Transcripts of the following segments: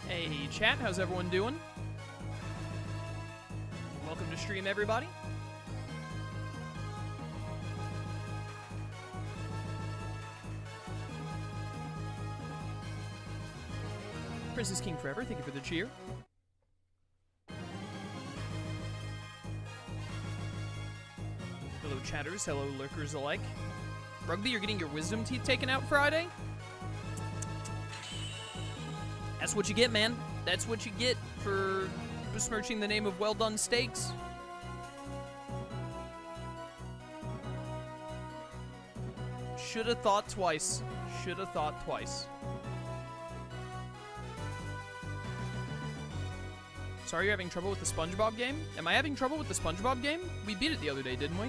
Hey chat, how's everyone doing? Welcome to stream, everybody. Princess King Forever, thank you for the cheer. Hello chatters, hello lurkers alike. Rugby, you're getting your wisdom teeth taken out Friday? That's what you get, man. That's what you get for besmirching the name of well-done steaks. Shoulda thought twice. Shoulda thought twice. Sorry you're having trouble with the SpongeBob game? Am I having trouble with the SpongeBob game? We beat it the other day, didn't we?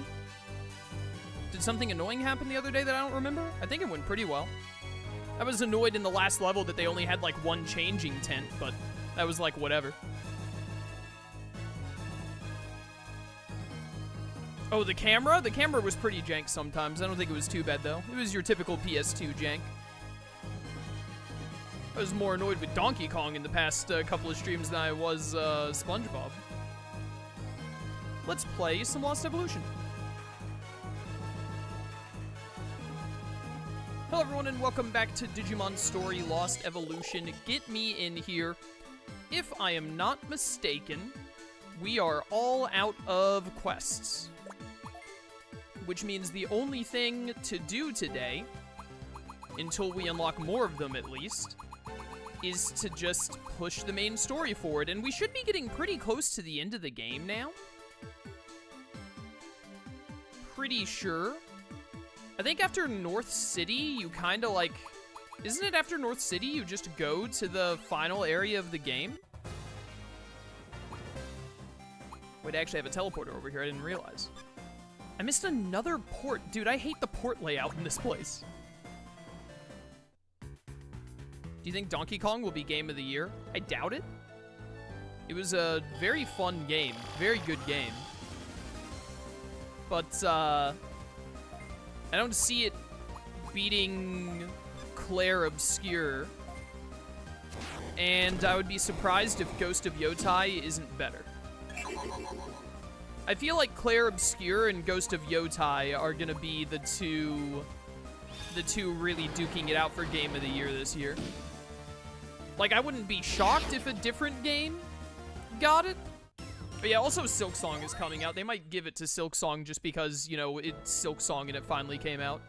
Did something annoying happen the other day that I don't remember? I think it went pretty well. I was annoyed in the last level that they only had like one changing tent, but that was like whatever. Oh, the camera? The camera was pretty jank sometimes. I don't think it was too bad though. It was your typical PS2 jank. I was more annoyed with Donkey Kong in the past couple of streams than I was SpongeBob. Let's play some Lost Evolution. Hello everyone and welcome back to Digimon Story Lost Evolution. Get me in here. If I am not mistaken, we are all out of quests. Which means the only thing to do today, until we unlock more of them at least, is to just push the main story forward. And we should be getting pretty close to the end of the game now. Pretty sure. I think after North City, you kind of like... Isn't it after North City you just go to the final area of the game? Wait, I actually have a teleporter over here. I didn't realize. I missed another port. Dude, I hate the port layout in this place. Do you think Donkey Kong will be Game of the Year? I doubt it. It was a very fun game. Very good game. But, I don't see it beating Claire Obscure. And I would be surprised if Ghost of Yotai isn't better. I feel like Claire Obscure and Ghost of Yotai are gonna be the two really duking it out for Game of the Year this year. Like, I wouldn't be shocked if a different game got it. But yeah, also Silksong is coming out. They might give it to Silksong just because, you know, it's Silksong and it finally came out.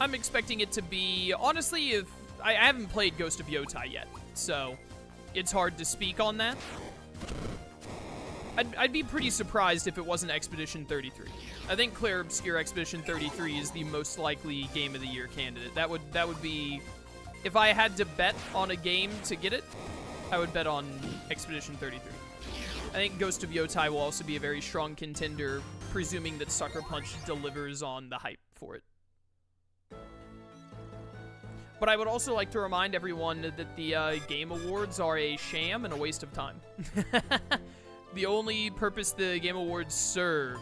I'm expecting it to be, honestly, if I haven't played Ghost of Yotai yet, so it's hard to speak on that. I'd be pretty surprised if it wasn't Expedition 33. I think Claire Obscure Expedition 33 is the most likely Game of the Year candidate. That would be... If I had to bet on a game to get it, I would bet on Expedition 33. I think Ghost of Yotai will also be a very strong contender, presuming that Sucker Punch delivers on the hype for it. But I would also like to remind everyone that the Game Awards are a sham and a waste of time. The only purpose the Game Awards serve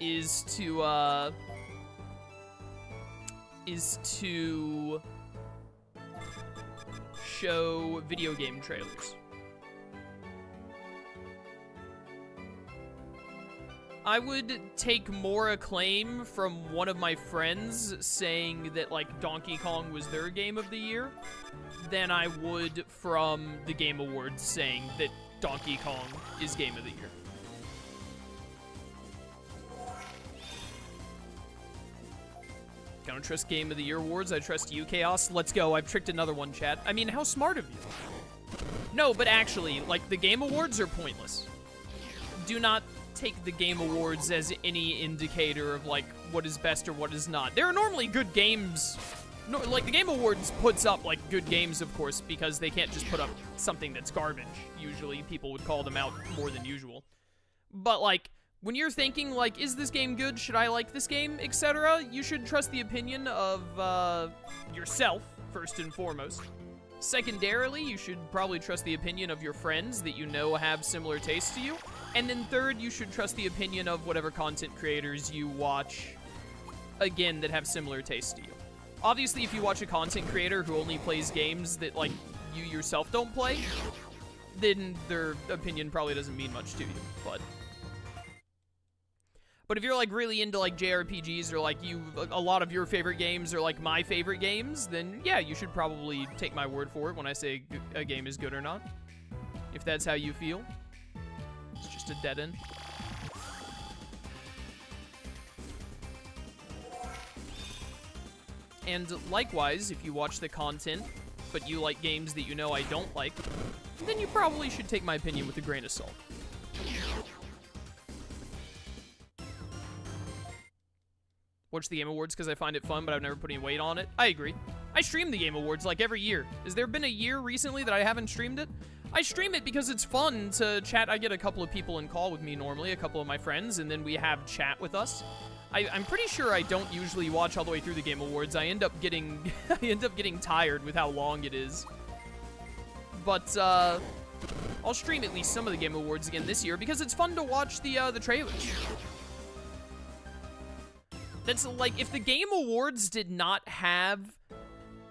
is to show video game trailers. I would take more acclaim from one of my friends saying that, like, Donkey Kong was their Game of the Year than I would from the Game Awards saying that Donkey Kong is Game of the Year. I don't trust Game of the Year awards. I trust you, Chaos. Let's go. I've tricked another one, chat. I mean, how smart of you. No, but actually, like, the Game Awards are pointless. Do not take the Game Awards as any indicator of, like, what is best or what is not. There are normally good games. No, like, the Game Awards puts up, like, good games, of course, because they can't just put up something that's garbage. Usually, people would call them out more than usual. But, like, when you're thinking, like, is this game good? Should I like this game? Etc., you should trust the opinion of, yourself, first and foremost. Secondarily, you should probably trust the opinion of your friends that you know have similar tastes to you. And then third, you should trust the opinion of whatever content creators you watch, again, that have similar tastes to you. Obviously, if you watch a content creator who only plays games that, like, you yourself don't play, then their opinion probably doesn't mean much to you, But if you're, like, really into, like, JRPGs or, like, a lot of your favorite games are, like, my favorite games, then, yeah, you should probably take my word for it when I say a game is good or not. If that's how you feel. It's just a dead end. And likewise, if you watch the content, but you like games that you know I don't like, then you probably should take my opinion with a grain of salt. Watch the Game Awards because I find it fun, but I've never put any weight on it. I agree. I stream the Game Awards like every year. Has there been a year recently that I haven't streamed it? I stream it because it's fun to chat. I get a couple of people in call with me normally, a couple of my friends, and then we have chat with us. I'm pretty sure I don't usually watch all the way through the Game Awards. I end up getting tired with how long it is. But I'll stream at least some of the Game Awards again this year because it's fun to watch the trailers. That's like, if the Game Awards did not have,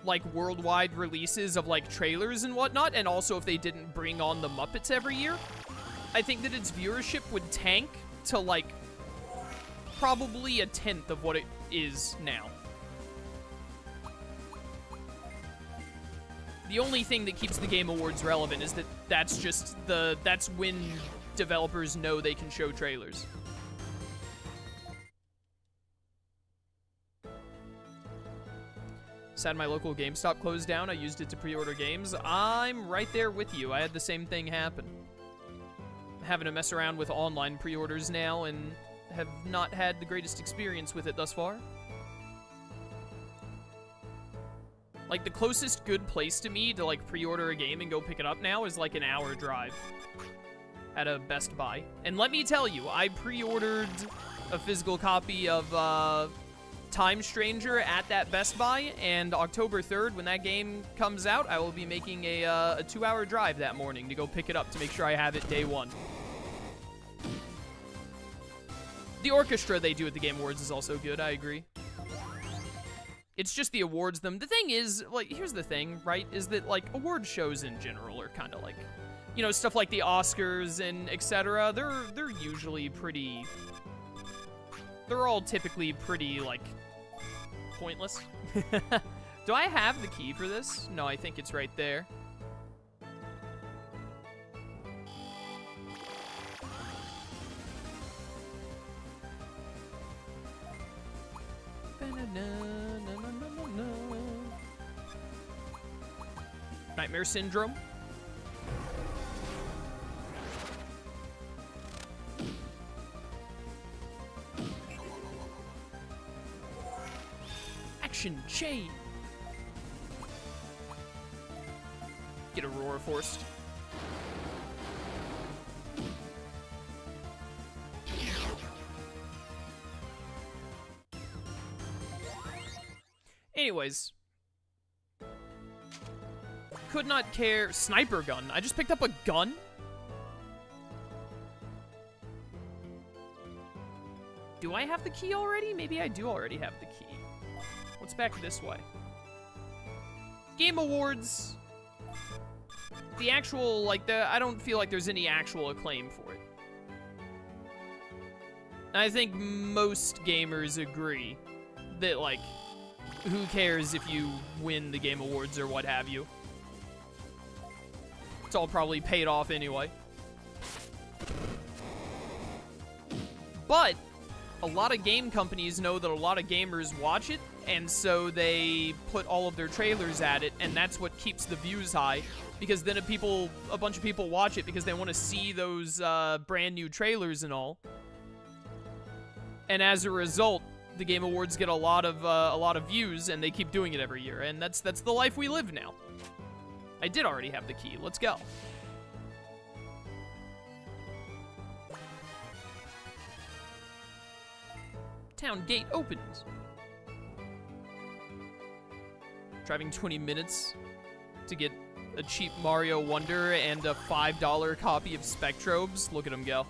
like, worldwide releases of, like, trailers and whatnot, and also if they didn't bring on the Muppets every year, I think that its viewership would tank to, like, probably a tenth of what it is now. The only thing that keeps the Game Awards relevant is that that's when developers know they can show trailers. Sad my local GameStop closed down. I used it to pre-order games. I'm right there with you. I had the same thing happen. I'm having to mess around with online pre-orders now and have not had the greatest experience with it thus far. Like, the closest good place to me to, like, pre-order a game and go pick it up now is, like, an hour drive at a Best Buy. And let me tell you, I pre-ordered a physical copy of, Time Stranger at that Best Buy, and October 3rd, when that game comes out, I will be making a 2-hour drive that morning to go pick it up to make sure I have it day one. The orchestra they do at the Game Awards is also good, I agree. It's just the awards them. The thing is, like, here's the thing, right, is that, like, award shows in general are kind of like, you know, stuff like the Oscars and etc. They're usually pretty... They're all typically pretty, like, pointless. Do I have the key for this? No, I think it's right there. Nightmare Syndrome. Action chain. Get Aurora Forced. Anyways. Could not care. Sniper gun. I just picked up a gun? Do I have the key already? Maybe I do already have the key. What's back this way? Game Awards. The actual, like, I don't feel like there's any actual acclaim for it. I think most gamers agree that, like, who cares if you win the Game Awards or what have you? It's all probably paid off anyway. But a lot of game companies know that a lot of gamers watch it, and so they put all of their trailers at it, and that's what keeps the views high, because then a bunch of people watch it because they want to see those brand new trailers and all. And as a result, the Game Awards get a lot of views, and they keep doing it every year, and that's the life we live now. I did already have the key. Let's go. Town gate opens. Driving 20 minutes to get a cheap Mario Wonder and a $5 copy of Spectrobes. Look at him go.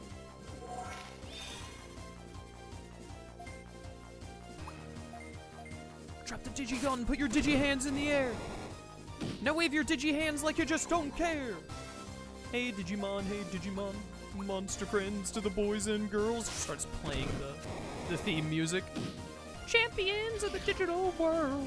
Drop the Digigun, put your digi hands in the air. Now wave your digi hands like you just don't care. Hey Digimon, monster friends to the boys and girls. Starts playing the theme music. Champions of the digital world.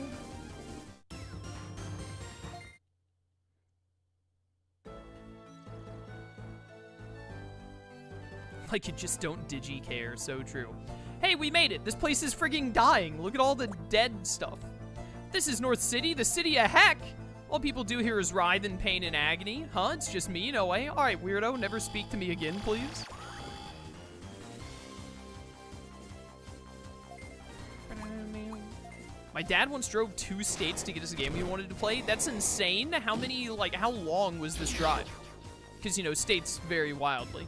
Like you just don't digi-care, so true. Hey, we made it! This place is frigging dying. Look at all the dead stuff. This is North City, the city of heck! All people do here is writhe in pain and agony. Huh? It's just me? No way? Alright, weirdo, never speak to me again, please. My dad once drove 2 states to get us a game he wanted to play. That's insane. How long was this drive? Because, you know, states vary wildly.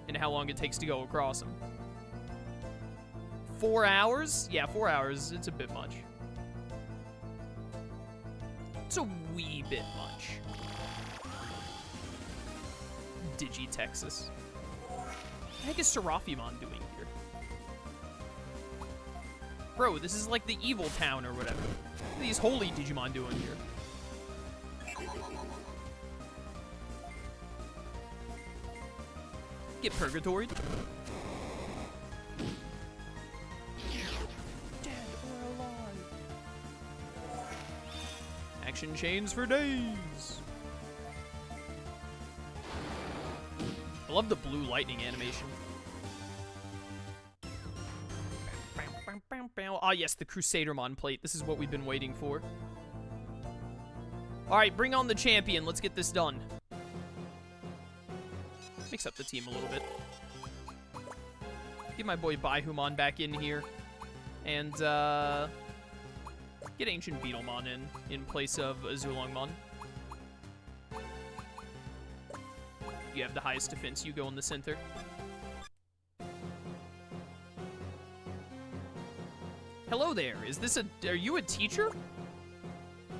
And how long it takes to go across them. 4 hours? Yeah, 4 hours. It's a bit much. It's a wee bit much. Digi Texas. What the heck is Seraphimon doing here? Bro, this is like the evil town or whatever. What are these holy Digimon doing here? Get purgatoried. Dead or alive. Action chains for days. I love the blue lightning animation. Ah, yes, the Crusadermon plate. This is what we've been waiting for. All right, bring on the champion. Let's get this done. Mix up the team a little bit. Get my boy Baihumon back in here. And, get Ancient Beetlemon in place of Azulongmon. You have the highest defense, you go in the center. Hello there, are you a teacher?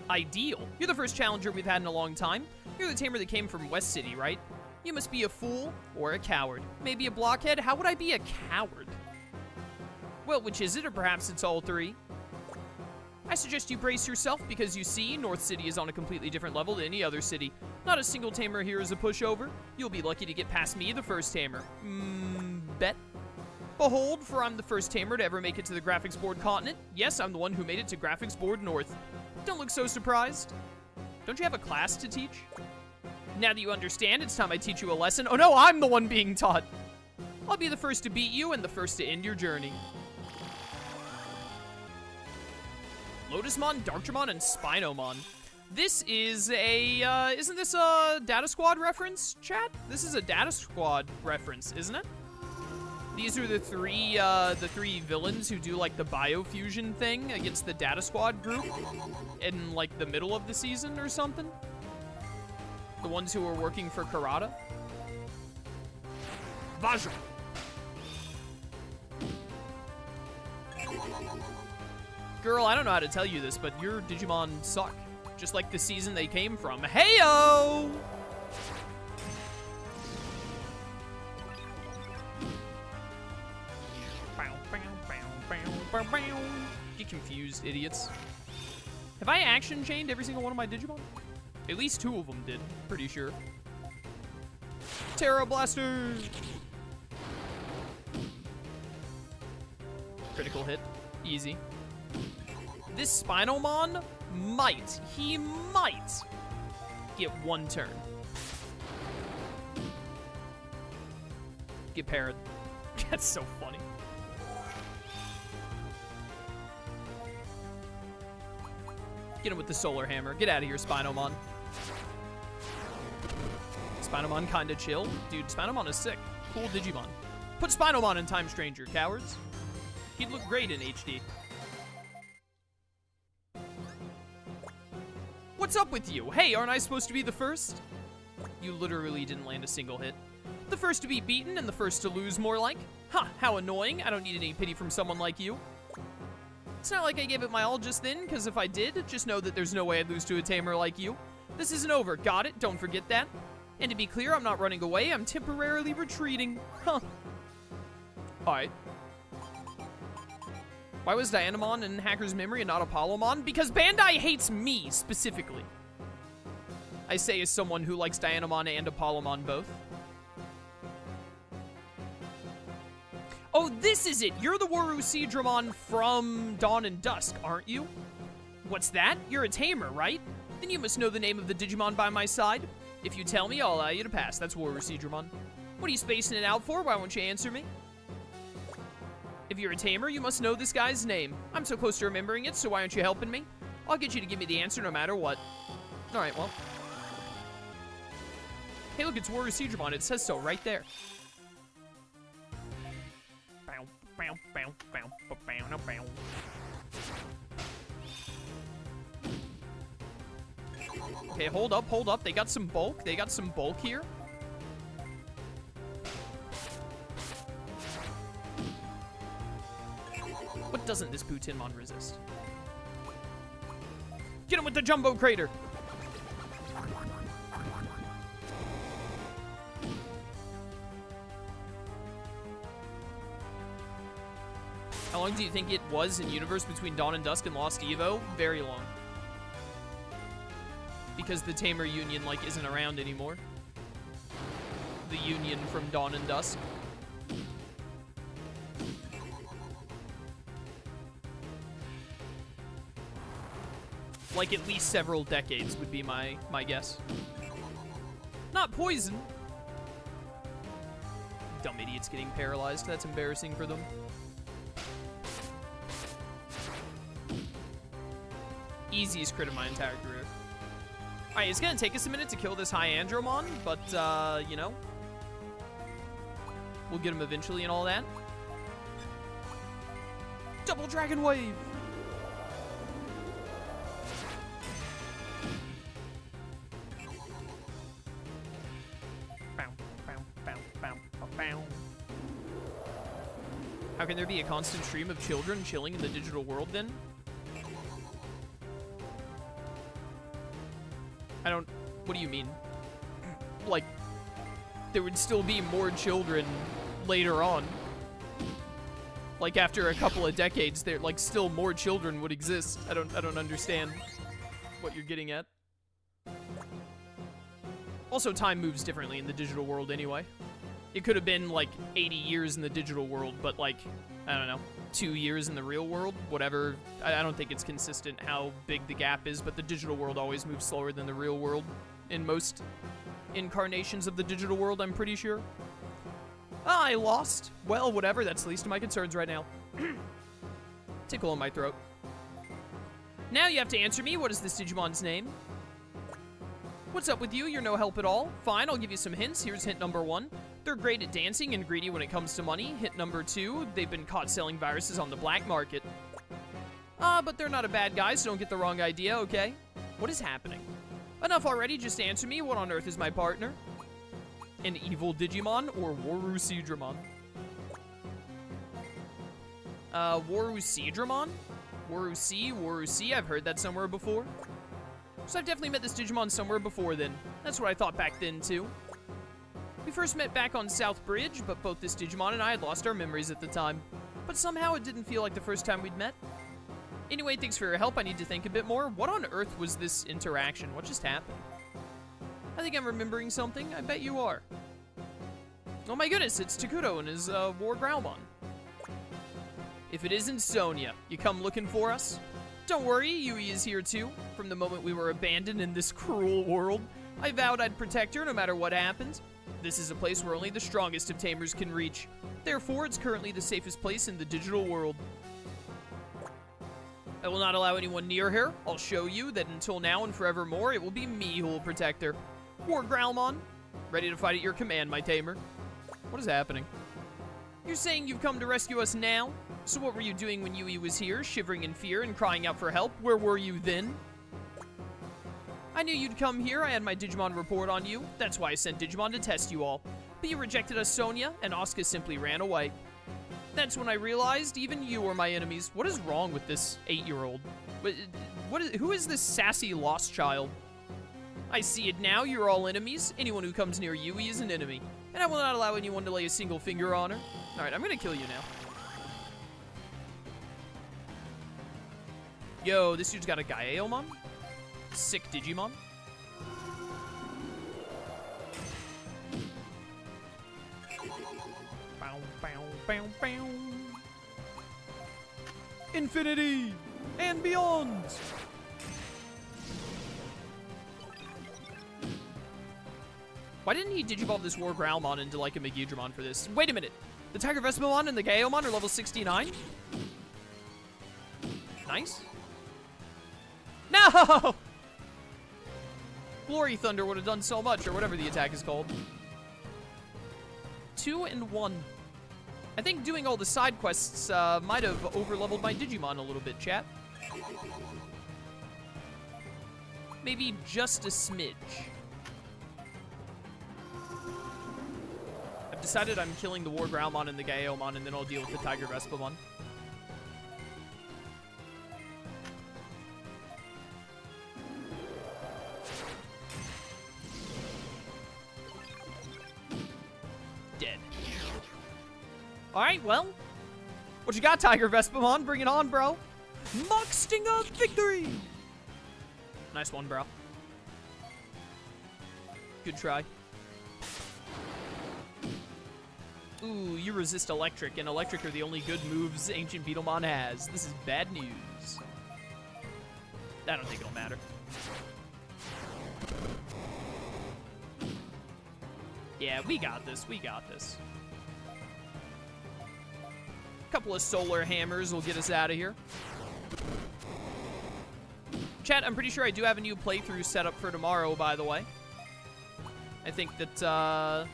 Ideal. You're the first challenger we've had in a long time. You're the tamer that came from West City, right? You must be a fool or a coward. Maybe a blockhead? How would I be a coward? Well, which is it? Or perhaps it's all three? I suggest you brace yourself because you see, North City is on a completely different level than any other city. Not a single tamer here is a pushover. You'll be lucky to get past me, the first tamer. Bet. Behold, for I'm the first tamer to ever make it to the graphics board continent. Yes, I'm the one who made it to graphics board north. Don't look so surprised. Don't you have a class to teach? Now that you understand, it's time I teach you a lesson. Oh no, I'm the one being taught. I'll be the first to beat you and the first to end your journey. Lotusmon, Darkdramon, and Spinomon. This is a, isn't this a Data Squad reference, chat? This is a Data Squad reference, isn't it? These are the three villains who do, like, the biofusion thing against the Data Squad group in, like, the middle of the season or something. The ones who were working for Karada. Vajra. Girl, I don't know how to tell you this, but your Digimon suck. Just like the season they came from. Heyo! Get confused, idiots. Have I action chained every single one of my Digimon? At least 2 of them did, pretty sure. Terra Blaster! Critical hit. Easy. This Spinomon might get 1 turn. Get parried. That's so funny. Get him with the Solar Hammer. Get out of here, Spinomon. Spinomon kinda chill. Dude, Spinomon is sick. Cool Digimon. Put Spinomon in Time Stranger, cowards. He'd look great in HD. What's up with you? Hey, aren't I supposed to be the first? You literally didn't land a single hit. The first to be beaten and the first to lose, more like. Huh, how annoying. I don't need any pity from someone like you. It's not like I gave it my all just then, because if I did, just know that there's no way I'd lose to a tamer like you. This isn't over, got it? Don't forget that. And to be clear, I'm not running away, I'm temporarily retreating. Huh. Alright. Why was Dianamon in Hacker's Memory and not Apollomon? Because Bandai hates me, specifically. I say as someone who likes Dianamon and Apollomon both. Oh, this is it! You're the Waru Seedramon from Dawn and Dusk, aren't you? What's that? You're a tamer, right? Then you must know the name of the Digimon by my side. If you tell me, I'll allow you to pass. That's Waru Seedramon. What are you spacing it out for? Why won't you answer me? If you're a tamer, you must know this guy's name. I'm so close to remembering it, so why aren't you helping me? I'll get you to give me the answer no matter what. Alright, well. Hey, look, it's Waru Seedramon. It says so right there. Okay, hold up, hold up. They got some bulk. They got some bulk here. What doesn't this Butinmon resist? Get him with the Jumbo Crater! How long do you think it was in universe between Dawn and Dusk and Lost Evo? Very long. Because the Tamer Union, like, isn't around anymore. The Union from Dawn and Dusk. Like, at least several decades would be my guess. Not poison. Dumb idiots getting paralyzed. That's embarrassing for them. Easiest crit of my entire career. Alright, it's gonna take us a minute to kill this Hyandromon, but, you know. We'll get him eventually and all that. Double Dragon Wave! How can there be a constant stream of children chilling in the digital world, then? I don't... What do you mean? Like, there would still be more children later on. Like, after a couple of decades, there, like, still more children would exist. I don't understand what you're getting at. Also, time moves differently in the digital world anyway. It could have been, like, 80 years in the digital world, but, like, I don't know, 2 years in the real world, whatever. I don't think it's consistent how big the gap is, but the digital world always moves slower than the real world in most incarnations of the digital world, I'm pretty sure. Ah, I lost. Well, whatever, that's the least of my concerns right now. Tickle in my throat. Now you have to answer me. What is this Digimon's name? What's up with you? You're no help at all. Fine, I'll give you some hints. Here's hint number 1. They're great at dancing and greedy when it comes to money. Hint number 2, they've been caught selling viruses on the black market. But they're not a bad guy, so don't get the wrong idea, okay? What is happening? Enough already, just answer me. What on earth is my partner? An evil Digimon or Waru Seedramon? Waru Seedramon? Waru C, I've heard that somewhere before. So I've definitely met this Digimon somewhere before then. That's what I thought back then, too. We first met back on South Bridge, but both this Digimon and I had lost our memories at the time. But somehow it didn't feel like the first time we'd met. Anyway, thanks for your help. I need to think a bit more. What on earth was this interaction? What just happened? I think I'm remembering something. I bet you are. Oh my goodness, it's Takuto and his War Growlmon. If it isn't Sonia, you come looking for us? Don't worry, Yui is here too. From the moment we were abandoned in this cruel world, I vowed I'd protect her no matter what happened. This is a place where only the strongest of tamers can reach. Therefore, it's currently the safest place in the digital world. I will not allow anyone near her. I'll show you that until now and forevermore, it will be me who will protect her. War Growlmon, ready to fight at your command, my tamer. What is happening? You're saying you've come to rescue us now? So what were you doing when Yui was here, shivering in fear and crying out for help? Where were you then? I knew you'd come here. I had my Digimon report on you. That's why I sent Digimon to test you all. But you rejected us, Sonia, and Asuka simply ran away. That's when I realized even you were my enemies. What is wrong with this 8-year-old? Who is this sassy lost child? I see it now. You're all enemies. Anyone who comes near Yui is an enemy. And I will not allow anyone to lay a single finger on her. Alright, I'm gonna kill you now. Yo, this dude's got a Gaiaomon? Sick Digimon. Bow, bow, bow, bow. Infinity and beyond! Why didn't he Digivolve this War Growlmon into like a Megidramon for this? Wait a minute. The Tiger Vespamon and the Gaiaomon are level 69? Nice. No! Glory Thunder would have done so much, or whatever the attack is called. 2 and 1. I think doing all the side quests might have overleveled my Digimon a little bit, chat. Maybe just a smidge. I've decided I'm killing the War Growlmon and the Gaiaomon, and then I'll deal with the Tiger Vespamon. Dead. Alright, well. What you got, Tiger Vespamon? Bring it on, bro. Mach Stinger victory! Nice one, bro. Good try. Ooh, you resist electric, and electric are the only good moves Ancient Beetlemon has. This is bad news. I don't think it'll matter. Yeah, we got this. We got this. Couple of solar hammers will get us out of here. Chat, I'm pretty sure I do have a new playthrough set up for tomorrow, by the way. I think that, I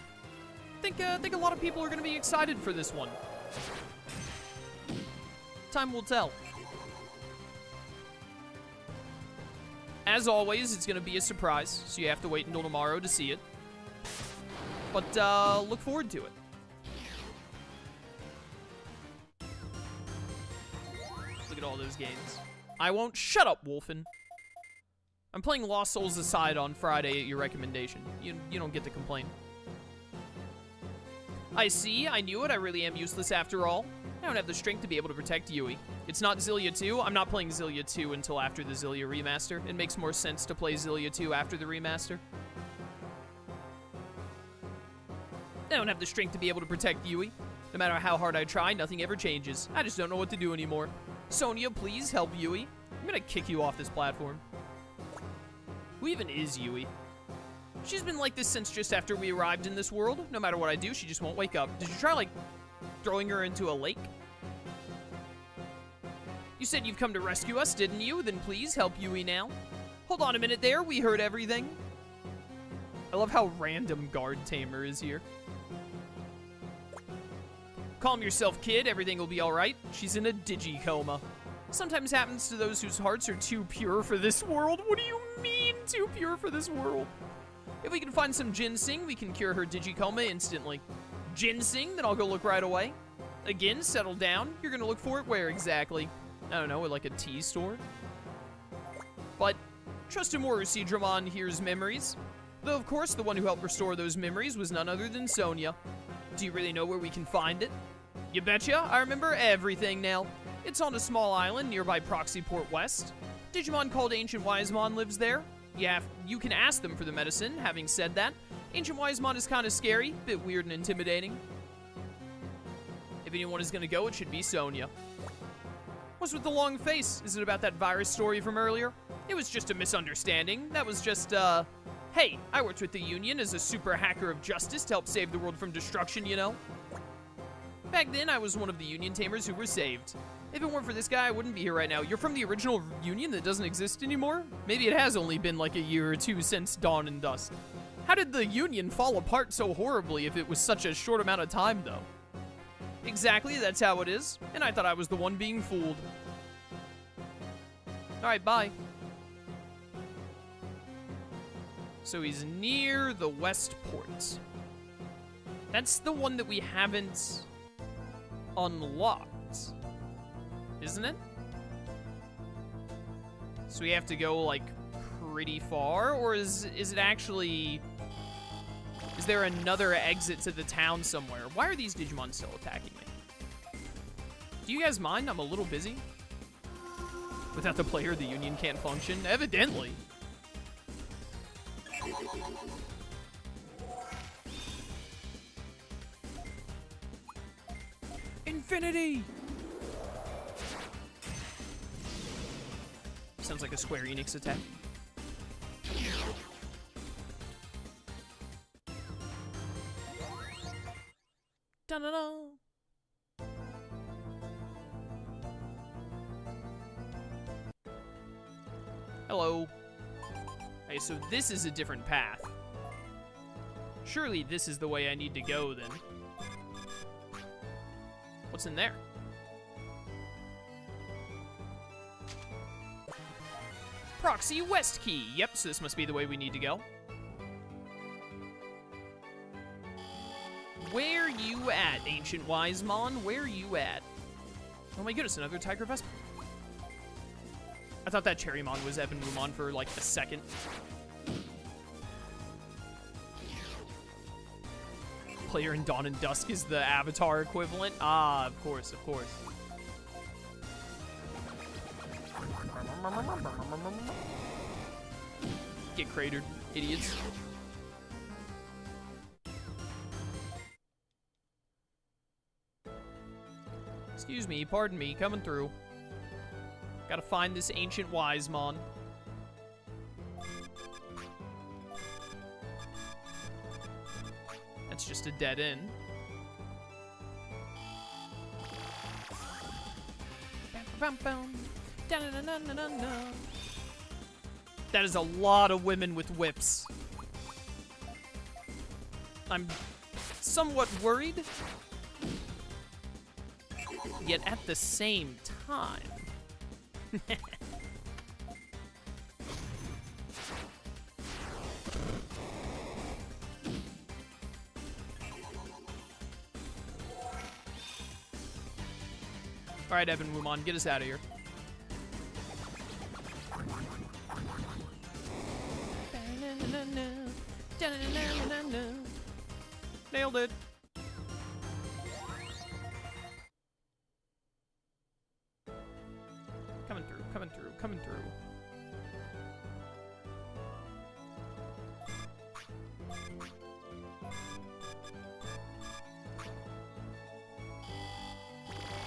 think a lot of people are going to be excited for this one. Time will tell. As always, it's going to be a surprise, so you have to wait until tomorrow to see it. But, look forward to it. Look at all those games. I won't. Shut up, Wolfen. I'm playing Lost Souls Aside on Friday at your recommendation. You don't get to complain. I see. I knew it. I really am useless after all. I don't have the strength to be able to protect Yui. It's not Xillia 2. I'm not playing Xillia 2 until after the Xillia remaster. It makes more sense to play Xillia 2 after the remaster. I don't have the strength to be able to protect Yui. No matter how hard I try, nothing ever changes. I just don't know what to do anymore. Sonia, please help Yui. I'm gonna kick you off this platform. Who even is Yui? She's been like this since just after we arrived in this world. No matter what I do, she just won't wake up. Did you try, like, throwing her into a lake? You said you've come to rescue us, didn't you? Then please help Yui now. Hold on a minute there. We heard everything. I love how random Guard Tamer is here. Calm yourself, kid. Everything will be all right. She's in a digi-coma. Sometimes happens to those whose hearts are too pure for this world. What do you mean, too pure for this world? If we can find some ginseng, we can cure her digi-coma instantly. Ginseng? Then I'll go look right away. Again, settle down. You're gonna look for it where exactly? I don't know, at like a tea store? But Trustamoru Sidramon hears memories. Though, of course, the one who helped restore those memories was none other than Sonia. Do you really know where we can find it? You betcha. I remember everything now. It's on a small island nearby Proxyport West. Digimon called Ancient Wisemon lives there. Yeah, you can ask them for the medicine. Having said that, Ancient Wisemon is kind of scary, bit weird and intimidating. If anyone is gonna go, it should be Sonia. What's with the long face? Is it about that virus story from earlier? It was just a misunderstanding. That was just, hey, I worked with the Union as a super hacker of justice to help save the world from destruction, you know? Back then, I was one of the Union tamers who were saved. If it weren't for this guy, I wouldn't be here right now. You're from the original Union that doesn't exist anymore? Maybe it has only been like a year or two since Dawn and Dusk. How did the Union fall apart so horribly if it was such a short amount of time, though? Exactly, that's how it is. And I thought I was the one being fooled. Alright, bye. So he's near the West Port. That's the one that we haven't unlocked, isn't it? So we have to go, like, pretty far? Or is it actually Is there another exit to the town somewhere? Why are these Digimon still attacking me? Do you guys mind? I'm a little busy. Without the player, the union can't function. Evidently. Infinity! Sounds like a Square Enix attack. Da-da-da. Hello. Okay, so this is a different path. Surely this is the way I need to go, then. What's in there? Proxy West Key. Yep, so this must be the way we need to go. Where you at, Ancient Wisemon? Where you at? Oh my goodness, another Tiger Vespa. I thought that Cherrymon was Evanwumon for like a second. Player in Dawn and Dusk is the Avatar equivalent? Ah, of course, of course. Get cratered, idiots. Excuse me, pardon me, coming through. Gotta find this Ancient Wisemon. That's just a dead end. That is a lot of women with whips. I'm somewhat worried, yet at the same time. All right, Evanwumon, get us out of here. Nailed it. Coming through, coming through, coming through.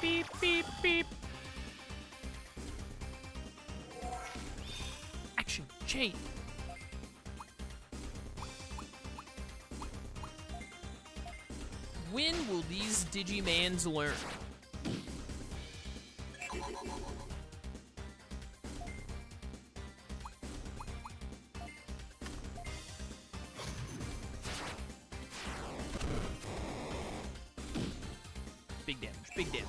Beep, beep, beep. Action, chain. When will these Digimans learn? Big damage, big damage.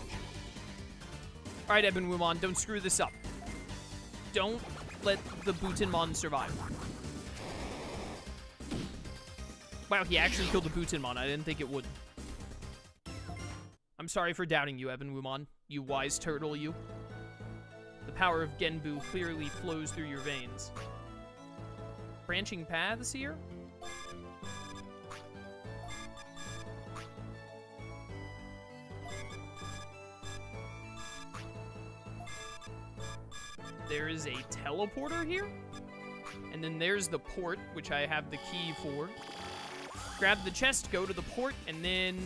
All right, Evanwumon, don't screw this up. Don't let the Deputymon survive. Wow, he actually killed the Deputymon. I didn't think it would. I'm sorry for doubting you, Evanwumon. You wise turtle, you. The power of Genbu clearly flows through your veins. Branching paths here? There is a teleporter here. And then there's the port, which I have the key for. Grab the chest, go to the port, and then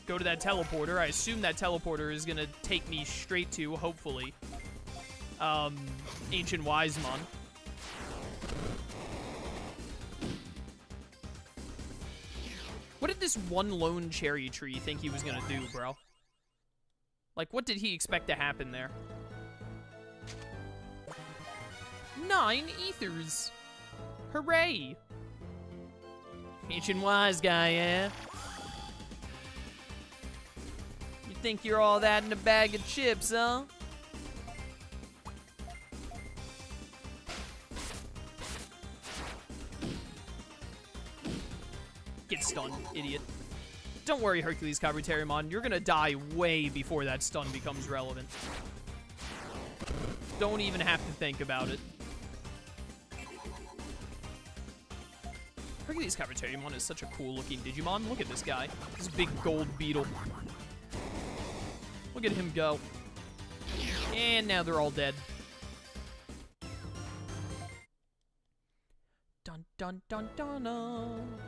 go to that teleporter. I assume that teleporter is going to take me straight to, hopefully, Ancient Wisemon. What did this one lone cherry tree think he was going to do, bro? Like, what did he expect to happen there? 9 ethers. Hooray. Ancient Wise guy, yeah? You think you're all that in a bag of chips, huh? Get stunned, idiot. Don't worry, Hercules Kabuterimon. You're gonna die way before that stun becomes relevant. Don't even have to think about it. Hercules Cavernarimon is such a cool-looking Digimon. Look at this guy. This big gold beetle. Look at him go. And now they're all dead. Dun, dun, dun, dun, dun.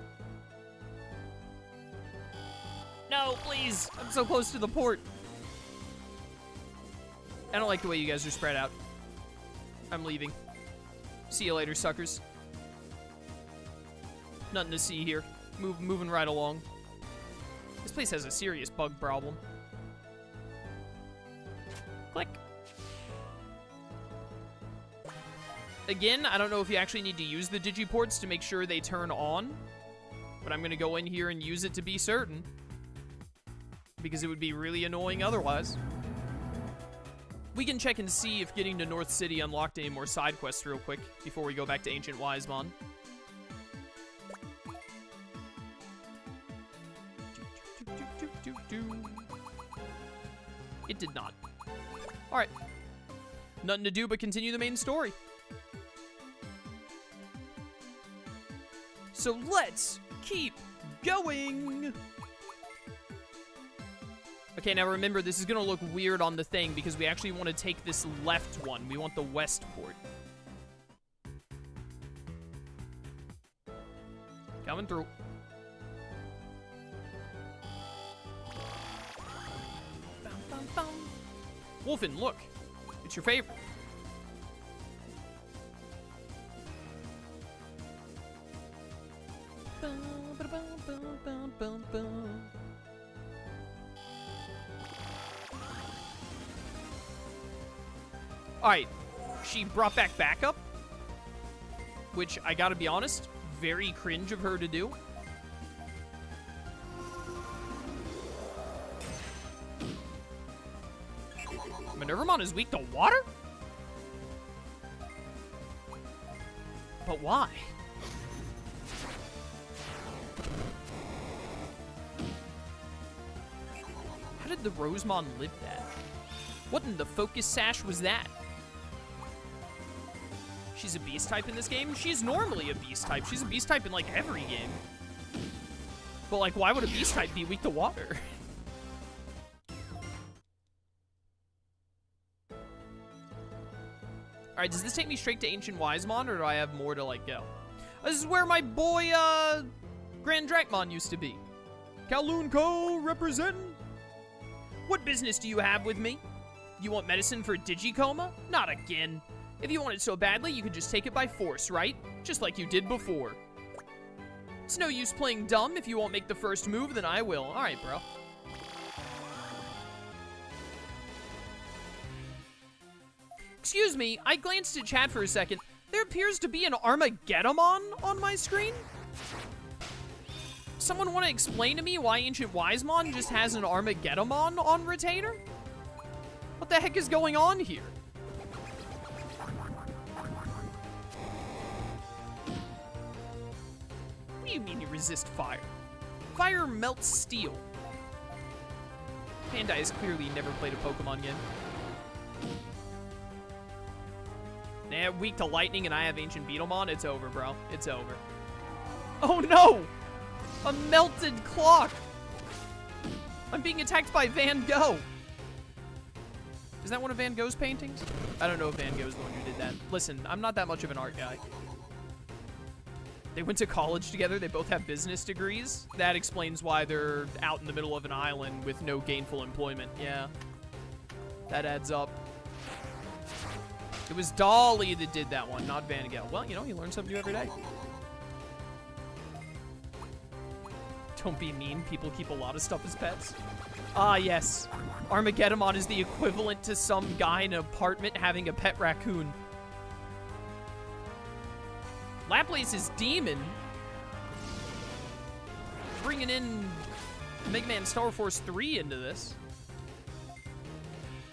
No, please. I'm so close to the port. I don't like the way you guys are spread out. I'm leaving. See you later, suckers. Nothing to see here. Moving right along. This place has a serious bug problem. Click. Again, I don't know if you actually need to use the digiports to make sure they turn on, but I'm gonna go in here and use it to be certain, because it would be really annoying otherwise. We can check and see if getting to North City unlocked any more side quests real quick before we go back to Ancient Wisemon. It did not. Alright. Nothing to do but continue the main story. So let's keep going. Okay, now remember, this is gonna look weird on the thing because we actually want to take this left one. We want the west port. Coming through. Bum, bum, bum. Wolfen, look. It's your favorite. Alright, she brought back backup, which, I gotta be honest, very cringe of her to do. Minervamon is weak to water? But why? How did the Rosemon live that? What in the focus sash was that? She's a beast type in this game? She's normally a beast type. She's a beast type in, like, every game. But, like, why would a beast type be weak to water? Alright, does this take me straight to Ancient Wisemon, or do I have more to, like, go? This is where my boy, Grand Drakmon used to be. Kowloon Co. representing? What business do you have with me? You want medicine for Digicoma? Not again. If you want it so badly, you could just take it by force, right? Just like you did before. It's no use playing dumb. If you won't make the first move, then I will. Alright, bro. Excuse me, I glanced at chat for a second. There appears to be an Armageddon on my screen. Someone want to explain to me why Ancient Wisemon just has an Armageddon on retainer? What the heck is going on here? What do you mean you resist fire? Fire melts steel. Panda has clearly never played a Pokemon game. Nah, weak to lightning and I have Ancient Beetlemon. It's over, bro. It's over. Oh no! A melted clock! I'm being attacked by Van Gogh. Is that one of Van Gogh's paintings? I don't know if Van Gogh's the one who did that. Listen, I'm not that much of an art guy. They went to college together. They both have business degrees. That explains why they're out in the middle of an island with no gainful employment. Yeah. That adds up. It was Dolly that did that one, not Van Gogh. Well, you know, you learn something new every day. Don't be mean. People keep a lot of stuff as pets. Ah, yes. Armageddon is the equivalent to some guy in an apartment having a pet raccoon. Laplace's Demon? Bringing in Mega Man Star Force 3 into this.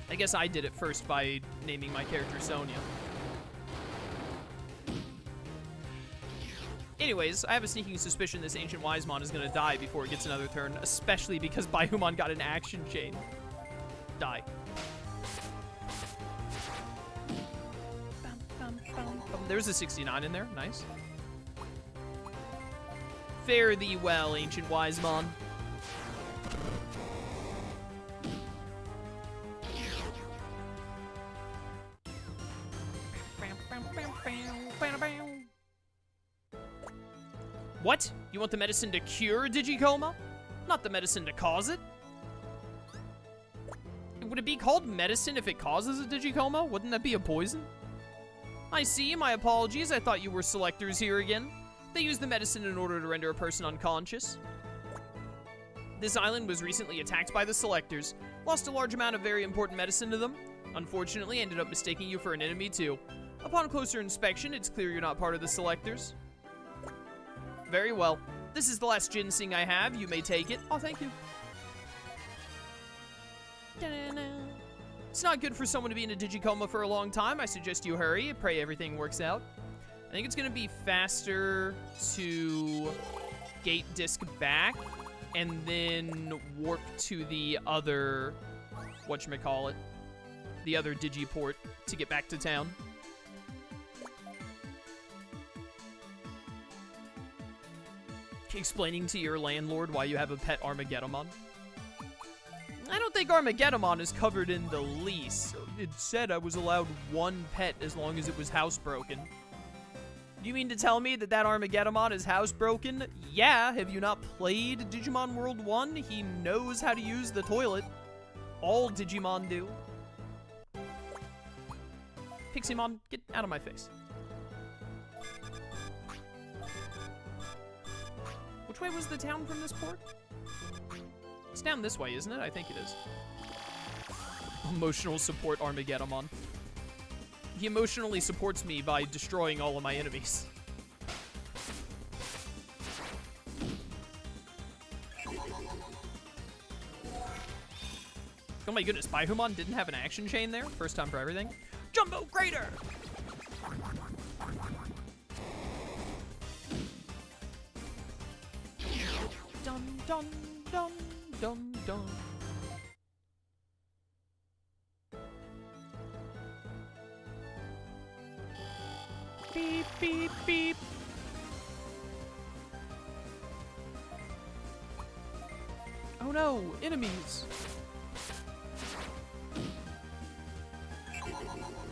I guess I did it first by naming my character Sonia. Anyways, I have a sneaking suspicion this Ancient Wisemon is going to die before it gets another turn, especially because Baihuman got an action chain. Die. There's a 69 in there. Nice. Fare thee well, ancient wise mon. What? You want the medicine to cure Digicoma? Not the medicine to cause it? Would it be called medicine if it causes a Digicoma? Wouldn't that be a poison? I see, my apologies. I thought you were selectors here again. They use the medicine in order to render a person unconscious. This island was recently attacked by the selectors. Lost a large amount of very important medicine to them. Unfortunately, ended up mistaking you for an enemy too. Upon closer inspection, it's clear you're not part of the selectors. Very well. This is the last ginseng I have. You may take it. Oh, thank you. It's not good for someone to be in a Digicoma for a long time. I suggest you hurry. Pray everything works out. I think it's going to be faster to gate disc back and then warp to the other, whatchamacallit, the other Digiport to get back to town. Explaining to your landlord why you have a pet Armageddon. I don't think Armageddon is covered in the lease. It said I was allowed one pet as long as it was housebroken. Do you mean to tell me that that Armageddon is housebroken? Yeah, have you not played Digimon World 1? He knows how to use the toilet. All Digimon do. Pixiemon, get out of my face. Which way was the town from this port? It's down this way, isn't it? I think it is. Emotional support Armageddon. He emotionally supports me by destroying all of my enemies. Oh my goodness, Baihumon didn't have an action chain there? First time for everything. Jumbo Crater! Dun dun dun dun dun. Beep beep beep. Oh no, enemies.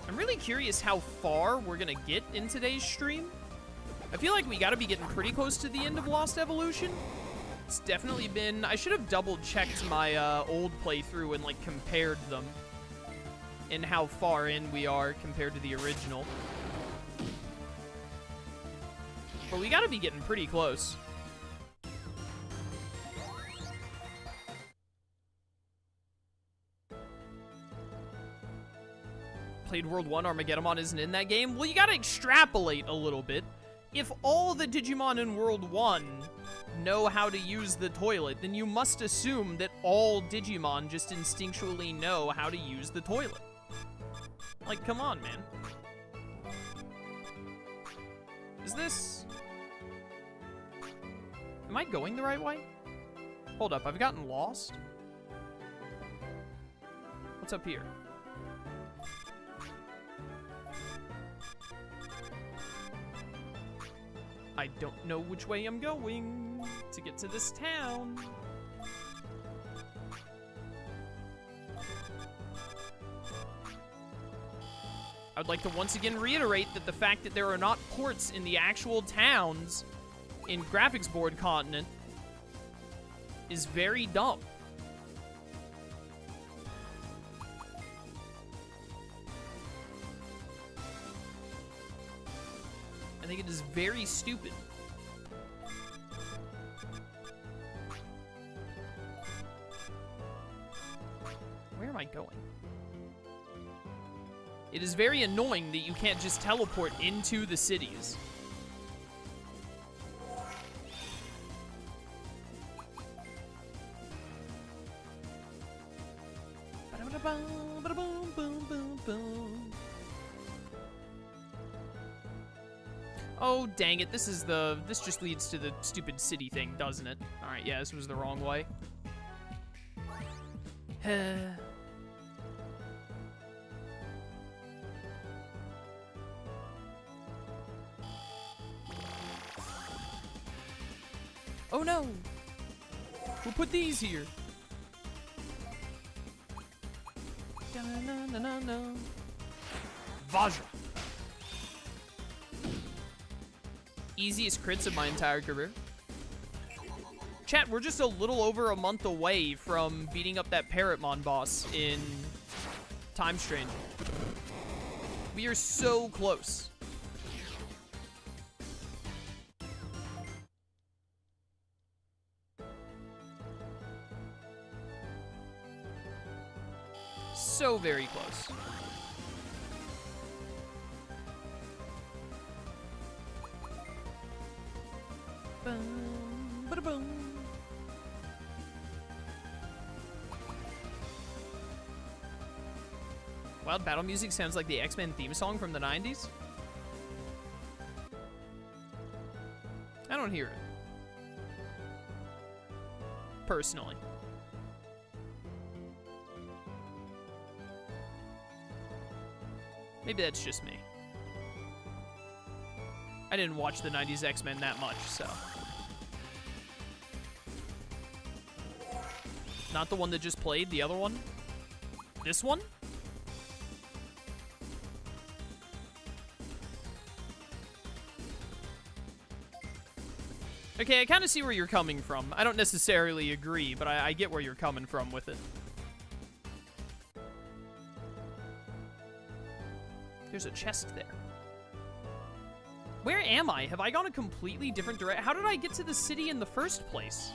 I'm really curious how far we're gonna get in today's stream. I feel like we gotta be getting pretty close to the end of Lost Evolution. It's definitely been... I should have double-checked my old playthrough and, like, compared them. And how far in we are compared to the original. But we gotta be getting pretty close. Played World 1, Armageddon isn't in that game? Well, you gotta extrapolate a little bit. If all the Digimon in World 1 know how to use the toilet, then you must assume that all Digimon just instinctually know how to use the toilet. Like, come on, man. Is this... Am I going the right way? Hold up, I've gotten lost. What's up here? I don't know which way I'm going to get to this town. I'd like to once again reiterate that the fact that there are not ports in the actual towns in Graphics Board Continent is very dumb. I think it is very stupid. Where am I going? It is very annoying that you can't just teleport into the cities. Oh, dang it. This just leads to the stupid city thing, doesn't it? Alright, yeah, this was the wrong way. Oh no! Who put these here? Da-na-na-na-na. Vajra. Easiest crits of my entire career. Chat, we're just a little over a month away from beating up that Parrotmon boss in Time Strain. We are so close. So very close. Boom, bada boom. Wild battle music sounds like the X-Men theme song from the 90s. I don't hear it. Personally. Maybe that's just me. I didn't watch the 90s X-Men that much, so. Not the one that just played, the other one? This one? Okay, I kind of see where you're coming from. I don't necessarily agree, but I get where you're coming from with it. There's a chest there. Where am I? Have I gone a completely different direction? How did I get to the city in the first place?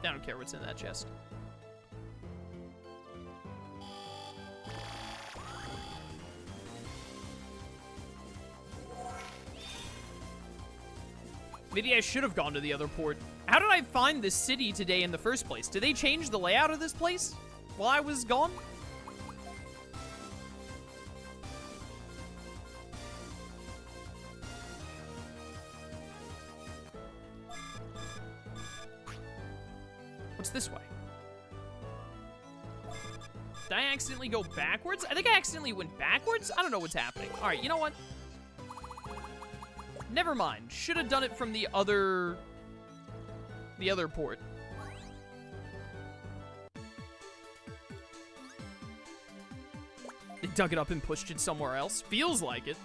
I don't care what's in that chest. Maybe I should have gone to the other port. How did I find this city today in the first place? Did they change the layout of this place while I was gone? What's this way? Did I accidentally go backwards? I think I accidentally went backwards? I don't know what's happening. All right, you know what? Never mind. Should have done it from the other port. They dug it up and pushed it somewhere else. Feels like it.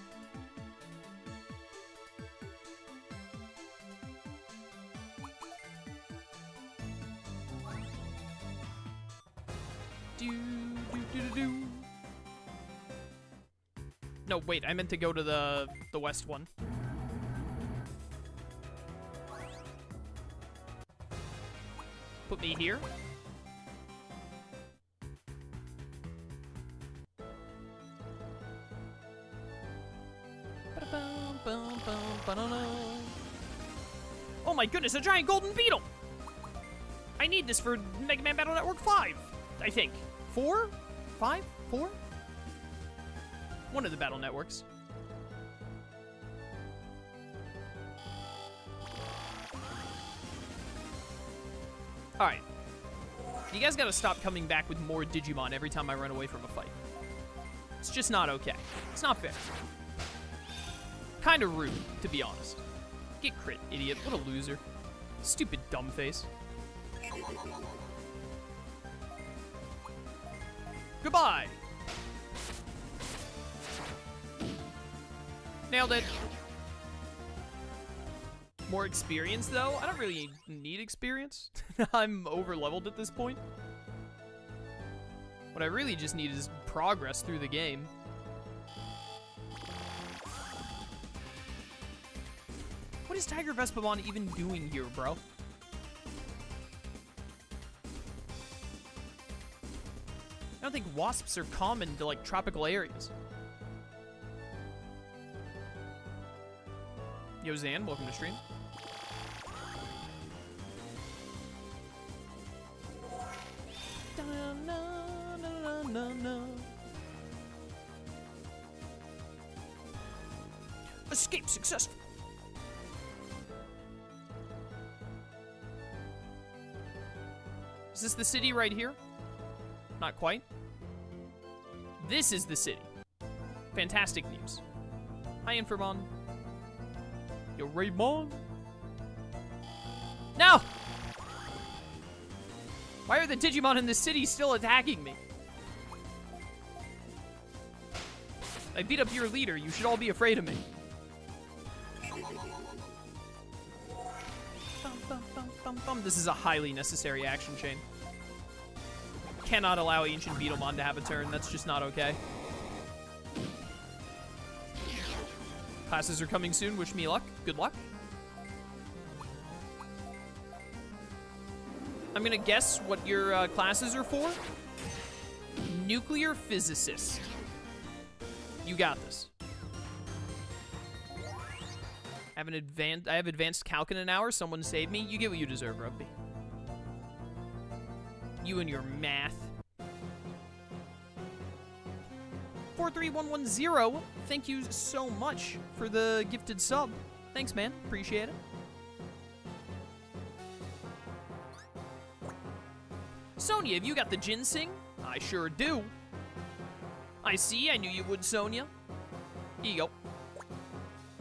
No, wait, I meant to go to the west one. Put me here. Oh my goodness, a giant golden beetle! I need this for Mega Man Battle Network 5, I think. 4? 5? 4? One of the battle networks. Alright. You guys gotta stop coming back with more Digimon every time I run away from a fight. It's just not okay. It's not fair. Kinda rude, to be honest. Get crit, idiot. What a loser. Stupid dumb face. Goodbye! Nailed it. More experience, though? I don't really need experience. I'm over-leveled at this point. What I really just need is progress through the game. What is Tiger Vespamon even doing here, bro? I don't think wasps are common to, like, tropical areas. Yo, Zan, welcome to stream. Escape successful. Is this the city right here? Not quite. This is the city. Fantastic news. Hi, Inframon. Yo, Raymond. No! Why are the Digimon in the city still attacking me? I beat up your leader. You should all be afraid of me. This is a highly necessary action chain. Cannot allow Ancient Beetlemon to have a turn. That's just not okay. Classes are coming soon. Wish me luck. Good luck. I'm gonna guess what your classes are for. Nuclear physicist. You got this. I have advanced calc in an hour. Someone save me. You get what you deserve, Rugby. You and your math. 43110. Thank you so much for the gifted sub. Thanks, man. Appreciate it. Sonia, have you got the ginseng? I sure do. I see. I knew you would, Sonia. Here you go.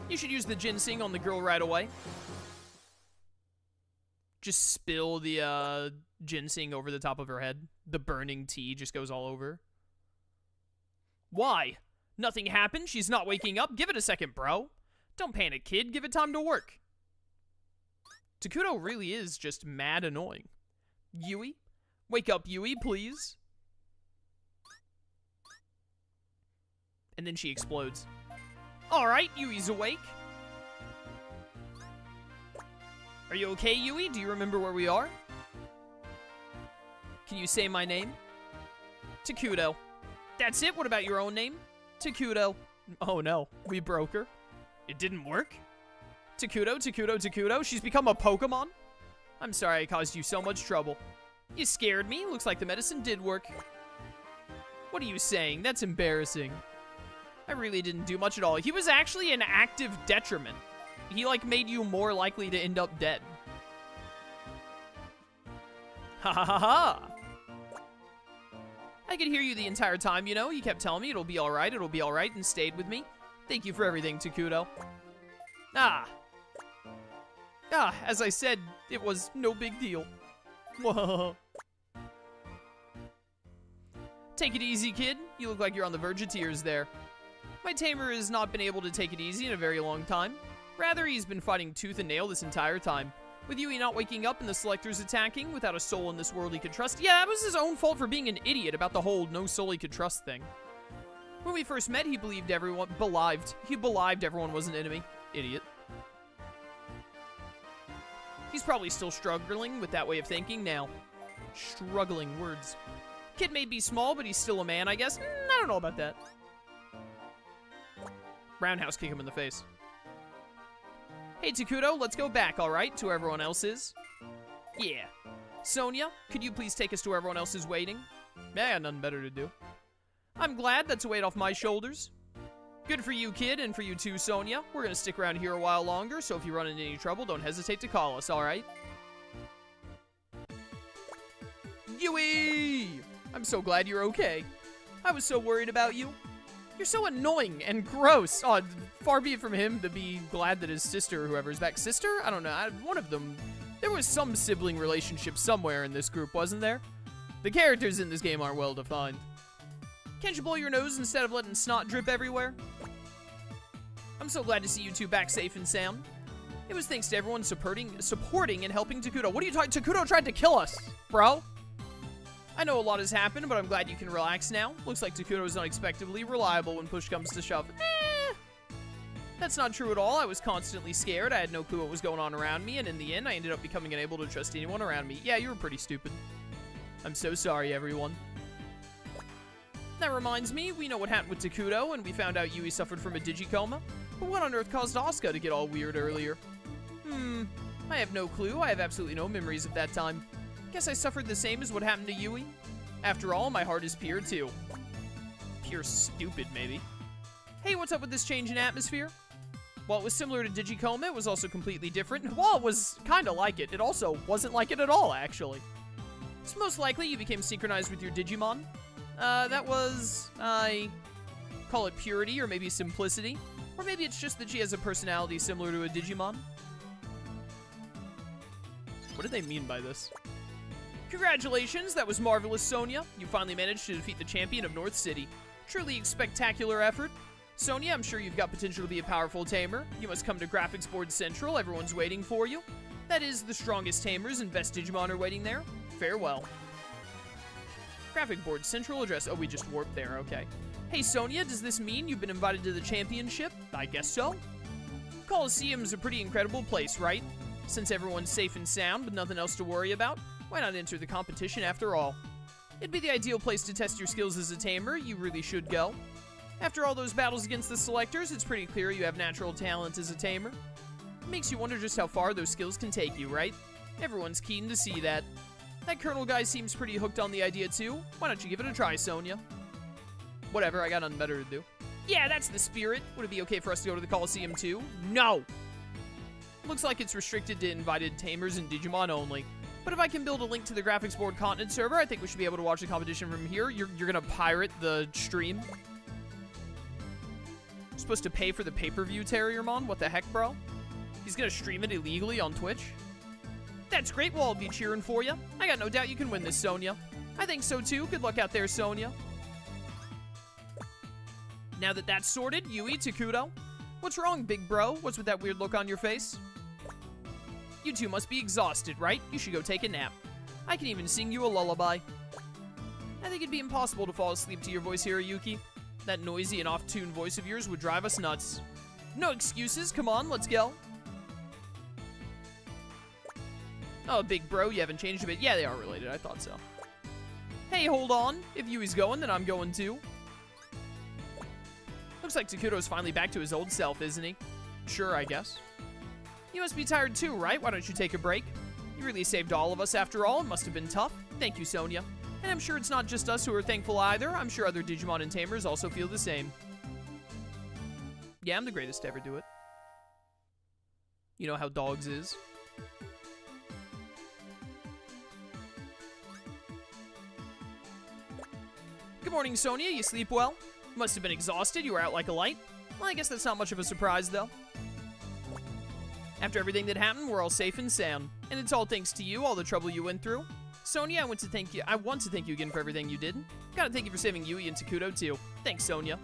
You should use the ginseng on the girl right away. Just spill the ginseng over the top of her head. The burning tea just goes all over. Why? Nothing happened. She's not waking up. Give it a second, bro. Don't panic, kid. Give it time to work. Takuto really is just mad annoying. Yui? Wake up, Yui, please. And then she explodes. Alright, Yui's awake. Are you okay, Yui? Do you remember where we are? Can you say my name? Takuto. That's it? What about your own name? Takuto. Oh no, we broke her. It didn't work? Takuto. She's become a Pokemon? I'm sorry I caused you so much trouble. You scared me. Looks like the medicine did work. What are you saying? That's embarrassing. I really didn't do much at all. He was actually an active detriment. He, like, made you more likely to end up dead. Ha ha ha ha! I could hear you the entire time, you know? You kept telling me it'll be alright, and stayed with me. Thank you for everything, Takuto. As I said, it was no big deal. Whoa. Take it easy, kid. You look like you're on the verge of tears there. My tamer has not been able to take it easy in a very long time. Rather, he's been fighting tooth and nail this entire time. With Yui not waking up and the selectors attacking, without a soul in this world he could trust. Yeah, that was his own fault for being an idiot about the whole no soul he could trust thing. When we first met, he believed everyone was an enemy. Idiot. He's probably still struggling with that way of thinking now. Struggling words. Kid may be small, but he's still a man, I guess. I don't know about that. Roundhouse kick him in the face. Hey, Takuto, let's go back, alright, to where everyone else is? Yeah. Sonia, could you please take us to where everyone else is waiting? I got nothing better to do. I'm glad that's a weight off my shoulders. Good for you, kid, and for you too, Sonia. We're gonna stick around here a while longer, so if you run into any trouble, don't hesitate to call us, alright? Yui! I'm so glad you're okay. I was so worried about you. You're so annoying and gross. Oh, far be it from him to be glad that his sister, or whoever's back. Sister? I don't know. One of them. There was some sibling relationship somewhere in this group, wasn't there? The characters in this game aren't well defined. Can't you blow your nose instead of letting snot drip everywhere? I'm so glad to see you two back safe and sound. It was thanks to everyone supporting and helping Takuto. What are you talking? Takuto tried to kill us, bro. I know a lot has happened, but I'm glad you can relax now. Looks like Takuto is unexpectedly reliable when push comes to shove. That's not true at all. I was constantly scared. I had no clue what was going on around me, and in the end, I ended up becoming unable to trust anyone around me. Yeah, you were pretty stupid. I'm so sorry, everyone. That reminds me, we know what happened with Takuto, and we found out Yui suffered from a digicoma. But what on earth caused Asuka to get all weird earlier? I have no clue. I have absolutely no memories of that time. Guess I suffered the same as what happened to Yui. After all, my heart is pure too. Pure stupid, maybe. Hey, what's up with this change in atmosphere? While it was similar to Digicoma, it was also completely different. While it was kind of like it also wasn't like it at all, actually. So most likely you became synchronized with your Digimon. That was, I call it purity or maybe simplicity. Or maybe it's just that she has a personality similar to a Digimon. What did they mean by this? Congratulations, that was marvelous, Sonia. You finally managed to defeat the champion of North City. Truly a spectacular effort. Sonia, I'm sure you've got potential to be a powerful tamer. You must come to Graphics Board Central. Everyone's waiting for you. That is, the strongest tamers and best Digimon are waiting there. Farewell. Graphic Board Central address. Oh, we just warped there. Okay. Hey, Sonia, does this mean you've been invited to the championship? I guess so. Coliseum's a pretty incredible place, right? Since everyone's safe and sound with nothing else to worry about, why not enter the competition after all? It'd be the ideal place to test your skills as a tamer. You really should go. After all those battles against the selectors, it's pretty clear you have natural talent as a tamer. It makes you wonder just how far those skills can take you, right? Everyone's keen to see that. That Colonel guy seems pretty hooked on the idea too. Why don't you give it a try, Sonia? Whatever, I got nothing better to do. Yeah, that's the spirit. Would it be okay for us to go to the Coliseum too? No! Looks like it's restricted to invited tamers and Digimon only. But if I can build a link to the Graphics Board Continent server, I think we should be able to watch the competition from here. You're gonna pirate the stream? Supposed to pay for the pay-per-view, Terriermon? What the heck, bro? He's gonna stream it illegally on Twitch? That's great, we'll all be cheering for you. I got no doubt you can win this, Sonia. I think so too. Good luck out there, Sonia. Now that that's sorted, Yui, Takuto. What's wrong, big bro? What's with that weird look on your face? You two must be exhausted, right? You should go take a nap. I can even sing you a lullaby. I think it'd be impossible to fall asleep to your voice, Hiroyuki. That noisy and off-tune voice of yours would drive us nuts. No excuses, come on, let's go. Oh, big bro, you haven't changed a bit. Yeah, they are related, I thought so. Hey, hold on. If Yui's going, then I'm going too. Looks like Takuto's finally back to his old self, isn't he? Sure, I guess. You must be tired too, right? Why don't you take a break? You really saved all of us after all. It must have been tough. Thank you, Sonia. And I'm sure it's not just us who are thankful either. I'm sure other Digimon and Tamers also feel the same. Yeah, I'm the greatest to ever do it. You know how dogs is. Good morning, Sonia. You sleep well? You must have been exhausted. You were out like a light. Well, I guess that's not much of a surprise, though. After everything that happened, we're all safe and sound. And it's all thanks to you, all the trouble you went through. Sonia, I want to thank you again for everything you did. Gotta thank you for saving Yui and Takuto, too. Thanks, Sonia.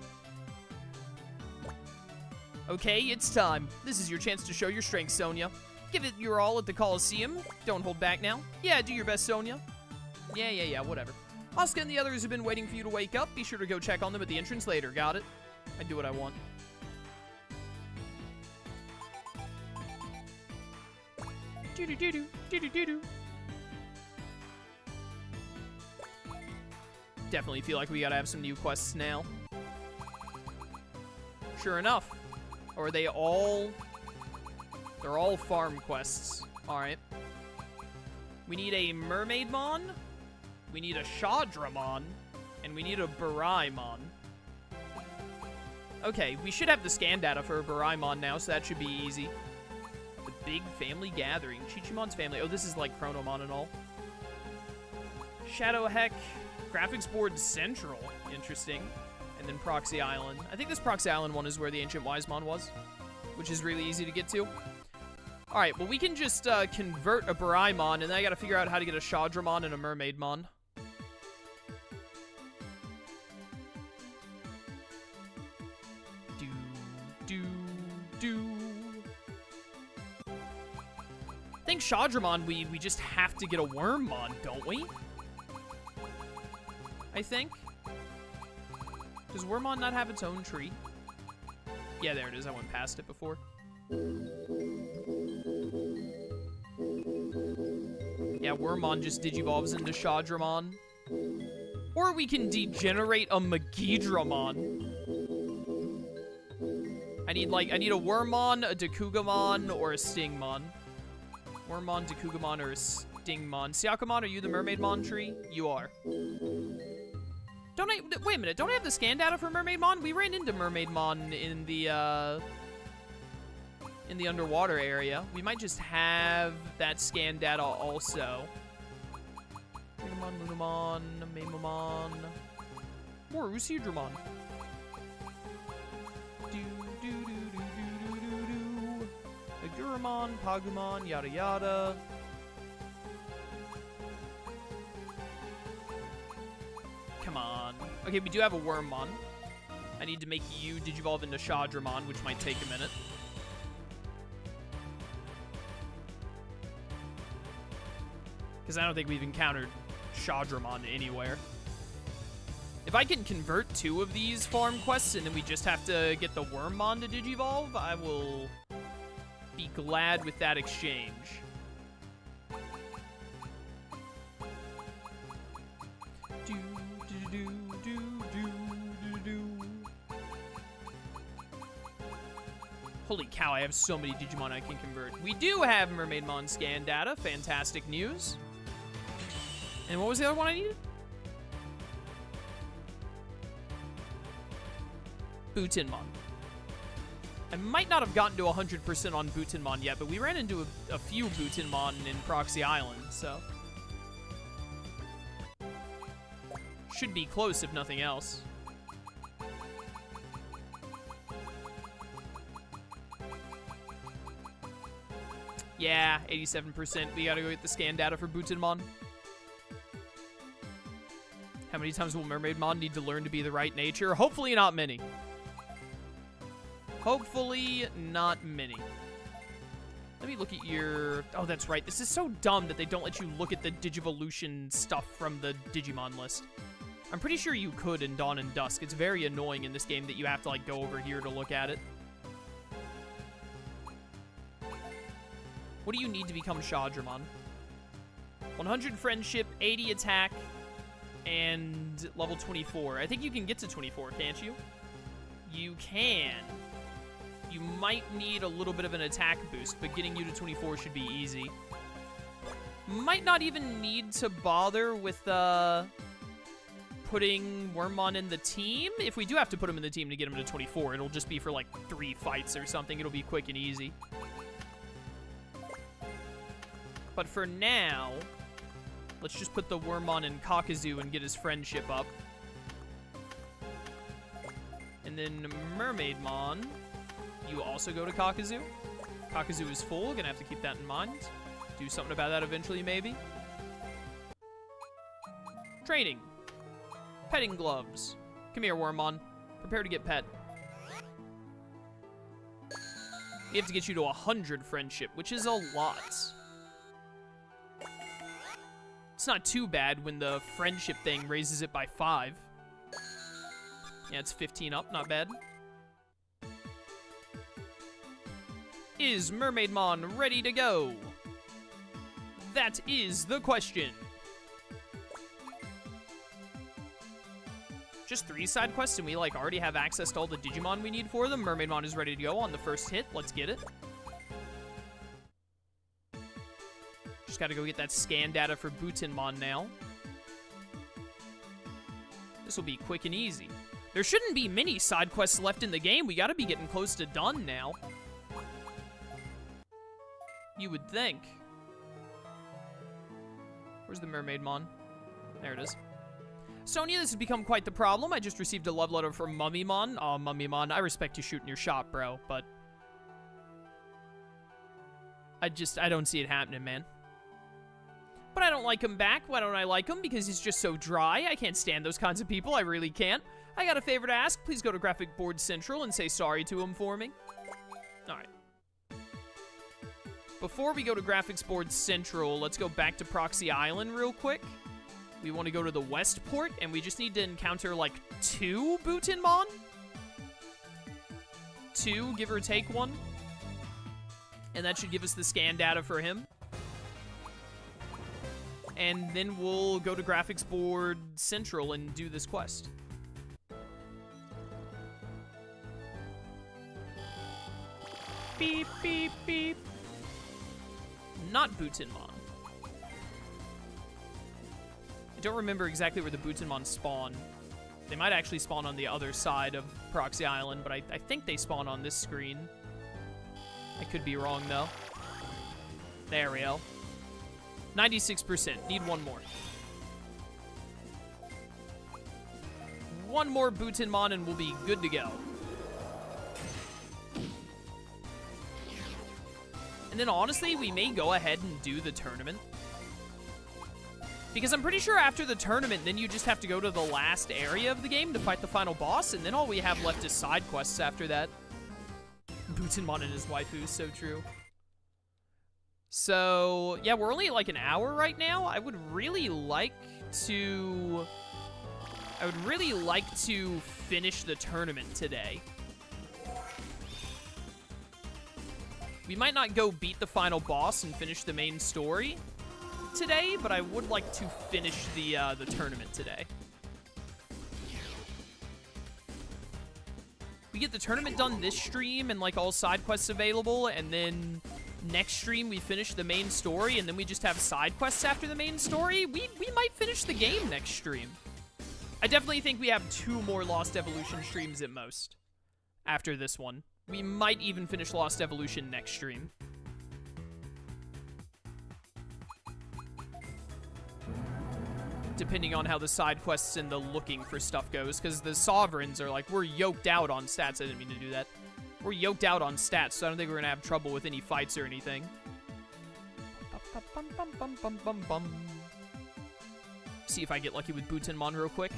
Okay, it's time. This is your chance to show your strength, Sonia. Give it your all at the Coliseum. Don't hold back now. Yeah, do your best, Sonia. Yeah, whatever. Asuka and the others have been waiting for you to wake up. Be sure to go check on them at the entrance later, got it? I do what I want. Do-do-do-do. Definitely feel like we gotta have some new quests now. Sure enough. Or are they all... They're all farm quests. Alright. We need a Mermaidmon. We need a Shadramon. And we need a Baraimon. Okay, we should have the scan data for a Baraimon now, so that should be easy. The big family gathering. Chichimon's family. Oh, this is like Chronomon and all. Shadow Heck. Graphics Board Central. Interesting. And then Proxy Island. I think this Proxy Island one is where the Ancient Wisemon was, which is really easy to get to. Alright, well, we can just convert a Baraimon, and then I gotta figure out how to get a Shadramon and a Mermaidmon. I think Shadramon, we just have to get a Wormmon, don't we? I think. Does Wormmon not have its own tree? Yeah, there it is. I went past it before. Yeah, Wormmon just digivolves into Shadramon. Or we can degenerate a Magidramon. I need a Wormmon, a Dakugamon, or a Stingmon. Wormmon, Dakugamon, or a Stingmon. Syakumon, are you the Mermaidmon tree? You are. Wait a minute, don't I have the scan data for Mermaidmon? We ran into Mermaidmon in the, in the underwater area. We might just have that scan data also. Digimon, Lunamon, Mamamon, more Usidramon. Aguramon, Pagumon, yada yada. Come on. Okay, we do have a Wormmon. I need to make you Digivolve into Shadramon, which might take a minute. Because I don't think we've encountered Shadramon anywhere. If I can convert 2 of these farm quests and then we just have to get the Wormmon to Digivolve, I will be glad with that exchange. Holy cow, I have so many Digimon I can convert. We do have Mermaidmon scan data. Fantastic news. And what was the other one I needed? Butinmon. I might not have gotten to 100% on Butinmon yet, but we ran into a few Butinmon in Proxy Island, so... should be close, if nothing else. Yeah, 87%. We gotta go get the scan data for Butinmon. How many times will Mermaidmon need to learn to be the right nature? Hopefully not many. Hopefully not many. Let me look at your... oh, that's right. This is so dumb that they don't let you look at the Digivolution stuff from the Digimon list. I'm pretty sure you could in Dawn and Dusk. It's very annoying in this game that you have to, like, go over here to look at it. What do you need to become Shadramon? 100 friendship, 80 attack, and level 24. I think you can get to 24, can't you? You can. You might need a little bit of an attack boost, but getting you to 24 should be easy. Might not even need to bother with putting Wormmon in the team. If we do have to put him in the team to get him to 24, it'll just be for like 3 fights or something. It'll be quick and easy. But for now, let's just put the Wormmon in Kakuzu and get his friendship up. And then Mermaidmon, you also go to Kakuzu. Kakuzu is full, gonna have to keep that in mind. Do something about that eventually, maybe. Training. Petting gloves. Come here, Wormmon. Prepare to get pet. We have to get you to 100 friendship, which is a lot. It's not too bad when the friendship thing raises it by 5. Yeah, it's 15 up, not bad. Is Mermaidmon ready to go? That is the question. Just 3 side quests and we like already have access to all the Digimon we need for them. Mermaidmon is ready to go on the first hit. Let's get it. Just gotta go get that scan data for Butinmon now. This will be quick and easy. There shouldn't be many side quests left in the game. We gotta be getting close to done now. You would think. Where's the Mermaidmon? There it is. Sonia, this has become quite the problem. I just received a love letter from Mummymon. Aw, Mummymon, I respect you shooting your shot, bro, but... I don't see it happening, man. But I don't like him back. Why don't I like him? Because he's just so dry. I can't stand those kinds of people. I really can't. I got a favor to ask. Please go to Graphic Board Central and say sorry to him for me. Alright. Before we go to Graphics Board Central, let's go back to Proxy Island real quick. We want to go to the West Port, and we just need to encounter, like, 2 Butinmon? 2, give or take 1. And that should give us the scan data for him. And then we'll go to Graphics Board Central and do this quest. Beep, beep, beep. Not Butinmon. I don't remember exactly where the Butinmon spawn. They might actually spawn on the other side of Proxy Island, but I think they spawn on this screen. I could be wrong, though. There we go. 96%. Need one more. One more Butinmon and we'll be good to go. And then honestly, we may go ahead and do the tournament. Because I'm pretty sure after the tournament, then you just have to go to the last area of the game to fight the final boss, and then all we have left is side quests after that. Butinmon and his waifu, so true. So, yeah, we're only at like an hour right now. I would really like to finish the tournament today. We might not go beat the final boss and finish the main story today, but I would like to finish the tournament today. We get the tournament done this stream and like all side quests available, and then next stream we finish the main story, and then we just have side quests after the main story. We might finish the game next stream. I definitely think we have 2 more Lost Evolution streams at most after this one. We might even finish Lost Evolution next stream. Depending on how the side quests and the looking for stuff goes, because the Sovereigns are like, we're yoked out on stats. I didn't mean to do that. We're yoked out on stats, so I don't think we're going to have trouble with any fights or anything. See if I get lucky with Butinmon real quick.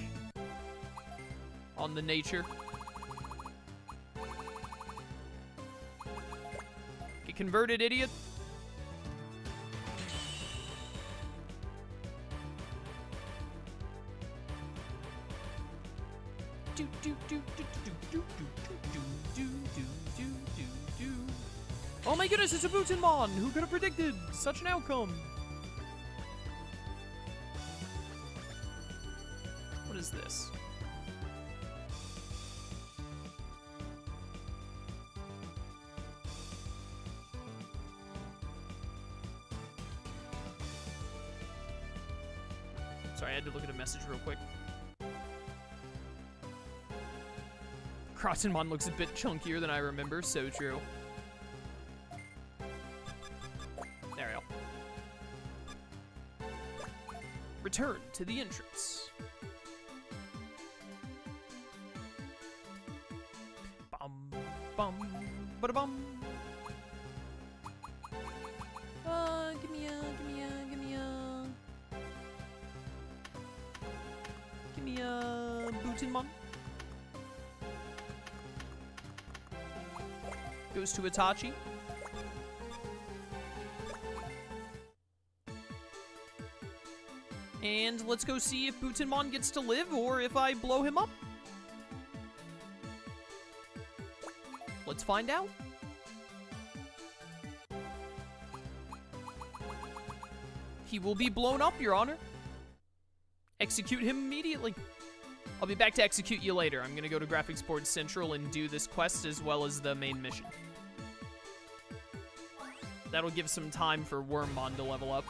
On the nature. Get converted, idiot. Oh my goodness, it's a Butinmon! Who could have predicted such an outcome? What is this? Sorry, I had to look at a message real quick. Crottonmon looks a bit chunkier than I remember, so true. There we go. Return to the entrance. Bum, bum, ba-da-bum. Give me a Butinmon. Goes to Itachi. And let's go see if Butinmon gets to live or if I blow him up. Let's find out. He will be blown up, Your Honor. Execute him immediately. I'll be back to execute you later. I'm gonna go to Graphics Board Central and do this quest as well as the main mission. That'll give some time for Wormmon to level up.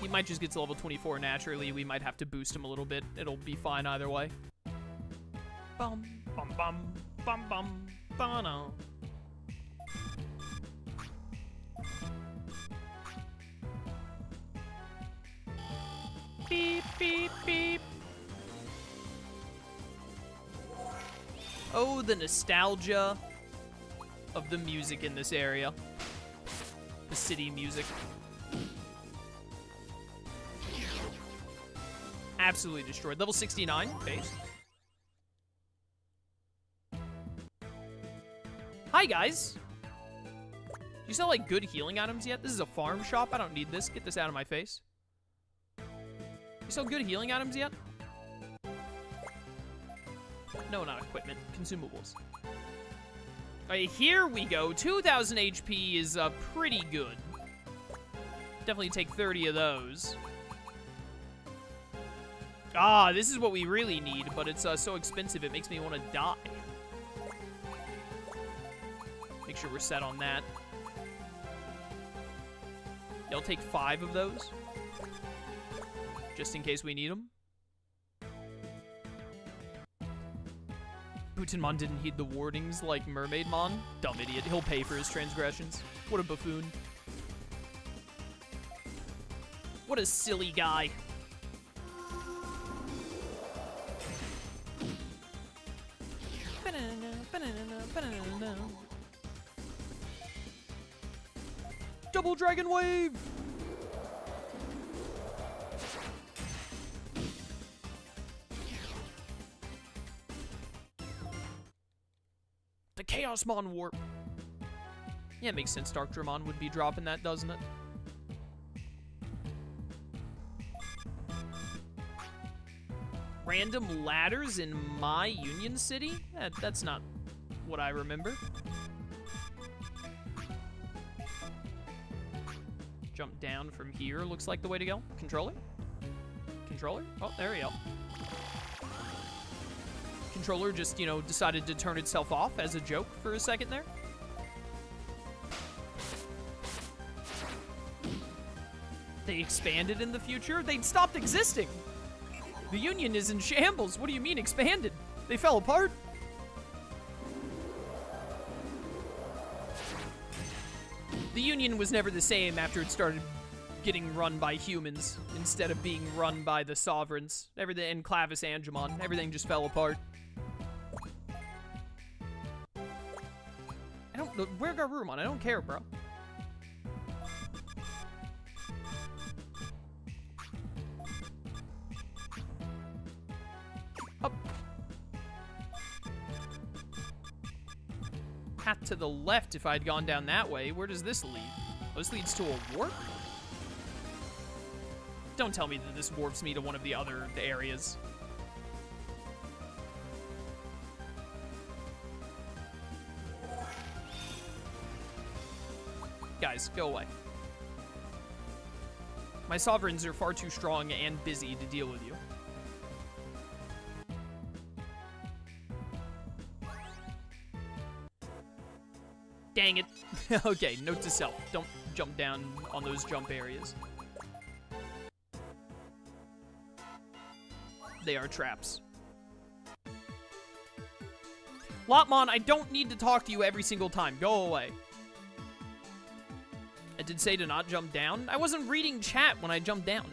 He might just get to level 24 naturally. We might have to boost him a little bit. It'll be fine either way. Bum, bum, bum, bum, bum, ba-no. Beep, beep, beep. Oh, the nostalgia of the music in this area. The city music. Absolutely destroyed. Level 69, base. Hi, guys. Do you sell, like, good healing items yet? This is a farm shop. I don't need this. Get this out of my face. You sell good healing items yet? No, not equipment. Consumables. Alright, here we go. 2,000 HP is pretty good. Definitely take 30 of those. Ah, this is what we really need, but it's so expensive it makes me want to die. Make sure we're set on that. Yeah, I'll take 5 of those. Just in case we need them. Deputymon didn't heed the warnings like Mermaidmon. Dumb idiot. He'll pay for his transgressions. What a buffoon. What a silly guy. Double Dragon Wave! The Chaosmon Warp. Yeah, it makes sense Dark Dramon would be dropping that, doesn't it? Random ladders in my Union City? That's not what I remember. Jump down from here looks like the way to go. Controller? Controller? Oh, there we go. Controller just, you know, decided to turn itself off as a joke for a second there. They expanded in the future? They'd stopped existing! The Union is in shambles. What do you mean expanded? They fell apart? The Union was never the same after it started getting run by humans instead of being run by the sovereigns. Everything in Clavis Angemon, everything just fell apart. I don't know. Where Garurumon? I don't care, bro. Up. Path to the left if I'd gone down that way. Where does this lead? Oh, this leads to a warp? Don't tell me that this warps me to one of the other areas. Guys, go away. My sovereigns are far too strong and busy to deal with you. Dang it. Okay, note to self. Don't jump down on those jump areas. They are traps. Lotmon, I don't need to talk to you every single time. Go away. I did say to not jump down. I wasn't reading chat when I jumped down.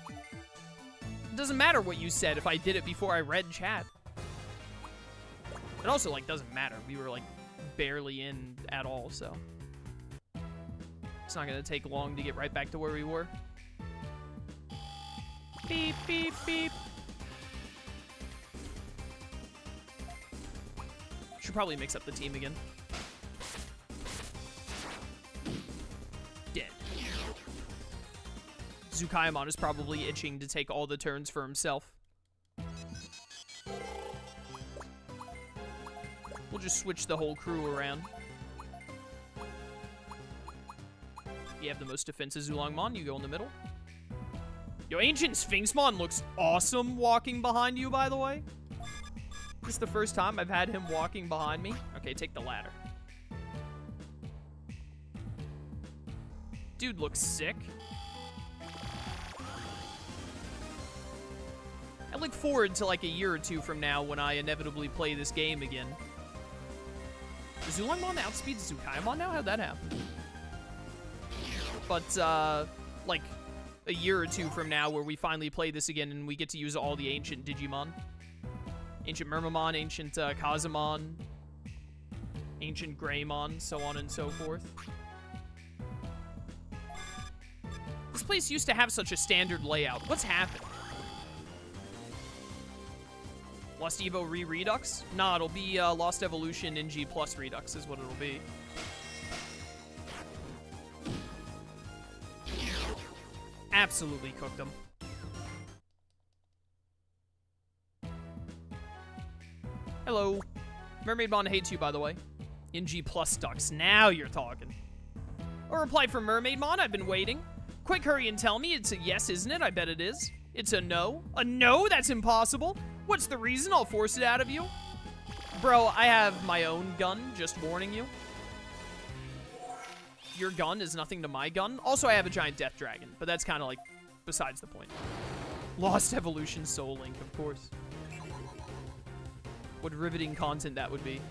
It doesn't matter what you said if I did it before I read chat. It also, like, doesn't matter. We were, like, barely in at all, so. It's not gonna take long to get right back to where we were. Beep, beep, beep. Should probably mix up the team again. Dead. Zukaimon is probably itching to take all the turns for himself. We'll just switch the whole crew around. You have the most defensive Zulongmon, you go in the middle. Yo, Ancient Sphinxmon looks awesome walking behind you, by the way. This is the first time I've had him walking behind me. Okay, take the ladder. Dude looks sick. I look forward to like a year or two from now when I inevitably play this game again. Does Zulongmon outspeed Zukaimon now? How'd that happen? But, like, a year or two from now where we finally play this again and we get to use all the ancient Digimon. Ancient Murmamon, ancient Kazumon, ancient Greymon, so on and so forth. This place used to have such a standard layout. What's happened? Lost Evo Redux? Nah, it'll be Lost Evolution NG plus Redux is what it'll be. Absolutely cooked them. Hello. Mermaidmon hates you, by the way. NG plus Dux. Now you're talking. A reply from Mermaidmon. I've been waiting. Quick, hurry and tell me. It's a yes, isn't it? I bet it is. It's a no. A no? That's impossible. What's the reason? I'll force it out of you. Bro, I have my own gun, just warning you. Your gun is nothing to my gun. Also, I have a giant death dragon, but that's kind of like besides the point. Lost Evolution Soul Link, of course. what riveting content that would be.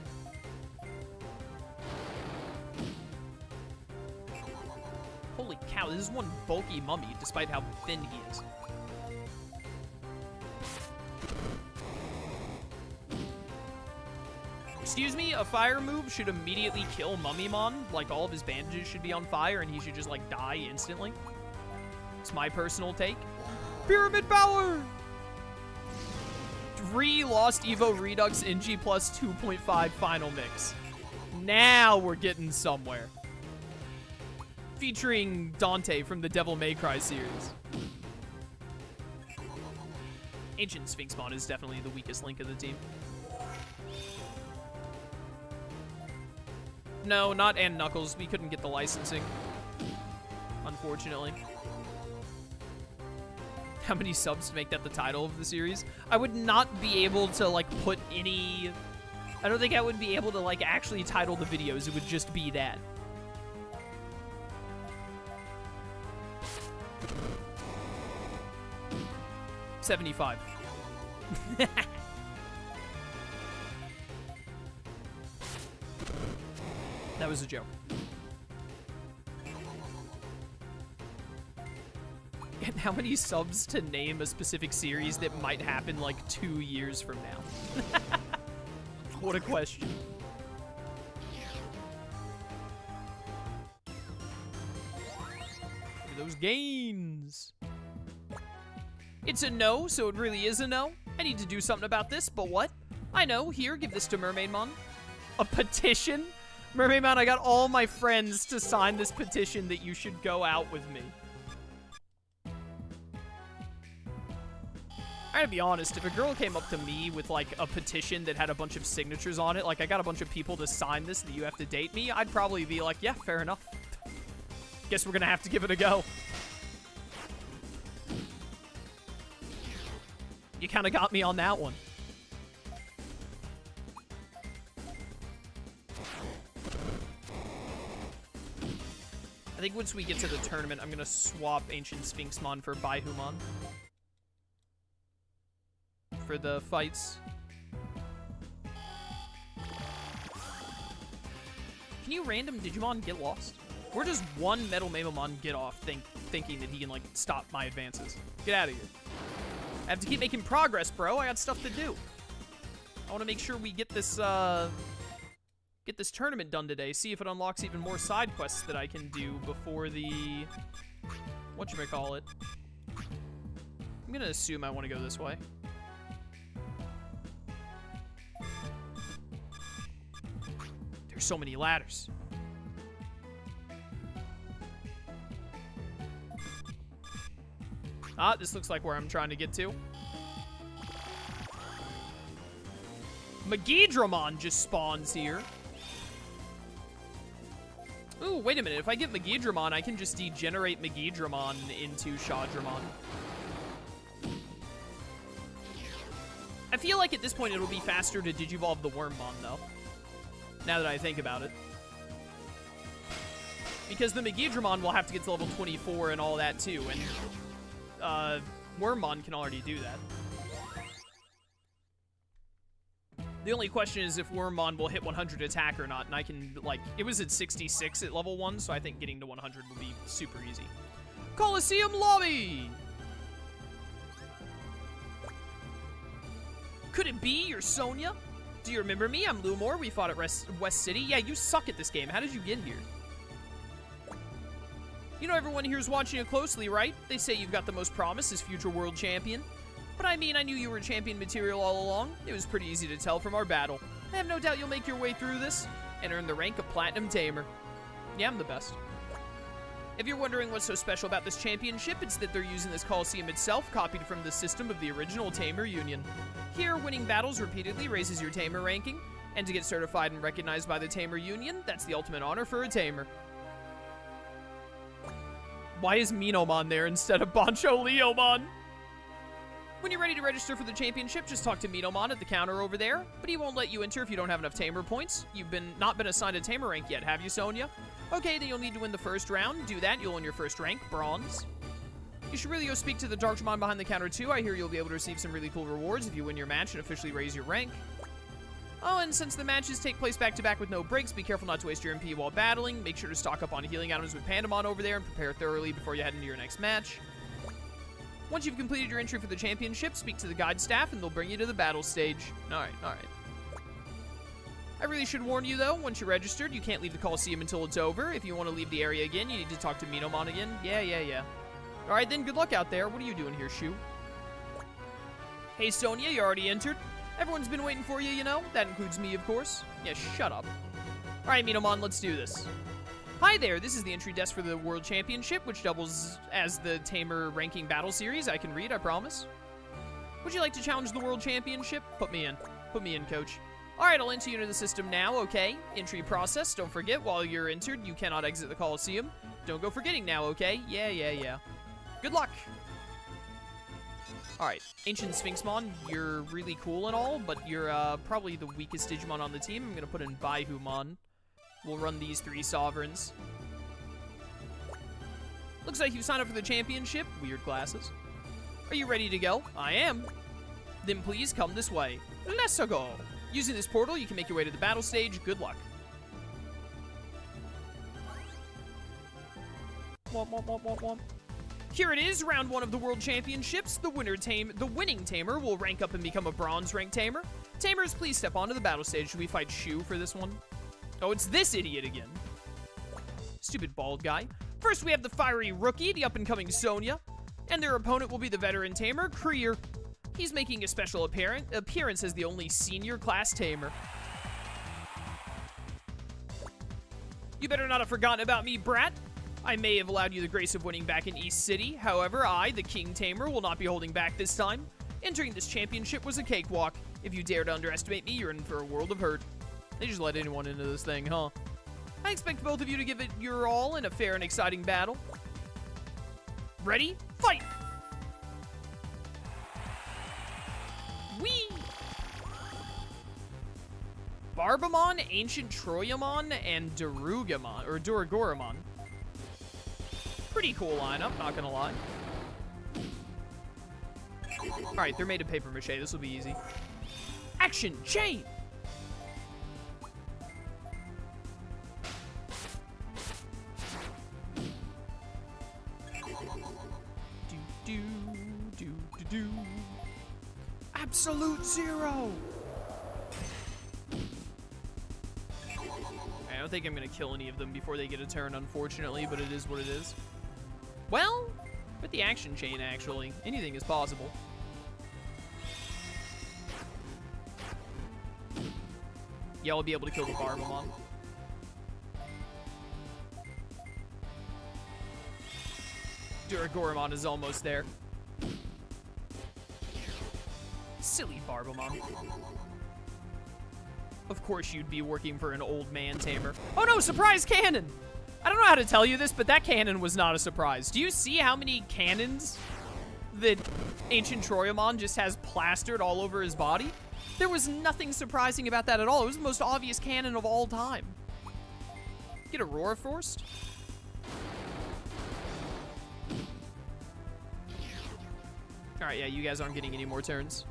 Holy cow, this is one bulky mummy, despite how thin he is. Excuse me, a fire move should immediately kill Mummymon. Like, all of his bandages should be on fire, and he should just, like, die instantly. It's my personal take. Pyramid Power! 3 Lost Evo Redux NG plus 2.5 final mix. Now we're getting somewhere. Featuring Dante from the Devil May Cry series. Ancient Sphinxmon is definitely the weakest link of the team. No, not and Knuckles. We couldn't get the licensing, unfortunately. How many subs to make that the title of the series? I would not be able to, like, put any... I don't think I would be able to, like, actually title the videos. It would just be that. $75. That was a joke. And how many subs to name a specific series that might happen like 2 years from now? What a question. Look at those gains. It's a no, so it really is a no. I need to do something about this, but what? I know. Here, give this to Mermaidmon. A petition? Mermaidmon, I got all my friends to sign this petition that you should go out with me. I gotta be honest, if a girl came up to me with, like, a petition that had a bunch of signatures on it, like, I got a bunch of people to sign this that you have to date me, I'd probably be like, yeah, fair enough. Guess we're gonna have to give it a go. You kind of got me on that one. I think once we get to the tournament, I'm gonna swap Ancient Sphinxmon for Baihumon for the fights. Can you random Digimon get lost? Where does one Metal Mamamon get off thinking that he can, like, stop my advances? Get out of here. I have to keep making progress, bro. I got stuff to do. I want to make sure we get this tournament done today. See if it unlocks even more side quests that I can do before the... whatchamacallit. I'm going to assume I want to go this way. There's so many ladders. Ah, this looks like where I'm trying to get to. Megidramon just spawns here. Ooh, wait a minute. If I get Megidramon, I can just degenerate Megidramon into Shadramon. I feel like at this point it'll be faster to Digivolve the Wormmon, though. Now that I think about it. Because the Megidramon will have to get to level 24 and all that, too. And Wormmon can already do that. The only question is if Wormmon will hit 100 attack or not, and I can, like, it was at 66 at level 1, so I think getting to 100 will be super easy. Coliseum Lobby! Could it be you're Sonya? Do you remember me? I'm Lumor. We fought at West City. Yeah, you suck at this game. How did you get here? You know everyone here's watching you closely, right? They say you've got the most promise as future world champion. But I mean, I knew you were champion material all along. It was pretty easy to tell from our battle. I have no doubt you'll make your way through this and earn the rank of Platinum Tamer. Yeah, I'm the best. If you're wondering what's so special about this championship, it's that they're using this Coliseum itself, copied from the system of the original Tamer Union. Here, winning battles repeatedly raises your Tamer ranking, and to get certified and recognized by the Tamer Union, that's the ultimate honor for a Tamer. Why is Minomon there instead of Bancho Leomon? When you're ready to register for the championship, just talk to Minomon at the counter over there, but he won't let you enter if you don't have enough Tamer points. You've not been assigned a Tamer rank yet, have you, Sonya? Okay, then you'll need to win the first round. Do that, you'll earn your first rank, Bronze. You should really go speak to the Darkmon behind the counter too. I hear you'll be able to receive some really cool rewards if you win your match and officially raise your rank. Oh, and since the matches take place back-to-back with no breaks, be careful not to waste your MP while battling. Make sure to stock up on healing items with Pandamon over there and prepare thoroughly before you head into your next match. Once you've completed your entry for the championship, speak to the guide staff and they'll bring you to the battle stage. Alright. I really should warn you though, once you're registered, you can't leave the Coliseum until it's over. If you want to leave the area again, you need to talk to Minomon again. Yeah. Alright then, good luck out there. What are you doing here, Shu? Hey Sonya, you already entered? Everyone's been waiting for you, you know? That includes me, of course. Yeah, shut up. Alright, Minomon, let's do this. Hi there, this is the entry desk for the World Championship, which doubles as the Tamer ranking battle series. I can read, I promise. Would you like to challenge the World Championship? Put me in. Put me in, coach. Alright, I'll enter you into the system now, okay? Entry process. Don't forget, while you're entered, you cannot exit the Coliseum. Don't go forgetting now, okay? Yeah. Good luck! Alright, Ancient Sphinxmon, you're really cool and all, but you're probably the weakest Digimon on the team. I'm gonna put in Baihumon. We'll run these 3 sovereigns. Looks like you signed up for the championship. Weird glasses. Are you ready to go? I am. Then please come this way. Let's go. Using this portal, you can make your way to the battle stage. Good luck. Womp. Here it is, round 1 of the World Championships. The winning Tamer will rank up and become a bronze rank Tamer. Tamers, please step onto the battle stage. Should we fight Shu for this one? Oh, it's this idiot again. Stupid bald guy. First, we have the fiery rookie, the up-and-coming Sonya. And their opponent will be the veteran Tamer, Krier. He's making a special appearance as the only senior class Tamer. You better not have forgotten about me, brat. I may have allowed you the grace of winning back in East City. However, I, the King Tamer, will not be holding back this time. Entering this championship was a cakewalk. If you dare to underestimate me, you're in for a world of hurt. They just let anyone into this thing, huh? I expect both of you to give it your all in a fair and exciting battle. Ready? Fight! Whee! Barbamon, Ancient Troyamon, and Duragoramon. Pretty cool lineup, not gonna lie. Alright, they're made of paper mache. This will be easy. Action! Chain! Do. Absolute zero! I don't think I'm gonna kill any of them before they get a turn, unfortunately, but it is what it is. Well, with the action chain, actually, anything is possible. Yeah, I'll be able to kill the Barbamon. Duragoramon is almost there. Silly Barbamon. Of course you'd be working for an old man Tamer. Oh no, surprise cannon! I don't know how to tell you this, but that cannon was not a surprise. Do you see how many cannons that Ancient Troyamon just has plastered all over his body? There was nothing surprising about that at all. It was the most obvious cannon of all time. Get Aurora Forced? Alright, yeah, you guys aren't getting any more turns.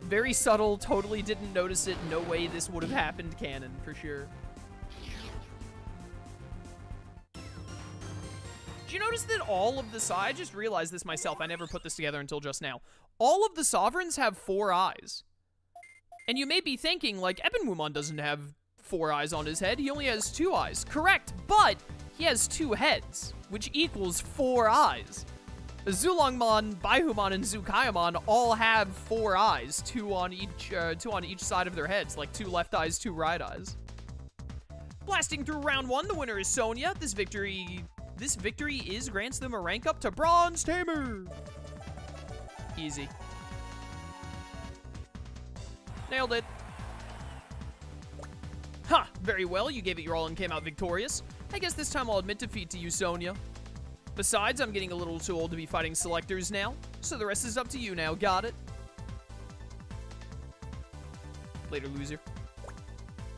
Very subtle, totally didn't notice it. No way this would have happened, canon, for sure. Did you notice that all of the... I just realized this myself. I never put this together until just now. All of the sovereigns have 4 eyes. And you may be thinking, like, Ebenwumon doesn't have 4 eyes on his head. He only has 2 eyes. Correct, but he has 2 heads, which equals 4 eyes. Zulongmon, Baihumon, and Zukayamon all have 4 eyes, 2 on each side of their heads, like 2 left eyes, 2 right eyes. Blasting through round 1, the winner is Sonya. This victory grants them a rank up to Bronze Tamer. Easy. Nailed it. Ha! Very well, you gave it your all and came out victorious. I guess this time I'll admit defeat to you, Sonya. Besides, I'm getting a little too old to be fighting selectors now, so the rest is up to you now, got it? Later, loser.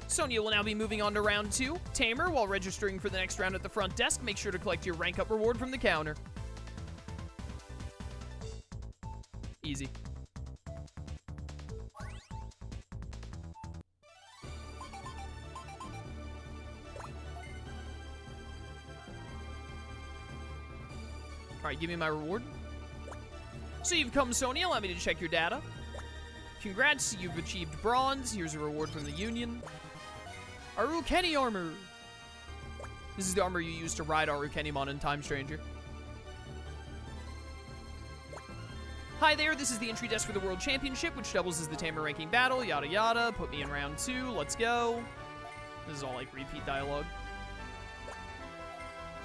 Sonya will now be moving on to round 2. Tamer, while registering for the next round at the front desk, make sure to collect your rank up reward from the counter. Easy. Alright, give me my reward. So you've come, Sony. Allow me to check your data. Congrats, you've achieved bronze. Here's a reward from the Union. Arukeni armor. This is the armor you use to ride Arukenimon in Time Stranger. Hi there, this is the entry desk for the World Championship, which doubles as the Tamer ranking battle, yada yada. Put me in round 2, let's go. This is all like repeat dialogue.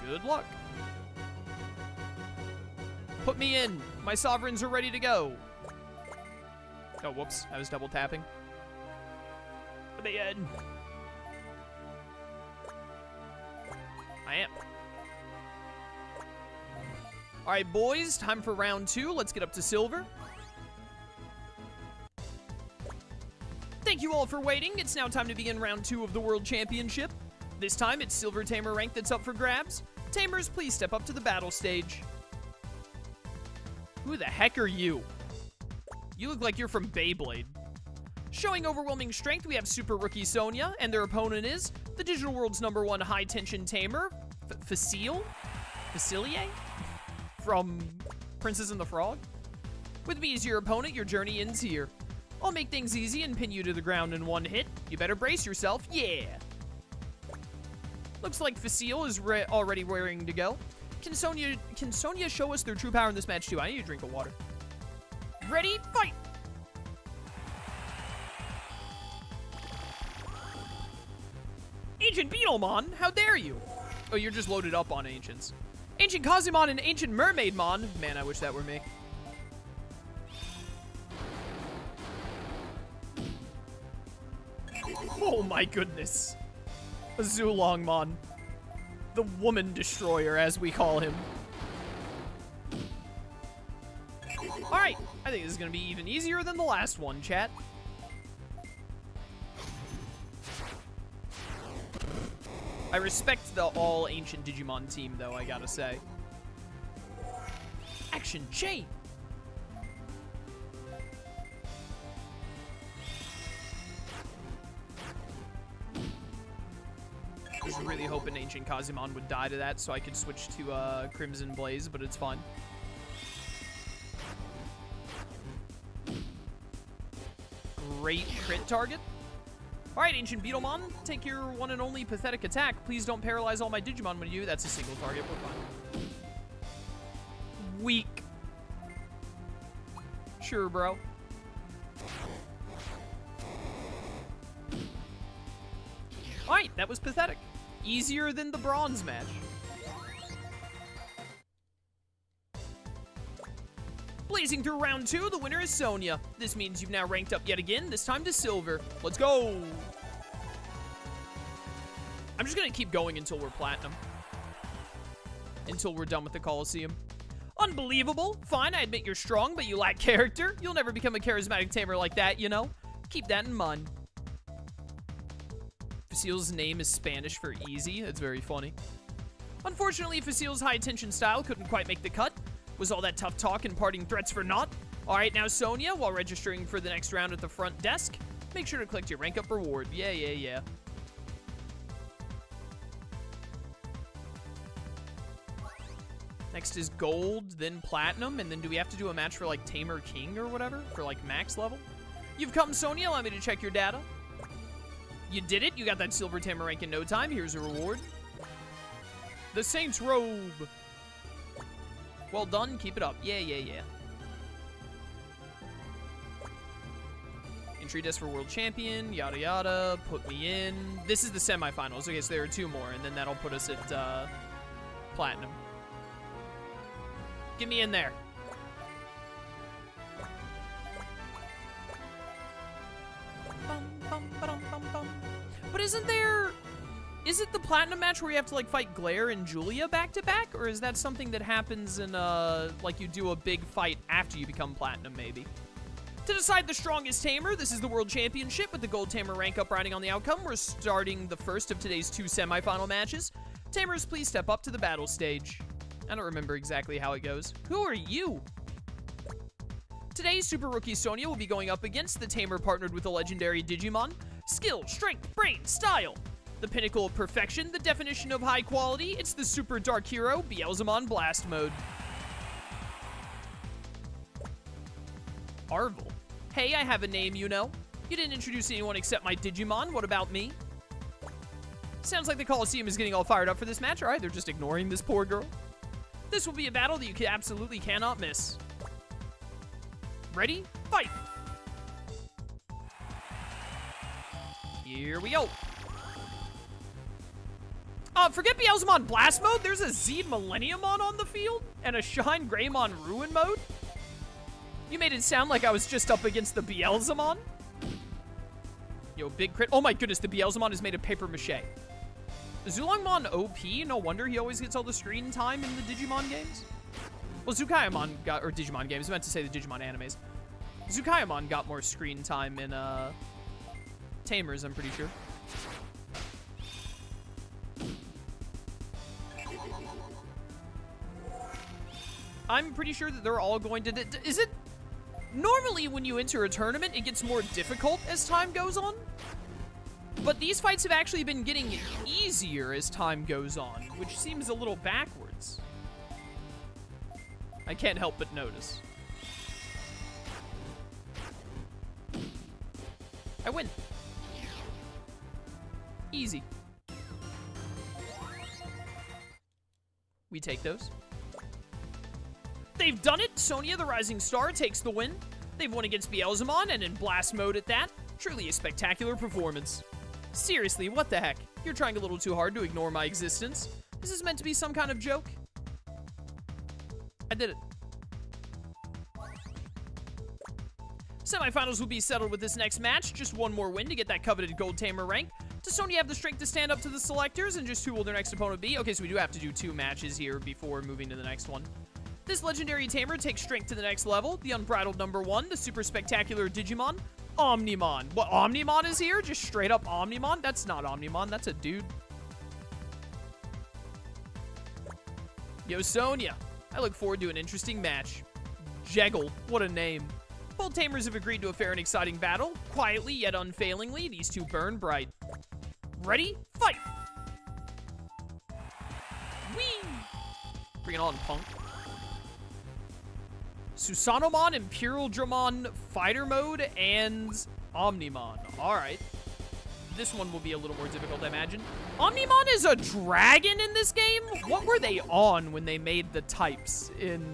Good luck. Put me in. My sovereigns are ready to go. Oh, whoops, I was double tapping. Put me in. I am. All right, boys, time for round 2. Let's get up to silver. Thank you all for waiting. It's now time to begin round 2 of the World Championship. This time, it's Silver Tamer rank that's up for grabs. Tamers, please step up to the battle stage. Who the heck are you? You look like you're from Beyblade. Showing overwhelming strength, we have Super Rookie Sonya, and their opponent is the digital world's #1 high-tension tamer, Facile? From Princess and the Frog? With me as your opponent, your journey ends here. I'll make things easy and pin you to the ground in one hit. You better brace yourself, yeah! Looks like Facile is already raring to go. Can Sonya show us their true power in this match too? I need a drink of water. Ready, fight! Ancient Beetlemon, how dare you? Oh, you're just loaded up on Ancients. Ancient Kazumon and Ancient Mermaidmon. Man, I wish that were me. Oh my goodness. A Zulongmon. The Woman Destroyer, as we call him. Alright, I think this is going to be even easier than the last one, chat. I respect the all-ancient Digimon team, though, I gotta say. Action chain! I was really hoping Ancient Kazumon would die to that so I could switch to Crimson Blaze, but it's fine. Great crit target. Alright, Ancient Beetlemon, take your one and only pathetic attack. Please don't paralyze all my Digimon when you do. That's a single target. We're fine. Weak. Sure, bro. Alright, that was pathetic. Easier than the bronze match. Blazing through round 2, the winner is Sonya. This means you've now ranked up yet again, this time to silver. Let's go! I'm just gonna keep going until we're platinum. Until we're done with the Coliseum. Unbelievable. Fine, I admit you're strong, but you lack character. You'll never become a charismatic tamer like that, you know? Keep that in mind. Facile's name is Spanish for easy. That's very funny. Unfortunately, Facile's high-tension style couldn't quite make the cut. Was all that tough talk and parting threats for naught? Alright, now Sonya, while registering for the next round at the front desk, make sure to click your rank up reward. Yeah. Next is gold, then platinum, and then do we have to do a match for like Tamer King or whatever? For like max level? You've come, Sonya. Allow me to check your data. You did it. You got that silver Tamer rank in no time. Here's a reward. The Saint's Robe. Well done. Keep it up. Yeah. Entry desk for World Champion. Yada yada. Put me in. This is the semifinals. Okay, so there are 2 more, and then that'll put us at platinum. Get me in there. But isn't there... Is it the platinum match where you have to, like, fight Glare and Julia back-to-back? Or is that something that happens in, like, you do a big fight after you become platinum, maybe? To decide the strongest tamer, this is the World Championship with the Gold Tamer rank up riding on the outcome. We're starting the first of today's 2 semifinal matches. Tamers, please step up to the battle stage. I don't remember exactly how it goes. Who are you? Today, Super Rookie Sonya will be going up against the tamer partnered with the legendary Digimon. Skill, strength, brain, style. The pinnacle of perfection, the definition of high quality, it's the super dark hero, Beelzemon Blast Mode. Arvel. Hey, I have a name, you know. You didn't introduce anyone except my Digimon. What about me? Sounds like the Coliseum is getting all fired up for this match. All right, they're just ignoring this poor girl. This will be a battle that you absolutely cannot miss. Ready? Fight! Here we go. Forget Beelzemon Blast Mode. There's a Zeed Millenniumon on the field and a Shine Greymon Ruin Mode. You made it sound like I was just up against the Beelzemon. Yo, big crit. Oh my goodness, the Beelzemon is made of paper mache. Zulongmon OP? No wonder he always gets all the screen time in the Digimon games. Well, Zukaimon got, or Digimon games. I meant to say the Digimon animes. Zukaimon got more screen time in, Tamers, I'm pretty sure. I'm pretty sure that they're all going to... Is it... Normally, when you enter a tournament, it gets more difficult as time goes on. But these fights have actually been getting easier as time goes on, which seems a little backwards. I can't help but notice. I win. Easy. We take those. They've done it. Sonia, the Rising Star, takes the win. They've won against Beelzemon and in blast mode at that. Truly a spectacular performance. Seriously, what the heck? You're trying a little too hard to ignore my existence. Is this meant to be some kind of joke? I did it. Semifinals will be settled with this next match. Just one more win to get that coveted Gold Tamer rank. Does Sonya have the strength to stand up to the selectors? And just who will their next opponent be? Okay, so we do have to do 2 matches here before moving to the next one. This legendary tamer takes strength to the next level. The unbridled number 1, the super spectacular Digimon, Omnimon. What, Omnimon is here? Just straight up Omnimon? That's not Omnimon, that's a dude. Yo, Sonya. I look forward to an interesting match. Jeggle, what a name. Both tamers have agreed to a fair and exciting battle. Quietly yet unfailingly, these two burn bright. Ready? Fight! Whee! Bring it on, punk. Susanomon, Imperial Dramon, Fighter Mode, and Omnimon. Alright. This one will be a little more difficult, I imagine. Omnimon is a dragon in this game? What were they on when they made the types in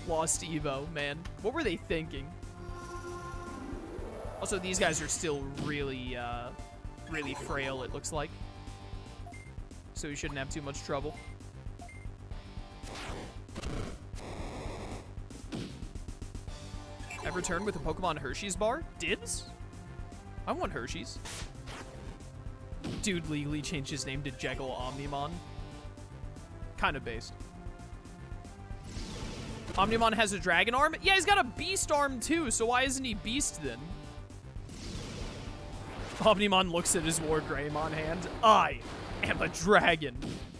Lost Evo, man? What were they thinking? Also, these guys are still really, really frail, it looks like. So we shouldn't have too much trouble. Ever turn with a Pokemon Hershey's bar? Dibs? I want Hershey's. Dude legally changed his name to Jeggle Omnimon. Kind of based. Omnimon has a dragon arm? Yeah, he's got a beast arm too, so why isn't he beast then? Omnimon looks at his War Greymon hand. I am a dragon.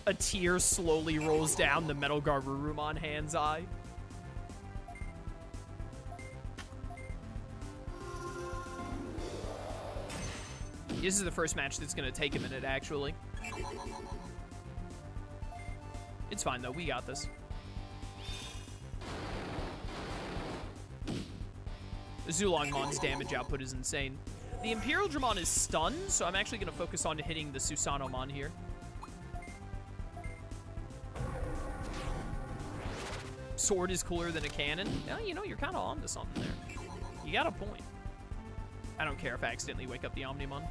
A tear slowly rolls down the Metal Garurumon hand's eye. This is the first match that's going to take a minute, actually. It's fine, though. We got this. Zulongmon's damage output is insane. The Imperial Dramon is stunned, so I'm actually going to focus on hitting the Susanomon here. Sword is cooler than a cannon. Yeah, you know, you're kind of onto something there. You got a point. I don't care if I accidentally wake up the Omnimon.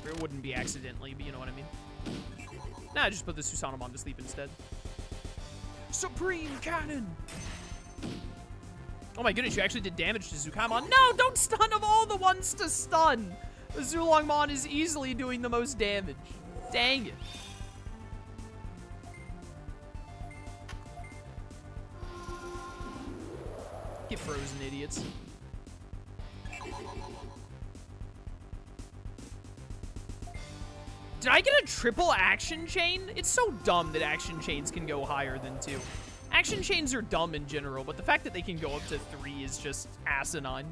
It wouldn't be accidentally, but you know what I mean. Nah, I just put the Susanomon to sleep instead. Supreme Cannon! Oh my goodness, you actually did damage to Zukaimon. No, don't stun of all the ones to stun! The Zulongmon is easily doing the most damage. Dang it. Get frozen, idiots. Did I get a triple action chain? It's so dumb that action chains can go higher than 2. Action chains are dumb in general, but the fact that they can go up to 3 is just asinine.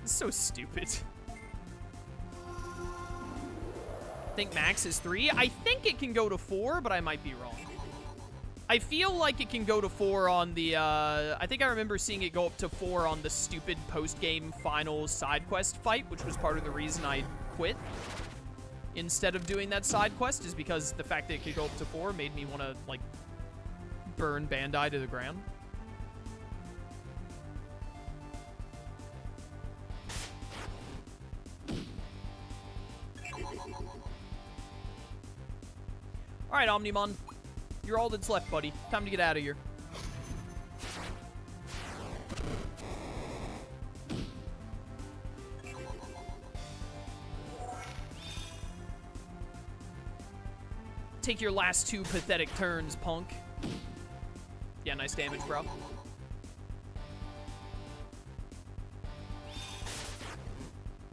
It's so stupid. I think max is 3. I think it can go to 4, but I might be wrong. I feel like it can go to 4 on the, I think I remember seeing it go up to 4 on the stupid post-game final side quest fight, which was part of the reason I quit instead of doing that side quest, is because the fact that it could go up to 4 made me want to, like, burn Bandai to the ground. Alright, Omnimon. You're all that's left, buddy. Time to get out of here. Take your last 2 pathetic turns, punk. Yeah, nice damage, bro.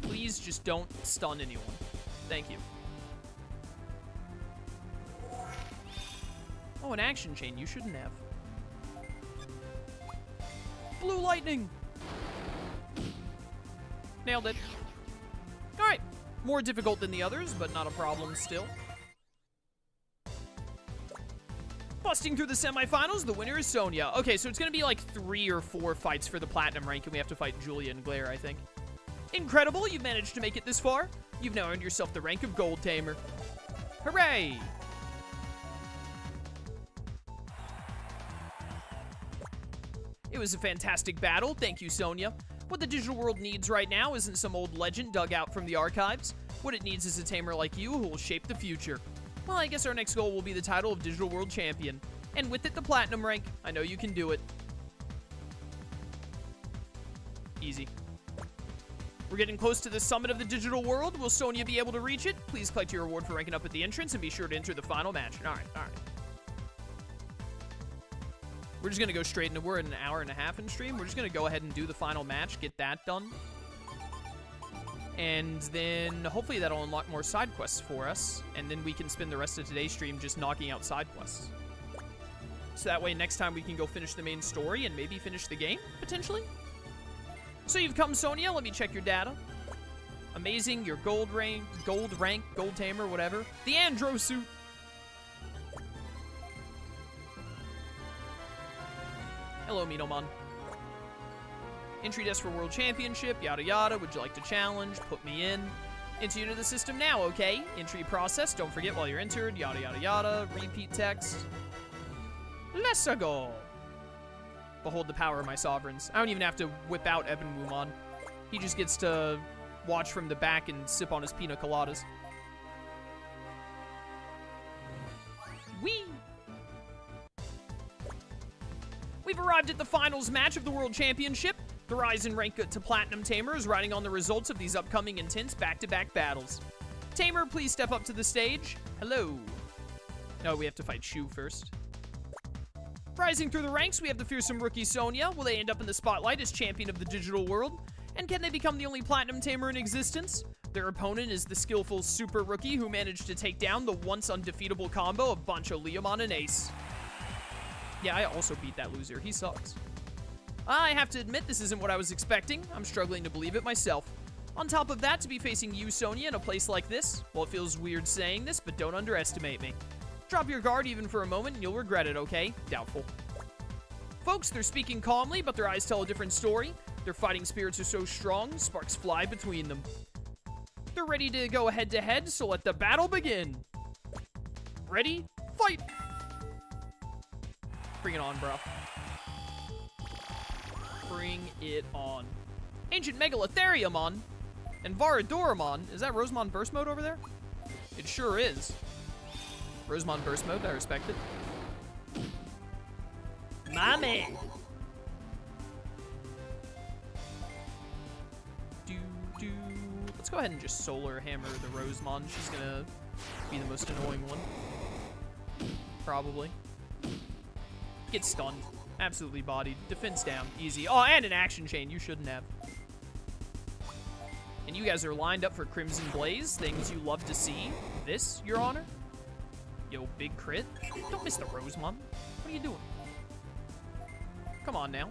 Please just don't stun anyone. Thank you. Oh, an action chain. You shouldn't have. Blue lightning! Nailed it. Alright. More difficult than the others, but not a problem still. Busting through the semifinals, the winner is Sonya. Okay, so it's going to be like 3 or 4 fights for the Platinum rank, and we have to fight Julia and Glare, I think. Incredible, you've managed to make it this far. You've now earned yourself the rank of Gold Tamer. Hooray! It was a fantastic battle. Thank you, Sonya. What the digital world needs right now isn't some old legend dug out from the archives. What it needs is a tamer like you who will shape the future. Well, I guess our next goal will be the title of Digital World Champion. And with it, the Platinum rank. I know you can do it. Easy. We're getting close to the summit of the digital world. Will Sonya be able to reach it? Please collect your reward for ranking up at the entrance and be sure to enter the final match. Alright, alright. We're just going to go straight into, we're at an hour and a half in stream. We're just going to go ahead and do the final match, get that done. And then hopefully that'll unlock more side quests for us. And then we can spend the rest of today's stream just knocking out side quests. So that way next time we can go finish the main story and maybe finish the game, potentially. So you've come, Sonya. Let me check your data. Amazing. Your gold rank, gold tamer, whatever. The Andro suit. Hello, Minomon. Entry desk for World Championship, yada yada. Would you like to challenge? Put me in. Enter you to the system now, okay? Entry process. Don't forget while you're entered, yada yada yada. Repeat text. Let's go. Behold the power of my sovereigns. I don't even have to whip out Evan Wumon. He just gets to watch from the back and sip on his pina coladas. Whee! We've arrived at the finals match of the World Championship. The rise in rank to Platinum Tamer is riding on the results of these upcoming intense back-to-back battles. Tamer, please step up to the stage. Hello. No, we have to fight Shu first. Rising through the ranks, we have the fearsome rookie Sonya. Will they end up in the spotlight as champion of the digital world? And can they become the only Platinum Tamer in existence? Their opponent is the skillful super rookie who managed to take down the once undefeatable combo of Bancho Leomon and Ace. Yeah, I also beat that loser. He sucks. I have to admit, this isn't what I was expecting. I'm struggling to believe it myself. On top of that, to be facing you, Sonya, in a place like this, well, it feels weird saying this, but don't underestimate me. Drop your guard even for a moment and you'll regret it, okay? Doubtful. Folks, they're speaking calmly, but their eyes tell a different story. Their fighting spirits are so strong, sparks fly between them. They're ready to go head-to-head, so let the battle begin. Ready? Fight! Bring it on, bro. Bring it on. Ancient Megalotheriumon and Varadoramon. Is that Rosemon Burst Mode over there? It sure is. Rosemon Burst Mode, I respect it. My man. Let's go ahead and just Solar Hammer the Rosemon. She's gonna be the most annoying one. Probably. Get stunned. Absolutely bodied. Defense down. Easy. Oh, and an action chain. You shouldn't have. And you guys are lined up for Crimson Blaze. Things you love to see. This, Your Honor? Yo, big crit. Don't miss the Rosemon. What are you doing? Come on now.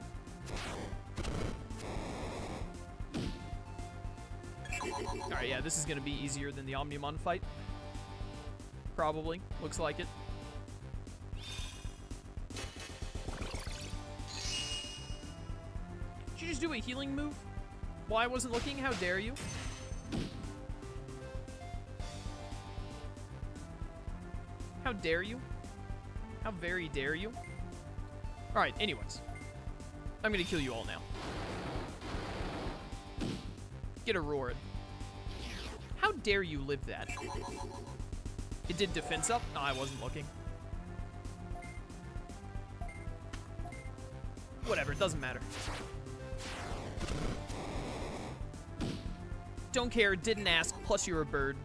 Alright, yeah, this is going to be easier than the Omnimon fight. Probably. Looks like it. just do a healing move while I wasn't looking? How dare you? How dare you? How very dare you? Alright, anyways. I'm gonna kill you all now. Get a roared. How dare you live that? It did defense up? No, I wasn't looking. Whatever, it doesn't matter. Don't care, didn't ask, plus you're a bird.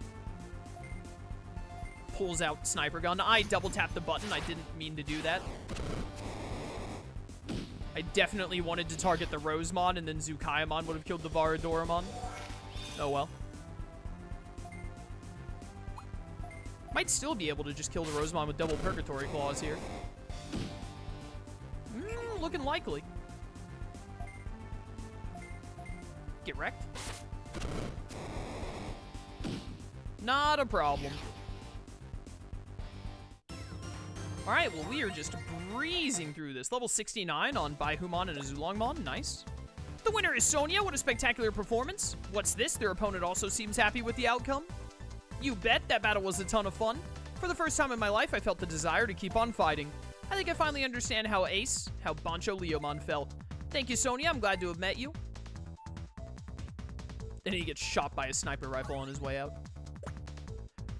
Pulls out sniper gun. I double tapped the button, I didn't mean to do that. I definitely wanted to target the Rosemon, and then Zukaimon would have killed the Varadoramon. Oh well. Might still be able to just kill the Rosemon with double Purgatory Claws here. Looking likely. Get wrecked. Not a problem. Alright, well, we are just breezing through this. Level 69 on Baihumon and Azulongmon. Nice. The winner is Sonya. What a spectacular performance. What's this? Their opponent also seems happy with the outcome. You bet. That battle was a ton of fun. For the first time in my life, I felt the desire to keep on fighting. I think I finally understand how Bancho Leomon felt. Thank you, Sonya. I'm glad to have met you. And he gets shot by a sniper rifle on his way out.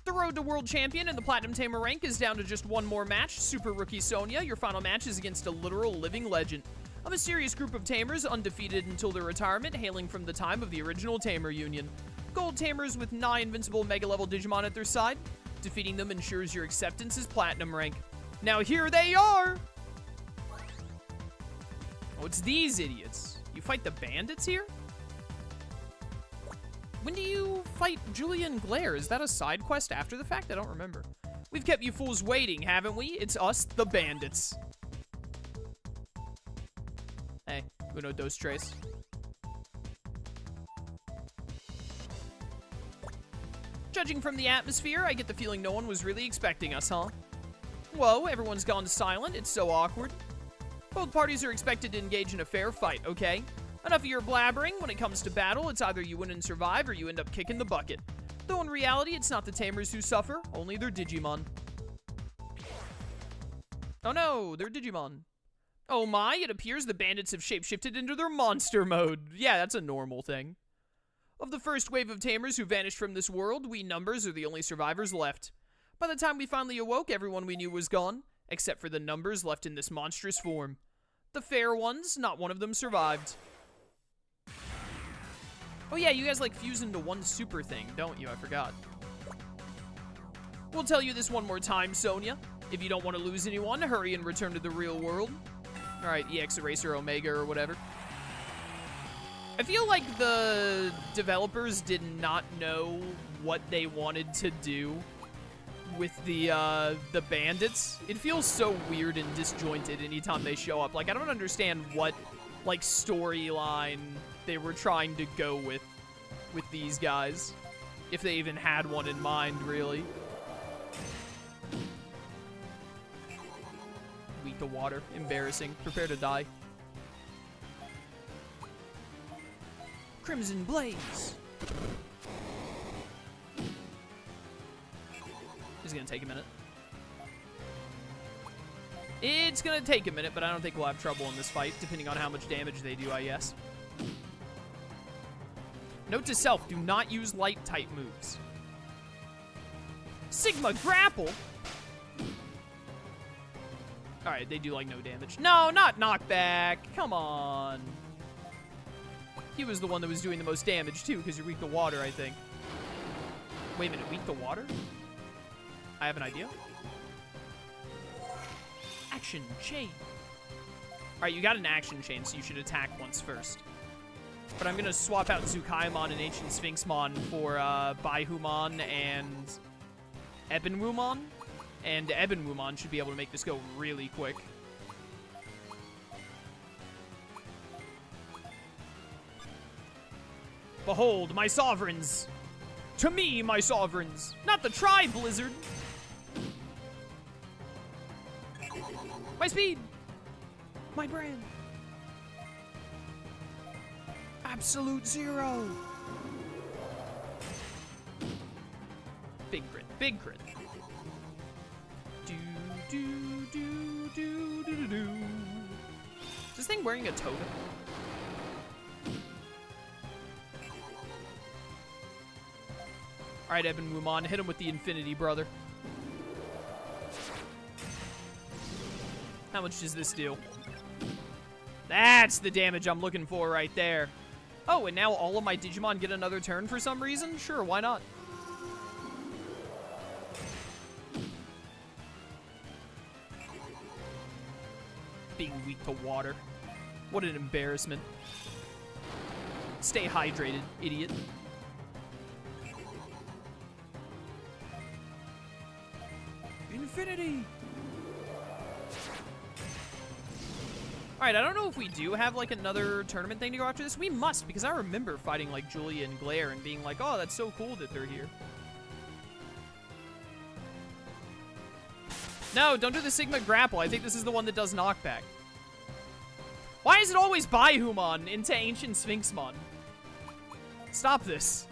The road to World Champion and the Platinum Tamer rank is down to just one more match. Super Rookie Sonya, your final match is against a literal living legend. A mysterious group of Tamers, undefeated until their retirement, hailing from the time of the original Tamer Union. Gold Tamers with 9 invincible Mega-level Digimon at their side. Defeating them ensures your acceptance as Platinum rank. Now here they are! Oh, it's these idiots. You fight the bandits here? When do you fight Julian Glare? Is that a side quest after the fact? I don't remember. We've kept you fools waiting, haven't we? It's us, the bandits. Hey, uno, dos, tres. Judging from the atmosphere, I get the feeling no one was really expecting us, huh? Whoa, everyone's gone silent. It's so awkward. Both parties are expected to engage in a fair fight, okay? Enough of your blabbering. When it comes to battle, it's either you win and survive or you end up kicking the bucket. Though in reality, it's not the Tamers who suffer, only their Digimon. Oh no, they're Digimon. Oh my, it appears the bandits have shapeshifted into their monster mode. Yeah, that's a normal thing. Of the first wave of Tamers who vanished from this world, we numbers are the only survivors left. By the time we finally awoke, everyone we knew was gone, except for the numbers left in this monstrous form. The fair ones, not one of them survived. Oh yeah, you guys like fuse into one super thing, don't you? I forgot. We'll tell you this one more time, Sonya. If you don't want to lose anyone, hurry and return to the real world. Alright, EX Eraser Omega or whatever. I feel like the developers did not know what they wanted to do with the bandits. It feels so weird and disjointed anytime they show up. Like, I don't understand what, like, storyline they were trying to go with these guys. If they even had one in mind, really. Weak to water. Embarrassing. Prepare to die. Crimson Blaze. This is gonna take a minute. It's gonna take a minute, but I don't think we'll have trouble in this fight, depending on how much damage they do, I guess. Note to self, do not use light type moves. Sigma Grapple? Alright, they do like no damage. No, not knockback. Come on. He was the one that was doing the most damage too, because you're weak to water, I think. Wait a minute, weak to water? I have an idea. Action chain. Alright, you got an action chain, so you should attack once first. But I'm gonna swap out Zukaimon and Ancient Sphinxmon for Baihumon and Ebonwumon. And Ebonwumon should be able to make this go really quick. Behold, my sovereigns! To me, my sovereigns! Not the Tri-Blizzard! My speed! My brand! Absolute zero. Big crit. Big crit. Do, do, do, do, do, do, do. Is this thing wearing a totem? Alright, Deputymon, hit him with the infinity, brother. How much does this do? That's the damage I'm looking for right there. Oh, and now all of my Digimon get another turn for some reason? Sure, why not? Being weak to water. What an embarrassment. Stay hydrated, idiot. Infinity! Alright, I don't know if we do have, like, another tournament thing to go after this. We must, because I remember fighting, like, Julia and Glare and being like, oh, that's so cool that they're here. No, don't do the Sigma Grapple. I think this is the one that does knockback. Why is it always Baihumon into Ancient Sphinxmon? Stop this.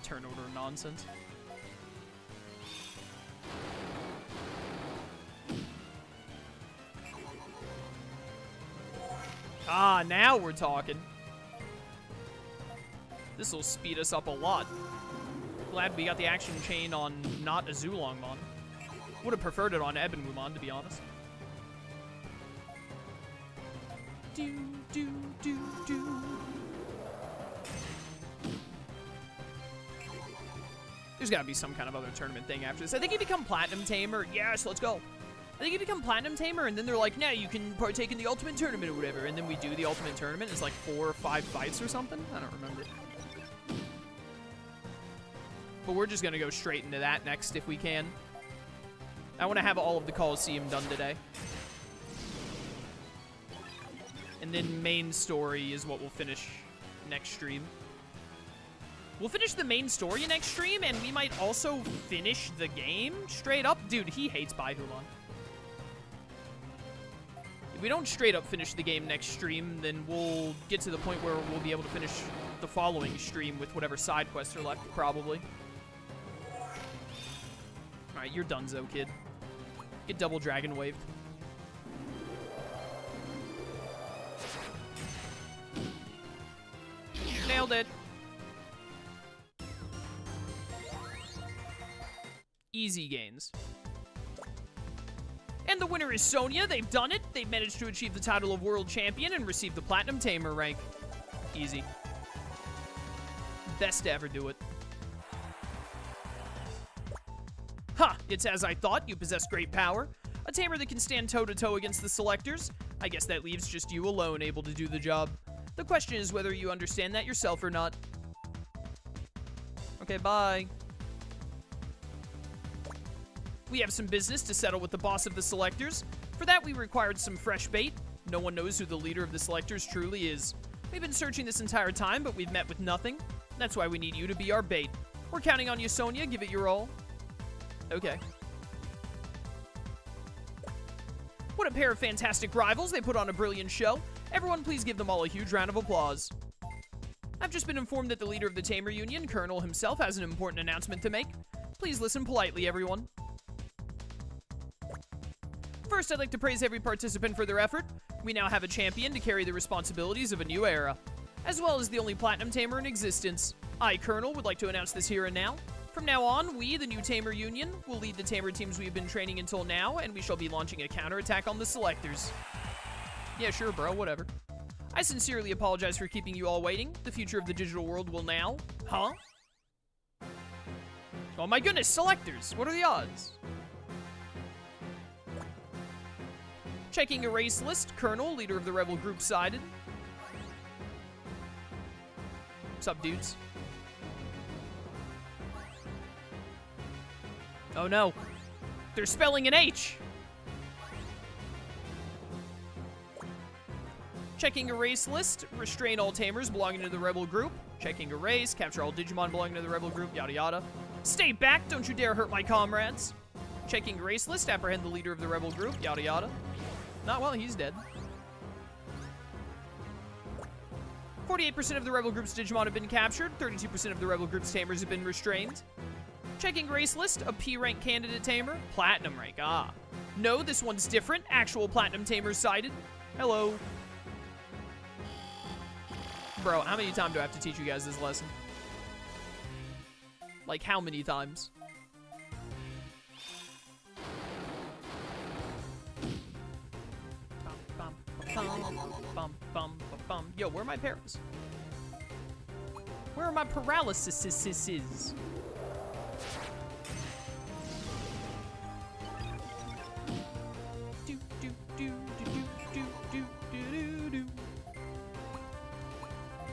Turn order nonsense. Ah, now we're talking. This will speed us up a lot. Glad we got the action chain on not a Zulongmon. Would have preferred it on Ebonwumon, to be honest. Do, do, do, do. There's gotta be some kind of other tournament thing after this. I think you become Platinum Tamer. Yes, let's go. I think you become Platinum Tamer, and then they're like, nah, you can partake in the Ultimate Tournament or whatever. And then we do the Ultimate Tournament. It's like 4 or 5 fights or something. I don't remember. But we're just gonna go straight into that next if we can. I want to have all of the Coliseum done today. And then main story is what we'll finish next stream. We'll finish the main story next stream, and we might also finish the game straight up. Dude, he hates Baihumon. If we don't straight up finish the game next stream, then we'll get to the point where we'll be able to finish the following stream with whatever side quests are left, probably. Alright, you're donezo, kid. Get double dragon waved. Nailed it. Easy gains. And the winner is Sonia. They've done it. They've managed to achieve the title of World Champion and receive the Platinum Tamer rank. Easy. Best to ever do it. Ha! It's as I thought. You possess great power. A tamer that can stand toe-to-toe against the selectors. I guess that leaves just you alone able to do the job. The question is whether you understand that yourself or not. Okay, bye. We have some business to settle with the boss of the selectors. For that, we required some fresh bait. No one knows who the leader of the selectors truly is. We've been searching this entire time, but we've met with nothing. That's why we need you to be our bait. We're counting on you, Sonia. Give it your all. Okay. What a pair of fantastic rivals. They put on a brilliant show. Everyone, please give them all a huge round of applause. I've just been informed that the leader of the Tamer Union, Colonel himself, has an important announcement to make. Please listen politely, everyone. First, I'd like to praise every participant for their effort. We now have a champion to carry the responsibilities of a new era, as well as the only Platinum Tamer in existence. I, Colonel, would like to announce this here and now. From now on, we, the new Tamer Union, will lead the Tamer teams we have been training until now, and we shall be launching a counterattack on the Selectors. Yeah, sure, bro, whatever. I sincerely apologize for keeping you all waiting. The future of the digital world will now... Huh? Oh my goodness, Selectors! What are the odds? Checking a race list, Colonel, leader of the rebel group, sided. What's up, dudes? Oh no. They're spelling an H! Checking a race list, restrain all Tamers belonging to the rebel group. Checking a race, capture all Digimon belonging to the rebel group, yada yada. Stay back, don't you dare hurt my comrades. Checking race list, apprehend the leader of the rebel group, yada yada. Not well, he's dead. 48% of the rebel group's Digimon have been captured. 32% of the rebel group's tamers have been restrained. Checking race list, a P rank candidate tamer, platinum rank. Ah. No, this one's different. Actual platinum tamers sighted. Hello. Bro, how many times do I have to teach you guys this lesson? Like, how many times? Yo, where are my paras? Where are my paralysis?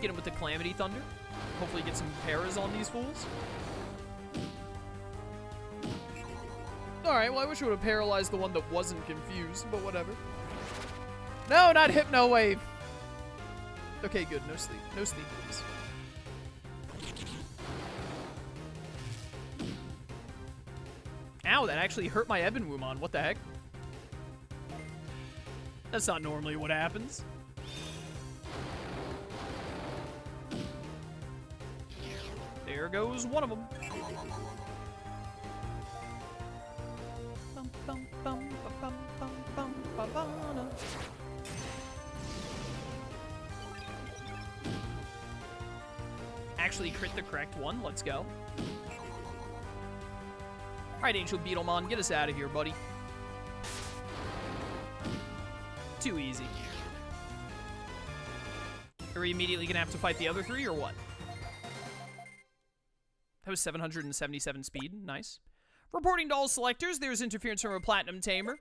Get him with the Calamity Thunder. Hopefully get some paras on these fools. Alright, well I wish I would have paralyzed the one that wasn't confused, but whatever. No, not Hypno Wave! Okay, good. No sleep. No sleep, please. Ow, that actually hurt my Ebenwumon. What the heck? That's not normally what happens. There goes one of them. Actually crit the correct one. Let's go. Alright, Angel Beetlemon, get us out of here, buddy. Too easy. Are we immediately gonna have to fight the other three, or what? That was 777 speed. Nice. Reporting to all selectors, there's interference from a Platinum Tamer.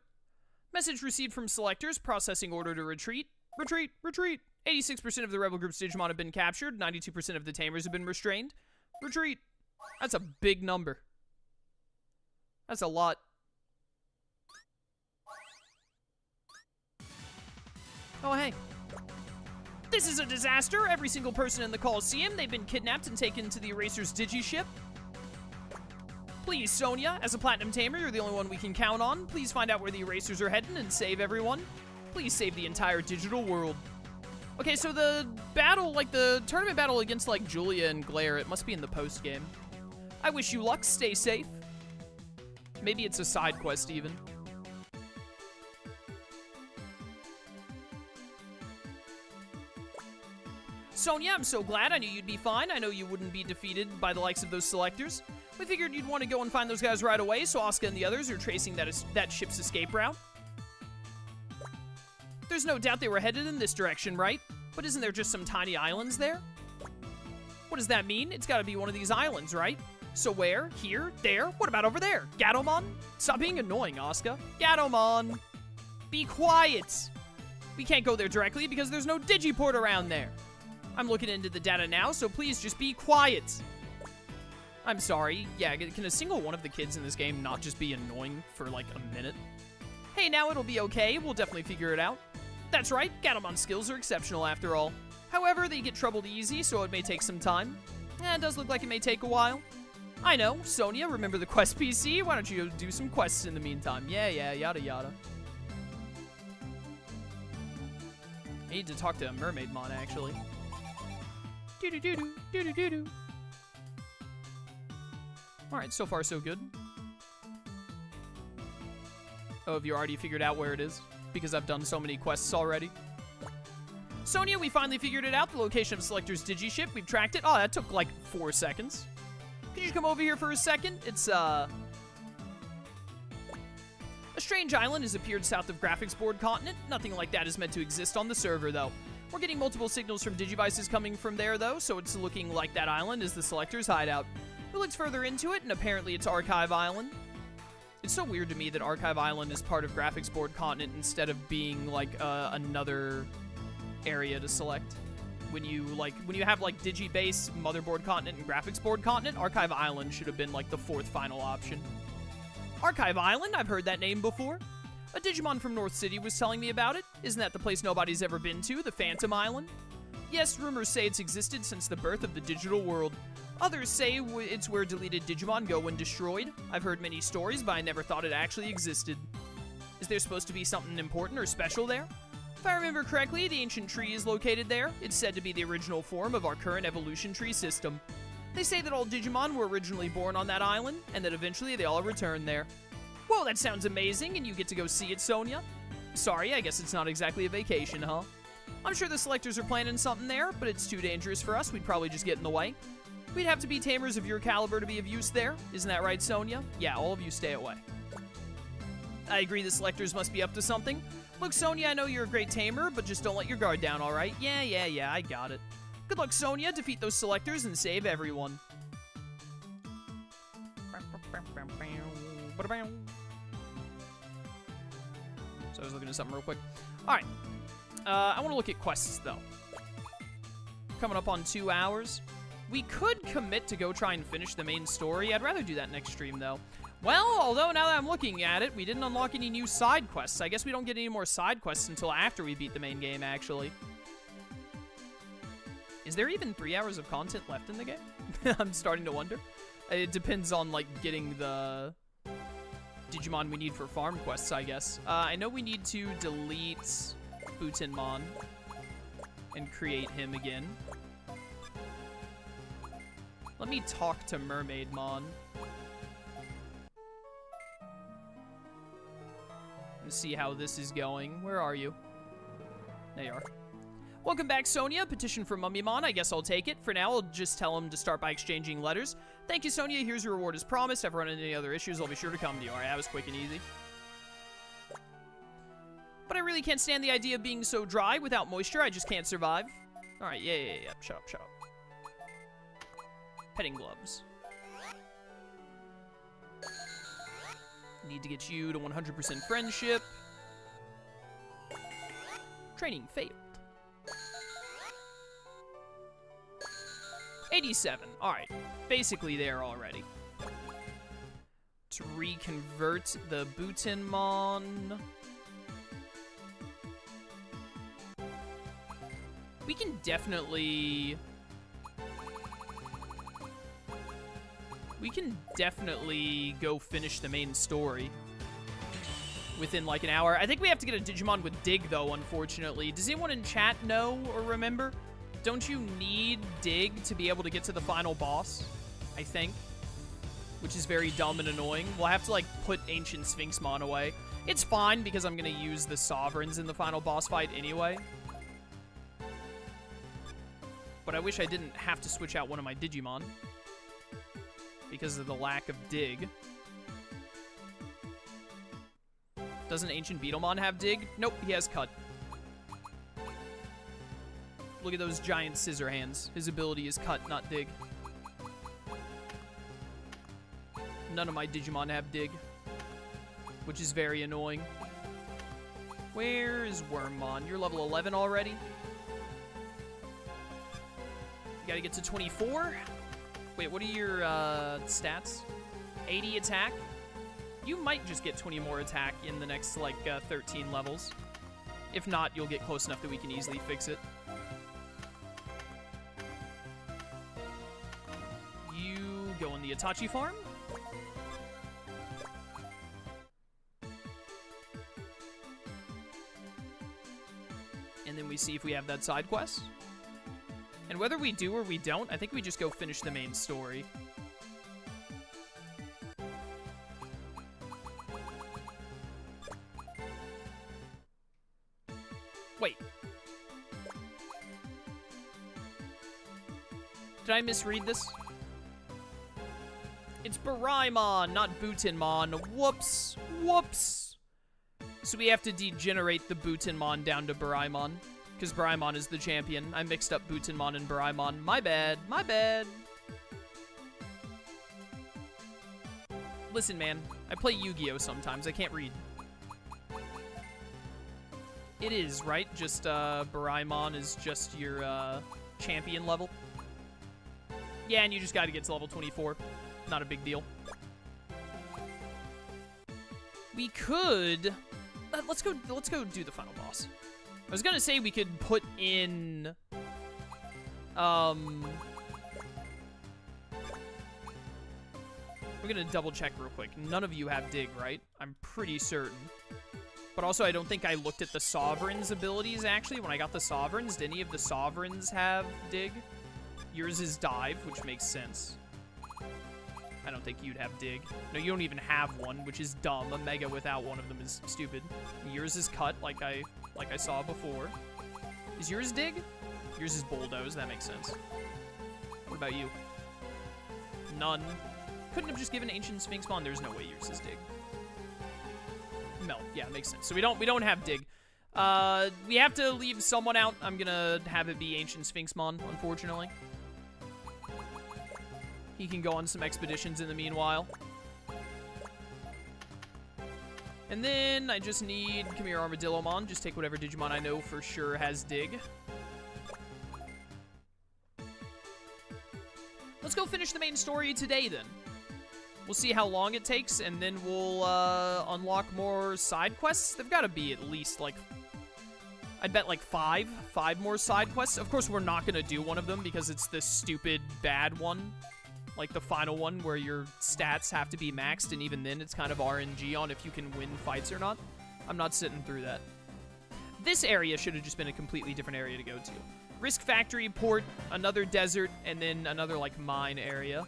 Message received from selectors, processing order to retreat. Retreat, retreat. 86% of the rebel group's Digimon have been captured. 92% of the Tamers have been restrained. Retreat. That's a big number. That's a lot. Oh, hey. This is a disaster. Every single person in the Coliseum, they've been kidnapped and taken to the Eraser's Digi-ship. Please, Sonia, as a Platinum Tamer, you're the only one we can count on. Please find out where the Erasers are heading and save everyone. Please save the entire digital world. Okay, so the battle, like the tournament battle against like Julia and Glare, it must be in the post game. I wish you luck, stay safe. Maybe it's a side quest even. Sonia, I'm so glad. I knew you'd be fine. I know you wouldn't be defeated by the likes of those selectors. We figured you'd want to go and find those guys right away, so Asuka and the others are tracing that ship's escape route. There's no doubt they were headed in this direction, right? But isn't there just some tiny islands there? What does that mean? It's gotta be one of these islands, right? So where? Here? There? What about over there? Gatomon? Stop being annoying, Asuka. Gatomon! Be quiet! We can't go there directly because there's no Digiport around there. I'm looking into the data now, so please just be quiet. I'm sorry. Yeah, can a single one of the kids in this game not just be annoying for like a minute? Hey, now it'll be okay. We'll definitely figure it out. That's right, Gatomon's skills are exceptional after all. However, they get troubled easy, so it may take some time. It does look like it may take a while. I know, Sonia, remember the quest PC? Why don't you do some quests in the meantime? Yeah, yada yada. I need to talk to Mermaidmon, actually. Doo-doo-doo-doo, doo-doo-doo-doo. Alright, so far so good. Oh, have you already figured out where it is? Because I've done so many quests already. Sonia, we finally figured it out. The location of Selector's Digi-ship. We've tracked it. Oh, that took like 4 seconds. Could you come over here for a second? It's, A strange island has appeared south of Graphics Board Continent. Nothing like that is meant to exist on the server, though. We're getting multiple signals from Digivices coming from there, though, so it's looking like that island is the Selector's hideout. We looked further into it, and apparently it's Archive Island. It's so weird to me that Archive Island is part of Graphics Board Continent instead of being, like, another area to select. When you have, like, Digibase, Motherboard Continent, and Graphics Board Continent, Archive Island should have been, like, the 4th final option. Archive Island? I've heard that name before. A Digimon from North City was telling me about it. Isn't that the place nobody's ever been to, the Phantom Island? Yes, rumors say it's existed since the birth of the digital world. Others say it's where deleted Digimon go when destroyed. I've heard many stories, but I never thought it actually existed. Is there supposed to be something important or special there? If I remember correctly, the ancient tree is located there. It's said to be the original form of our current evolution tree system. They say that all Digimon were originally born on that island, and that eventually they all return there. Whoa, that sounds amazing, and you get to go see it, Sonia? Sorry, I guess it's not exactly a vacation, huh? I'm sure the selectors are planning something there, but it's too dangerous for us. We'd probably just get in the way. We'd have to be tamers of your caliber to be of use there. Isn't that right, Sonia? Yeah, all of you stay away. I agree the selectors must be up to something. Look, Sonia, I know you're a great tamer, but just don't let your guard down, alright? Yeah, I got it. Good luck, Sonia. Defeat those selectors and save everyone. So I was looking at something real quick. Alright. I want to look at quests, though. Coming up on 2 hours. We could commit to go try and finish the main story. I'd rather do that next stream, though. Well, although now that I'm looking at it, we didn't unlock any new side quests. I guess we don't get any more side quests until after we beat the main game, actually. Is there even 3 hours of content left in the game? I'm starting to wonder. It depends on, like, getting the Digimon we need for farm quests, I guess. I know we need to delete Deputymon and create him again. Let me talk to Mermaidmon. Let's see how this is going. Where are you? There you are. Welcome back, Sonia. Petition for Mummymon. I guess I'll take it. For now, I'll just tell him to start by exchanging letters. Thank you, Sonia. Here's your reward as promised. If I run into any other issues, I'll be sure to come to you. Alright, that was quick and easy. But I really can't stand the idea of being so dry. Without moisture, I just can't survive. Alright, yeah. Shut up. Petting gloves. Need to get you to 100% friendship. Training failed. 87. Alright. Basically there already. To reconvert the Deputymon. We can definitely go finish the main story within like an hour. I think we have to get a Digimon with Dig, though, unfortunately. Does anyone in chat know or remember? Don't you need Dig to be able to get to the final boss? I think. Which is very dumb and annoying. We'll have to, like, put Ancient Sphinxmon away. It's fine, because I'm going to use the Sovereigns in the final boss fight anyway. But I wish I didn't have to switch out one of my Digimon because of the lack of Dig. Doesn't Ancient Beetlemon have Dig? Nope, he has Cut. Look at those giant scissor hands. His ability is Cut, not Dig. None of my Digimon have Dig, which is very annoying. Where is Wormmon? You're level 11 already? You gotta get to 24? Wait, what are your stats? 80 attack? You might just get 20 more attack in the next, like, 13 levels. If not, you'll get close enough that we can easily fix it. You go in the Itachi farm? And then we see if we have that side quest. And whether we do or we don't, I think we just go finish the main story. Wait. Did I misread this? It's Baraimon, not Deputymon. Whoops. Whoops. So we have to degenerate the Deputymon down to Baraimon. Because Baraimon is the champion. I mixed up Deputymon and Baraimon. My bad. My bad. Listen, man. I play Yu-Gi-Oh! Sometimes. I can't read. It is, right? Just, Baraimon is just your, champion level. Yeah, and you just gotta get to level 24. Not a big deal. We could... Let's go do the final boss. I was gonna say we could put in... I'm gonna double check real quick. None of you have dig, right? I'm pretty certain. But also, I don't think I looked at the Sovereign's abilities, actually. When I got the Sovereigns, did any of the Sovereigns have dig? Yours is dive, which makes sense. I don't think you'd have dig. No, you don't even have one, which is dumb. A Mega without one of them is stupid. Yours is cut, like I saw before. Is yours dig? Yours is bulldoze. That makes sense. What about you? None. Couldn't have just given Ancient Sphinx Mon. There's no way yours is dig. Melt. Yeah, makes sense. So we don't have dig. We have to leave someone out. I'm gonna have it be Ancient Sphinx Mon, unfortunately. He can go on some expeditions in the meanwhile. And then I just need, come here, Armadillomon. Just take whatever Digimon I know for sure has dig. Let's go finish the main story today, then. We'll see how long it takes, and then we'll unlock more side quests. They've got to be at least, like, I'd bet, like, five more side quests. Of course, we're not going to do one of them because it's this stupid bad one. Like the final one where your stats have to be maxed, and even then it's kind of RNG on if you can win fights or not. I'm not sitting through that. This area should have just been a completely different area to go to. Risk Factory, Port, another desert, and then another, like, mine area.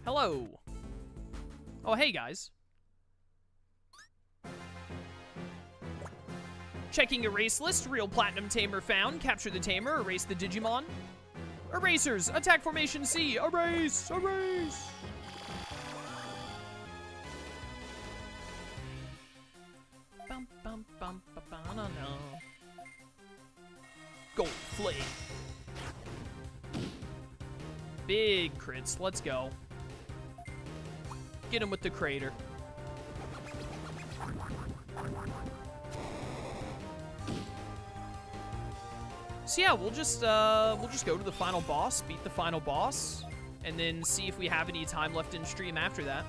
Hello. Oh, hey, guys. Checking erase list. Real Platinum Tamer found. Capture the Tamer. Erase the Digimon. Erasers. Attack formation C. Erase. Erase. Bum, bum, bum, ba, ba, no, no. Gold Flame. Big crits. Let's go. Get him with the crater. So yeah, we'll just go to the final boss, beat the final boss, and then see if we have any time left in stream after that.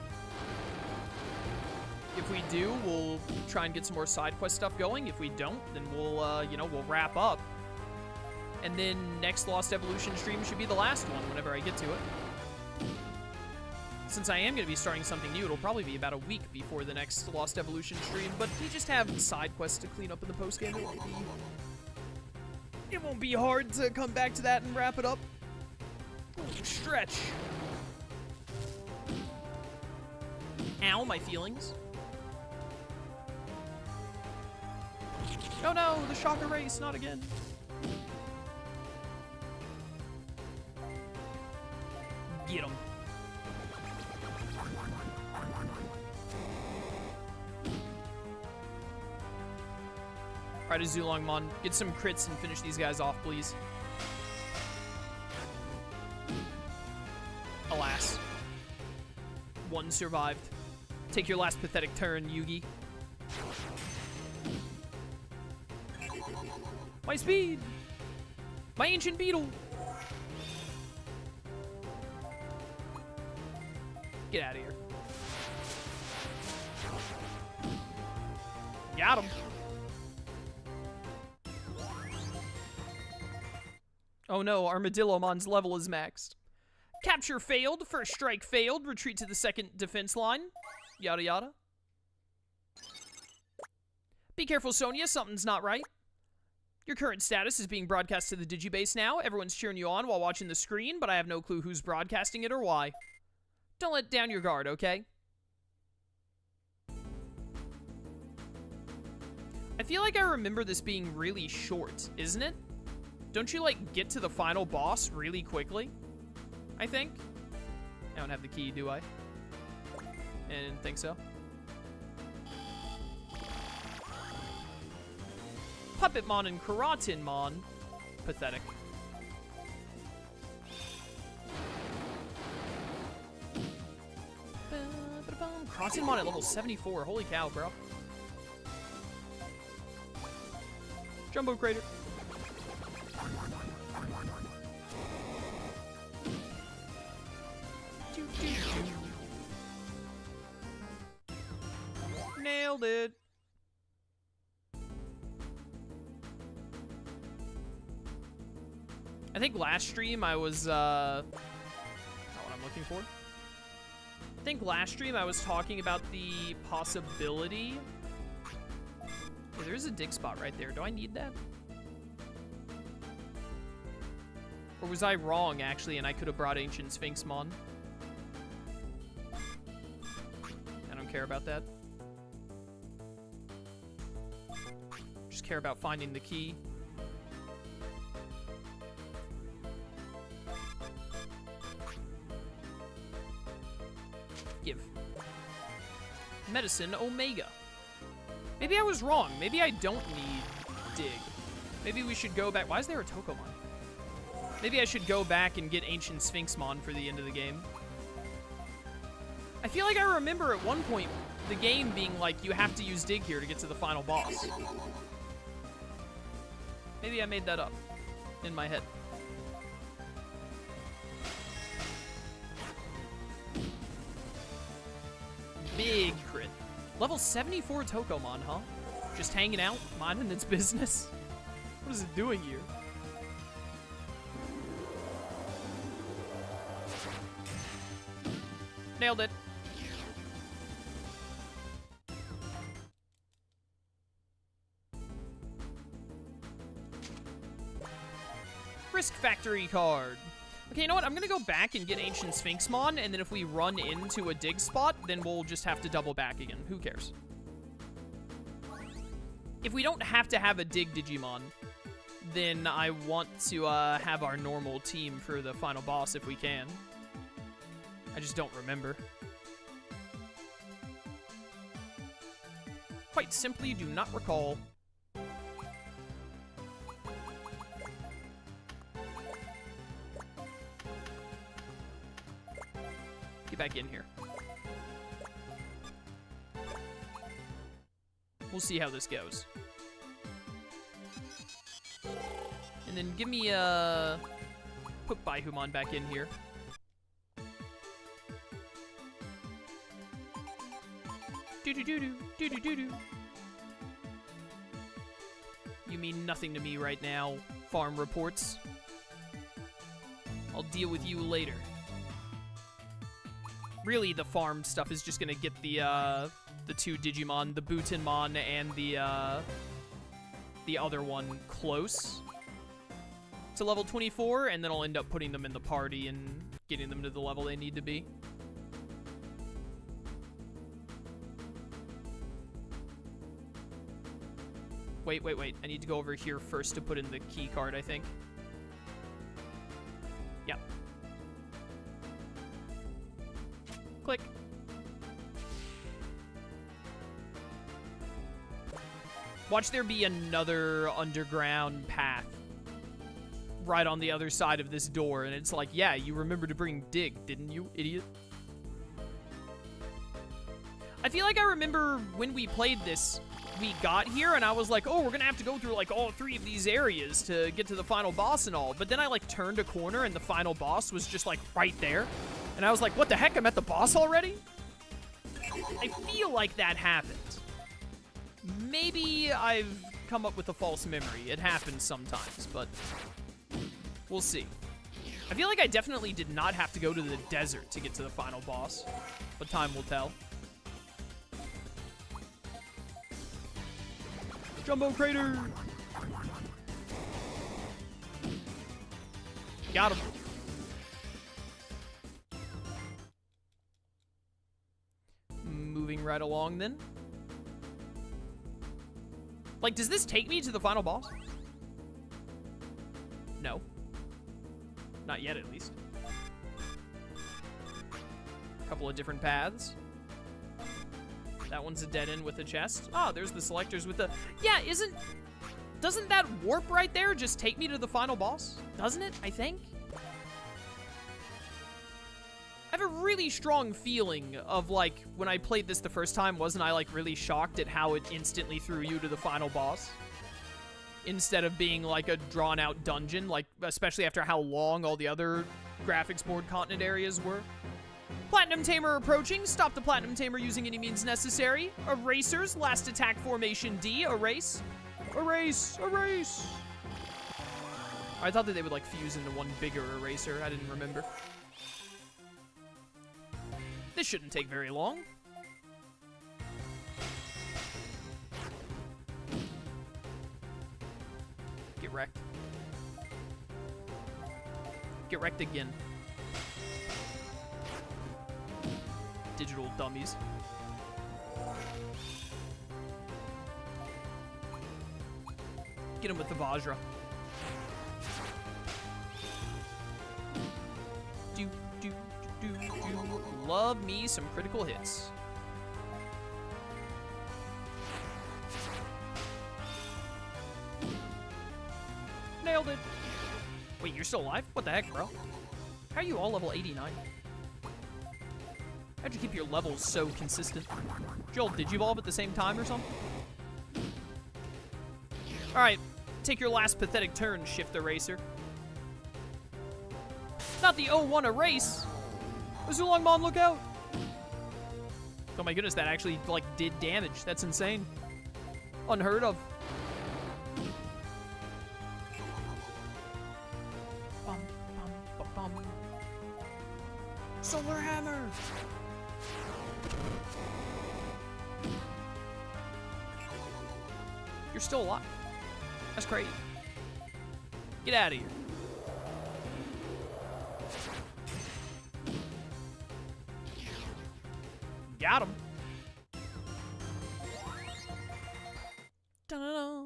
If we do, we'll try and get some more side quest stuff going. If we don't, then we'll you know, we'll wrap up. And then next Lost Evolution stream should be the last one whenever I get to it. Since I am going to be starting something new, it'll probably be about a week before the next Lost Evolution stream, but we just have side quests to clean up in the post-game. It won't be hard to come back to that and wrap it up. Ooh, stretch. Ow, my feelings. Oh no, the shock erase, not again. Get him. Alright, Zulongmon, get some crits and finish these guys off, please. Alas. One survived. Take your last pathetic turn, Yugi. My speed! My ancient beetle! Get out of here. Got him. Oh no, Armadillomon's level is maxed. Capture failed. First strike failed. Retreat to the second defense line. Yada yada. Be careful, Sonia. Something's not right. Your current status is being broadcast to the Digibase now. Everyone's cheering you on while watching the screen, but I have no clue who's broadcasting it or why. Don't let down your guard, okay? I feel like I remember this being really short, isn't it? Don't you, like, get to the final boss really quickly? I think. I don't have the key, do I? I didn't think so. Puppetmon and Keratinmon. Pathetic. Keratinmon at level 74. Holy cow, bro. Jumbo Crater. Nailed it. I think last stream I was looking for. I think last stream I was talking about the possibility... Yeah, there's a dig spot right there. Do I need that? Or was I wrong, actually, and I could have brought Ancient Sphinxmon? I don't care about that. Just care about finding the key. Give. Medicine Omega. Maybe I was wrong. Maybe I don't need dig. Maybe we should go back. Why is there a Tokomon? Maybe I should go back and get Ancient Sphinxmon for the end of the game. I feel like I remember at one point the game being like, you have to use dig here to get to the final boss. Maybe I made that up in my head. Big crit. Level 74 Tokomon, huh? Just hanging out, minding its business. What is it doing here? Nailed it. Risk Factory card. Okay, you know what? I'm gonna go back and get Ancient Sphinxmon, and then if we run into a dig spot, then we'll just have to double back again. Who cares? If we don't have to have a dig Digimon, then I want to have our normal team for the final boss if we can. I just don't remember. Quite simply, do not recall. Get back in here. We'll see how this goes. And then give me a... Put Baihumon back in here. Do-do-do-do, do-do-do-do. You mean nothing to me right now, farm reports. I'll deal with you later. Really, the farm stuff is just gonna get the two Digimon, the Deputymon and the other one close to level 24, and then I'll end up putting them in the party and getting them to the level they need to be. Wait. I need to go over here first to put in the key card, I think. Yep. Click. Watch there be another underground path right on the other side of this door, and it's like, yeah, you remember to bring dig, didn't you, idiot? I feel like I remember when we played this, we got here, and I was like, oh, we're gonna have to go through, like, all 3 of these areas to get to the final boss and all, but then I, like, turned a corner, and the final boss was just, like, right there, and I was like, what the heck, I'm at the boss already? I feel like that happened. Maybe I've come up with a false memory. It happens sometimes, but we'll see. I feel like I definitely did not have to go to the desert to get to the final boss, but time will tell. Jumbo Crater! Got him. Moving right along then. Like, does this take me to the final boss? No. Not yet, at least. A couple of different paths. That one's a dead end with a chest. Oh, there's the selectors with the... Yeah, doesn't that warp right there just take me to the final boss? Doesn't it, I think? I have a really strong feeling of, like, when I played this the first time, wasn't I, like, really shocked at how it instantly threw you to the final boss? Instead of being, like, a drawn-out dungeon, like, especially after how long all the other graphics board continent areas were. Platinum Tamer approaching. Stop the Platinum Tamer using any means necessary. Erasers. Last attack formation D. Erase. Erase. Erase. I thought that they would, like, fuse into one bigger eraser. I didn't remember. This shouldn't take very long. Get wrecked. Get wrecked again. Digital dummies. Get him with the Vajra. Do, do, do, do. Love me some critical hits. Nailed it. Wait, you're still alive? What the heck, bro? How are you all level 89? How'd you keep your levels so consistent? Joel, did you evolve at the same time or something? Alright, take your last pathetic turn, Shift Eraser. Not the 0-1 erase! Zulongmon, look out! Oh my goodness, that actually, like, did damage. That's insane. Unheard of. Bum, bum, bum, bum. Solar Hammer! You're still alive. That's crazy. Get out of here. Got him. Da-da-da.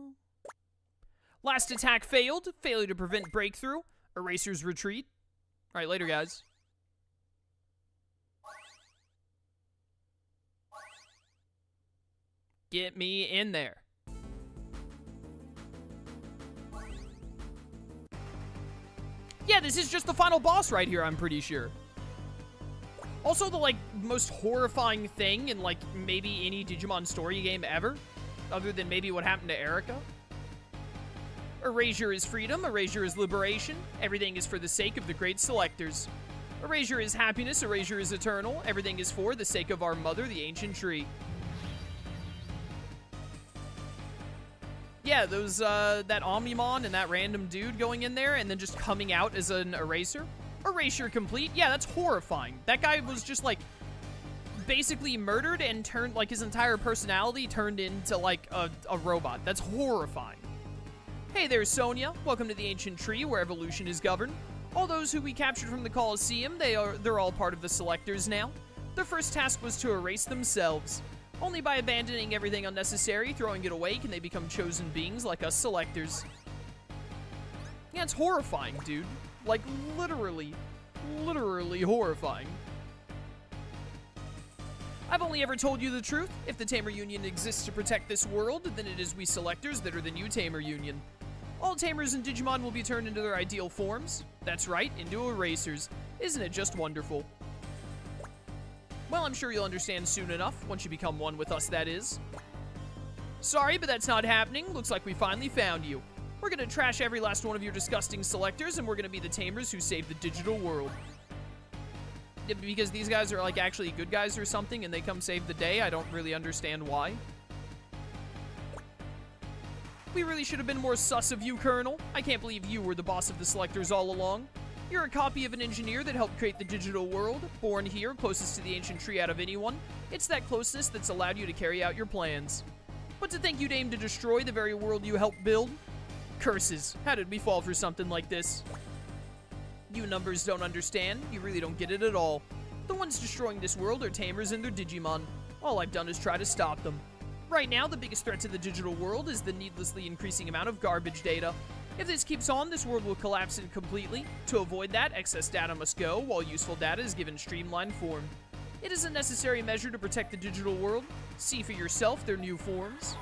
Last attack failed. Failure to prevent breakthrough. Eraser's retreat. All right, later, guys. Get me in there. Yeah, this is just the final boss right here, I'm pretty sure. Also, the, like, most horrifying thing in, like, maybe any Digimon story game ever, other than maybe what happened to Erica. Erasure is freedom, erasure is liberation, everything is for the sake of the great selectors. Erasure is happiness, erasure is eternal, everything is for the sake of our mother, the ancient tree. Yeah, those, that Omnimon and that random dude going in there and then just coming out as an eraser. Erasure complete. Yeah, that's horrifying. That guy was just, like, basically murdered and turned, like, his entire personality turned into, like, a robot. That's horrifying. Hey there, Sonia. Welcome to the ancient tree where evolution is governed. All those who we captured from the Colosseum, they're all part of the selectors now. Their first task was to erase themselves. Only by abandoning everything unnecessary, throwing it away, can they become chosen beings like us selectors. Yeah, it's horrifying, dude. Like, literally horrifying. I've only ever told you the truth. If the Tamer Union exists to protect this world, then it is we selectors that are the new Tamer Union. All Tamers and Digimon will be turned into their ideal forms. That's right, into erasers. Isn't it just wonderful? Well, I'm sure you'll understand soon enough, once you become one with us, that is. Sorry, but that's not happening. Looks like we finally found you. We're gonna trash every last one of your disgusting selectors, and we're gonna be the Tamers who save the digital world. Yeah, because these guys are, like, actually good guys or something, and they come save the day. I don't really understand why. We really should have been more sus of you, Colonel. I can't believe you were the boss of the selectors all along. You're a copy of an engineer that helped create the digital world. Born here, closest to the ancient tree out of anyone. It's that closeness that's allowed you to carry out your plans. But to think you'd aim to destroy the very world you helped build? Curses. How did we fall for something like this? You numbers don't understand. You really don't get it at all. The ones destroying this world are Tamers and their Digimon. All I've done is try to stop them. Right now, the biggest threat to the digital world is the needlessly increasing amount of garbage data. If this keeps on, this world will collapse completely. To avoid that, excess data must go, while useful data is given streamlined form. It is a necessary measure to protect the digital world. See for yourself their new forms.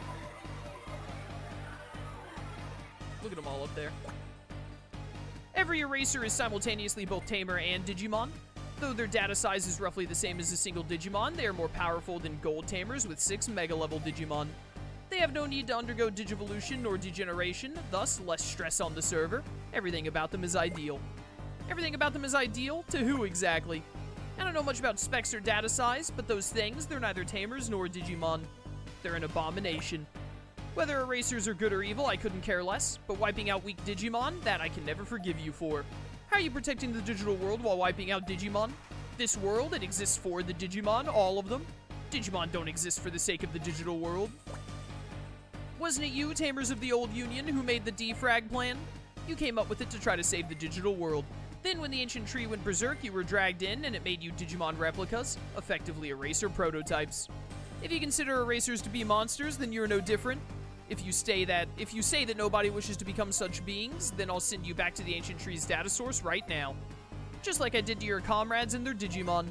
Look at them all up there. Every eraser is simultaneously both Tamer and Digimon. Though their data size is roughly the same as a single Digimon, they are more powerful than Gold Tamers with 6 Mega-level Digimon. They have no need to undergo Digivolution or degeneration, thus less stress on the server. Everything about them is ideal. Everything about them is ideal? To who exactly? I don't know much about specs or data size, but those things, they're neither Tamers nor Digimon. They're an abomination. Whether erasers are good or evil, I couldn't care less, but wiping out weak Digimon, that I can never forgive you for. How are you protecting the digital world while wiping out Digimon? This world, it exists for the Digimon, all of them. Digimon don't exist for the sake of the digital world. Wasn't it you, Tamers of the Old Union, who made the defrag plan? You came up with it to try to save the digital world. Then when the ancient tree went berserk, you were dragged in, and it made you Digimon replicas, effectively eraser prototypes. If you consider erasers to be monsters, then you're no different. If you say that nobody wishes to become such beings, then I'll send you back to the ancient tree's data source right now. Just like I did to your comrades and their Digimon.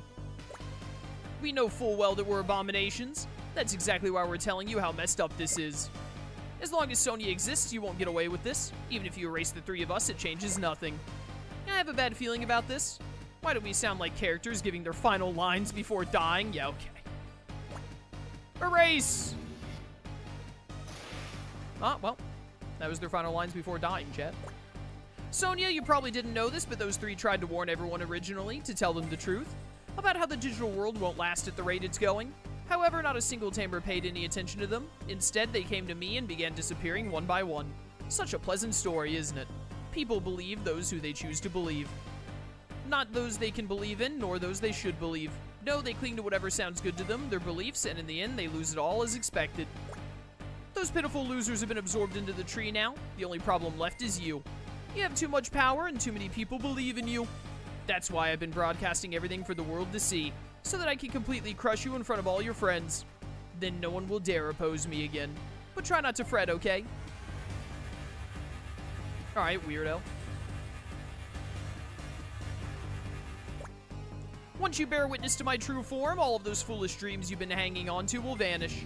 We know full well that we're abominations. That's exactly why we're telling you how messed up this is. As long as Sonya exists, you won't get away with this. Even if you erase the three of us, it changes nothing. I have a bad feeling about this. Why do we sound like characters giving their final lines before dying? Yeah, okay. Erase! Ah, well, that was their final lines before dying, chat. Sonya, you probably didn't know this, but those three tried to warn everyone originally, to tell them the truth, about how the digital world won't last at the rate it's going. However, not a single tamer paid any attention to them. Instead, they came to me and began disappearing one by one. Such a pleasant story, isn't it? People believe those who they choose to believe. Not those they can believe in, nor those they should believe. No, they cling to whatever sounds good to them, their beliefs, and in the end, they lose it all as expected. Those pitiful losers have been absorbed into the tree now. The only problem left is you. You have too much power, and too many people believe in you. That's why I've been broadcasting everything for the world to see, so that I can completely crush you in front of all your friends. Then no one will dare oppose me again. But try not to fret, okay? Alright, weirdo. Once you bear witness to my true form, all of those foolish dreams you've been hanging on to will vanish.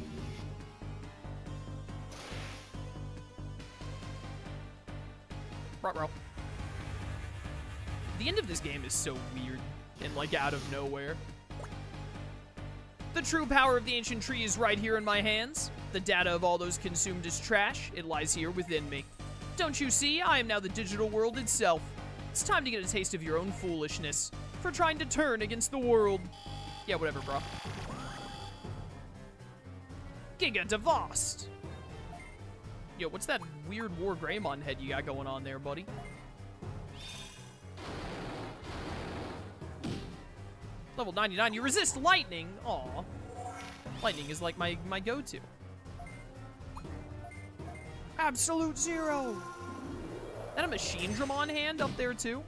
Ruh-roh. The end of this game is so weird and, like, out of nowhere. The true power of the ancient tree is right here in my hands. The data of all those consumed is trash. It lies here within me. Don't you see? I am now the digital world itself. It's time to get a taste of your own foolishness for trying to turn against the world. Yeah, whatever, bro. Giga Devast. Yo, what's that weird War Greymon head you got going on there, buddy? Level 99, you resist lightning. Aw. Lightning is like my go-to. Absolute Zero. And a Machine Dramon hand up there, too.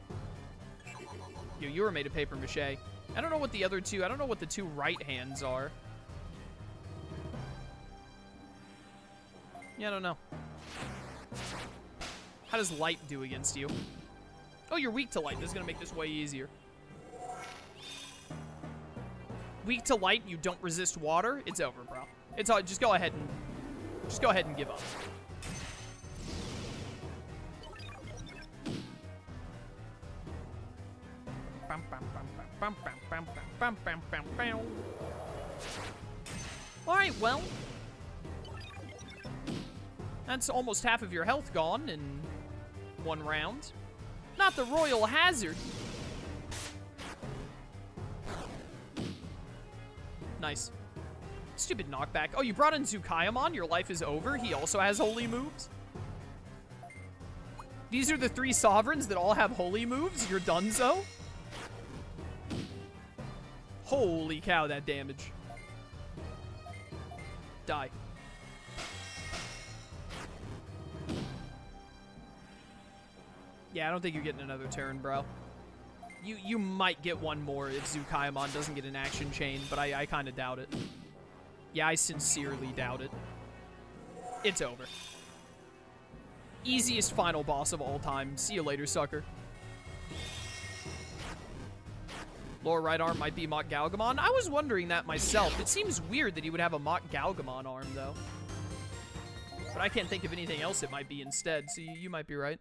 Yo, you were made of paper mache. I don't know what the other two, I don't know what the two right hands are. Yeah, I don't know. How does light do against you? Oh, you're weak to light. This is gonna make this way easier. Weak to light, you don't resist water. It's over, bro. It's all. Just go ahead and give up. All right, well, that's almost half of your health gone in one round. Not the Royal Hazard. Nice. Stupid knockback. Oh, you brought in Tsukayamon? Your life is over? He also has holy moves? These are the three sovereigns that all have holy moves? You're donezo? Holy cow, that damage. Die. Yeah, I don't think you're getting another turn, bro. You might get one more if Tsukayamon doesn't get an action chain, but I kind of doubt it. Yeah, I sincerely doubt it. It's over. Easiest final boss of all time. See you later, sucker. Lower right arm might be Mach Galgamon. I was wondering that myself. It seems weird that he would have a Mach Galgamon arm, though. But I can't think of anything else it might be instead, so you might be right.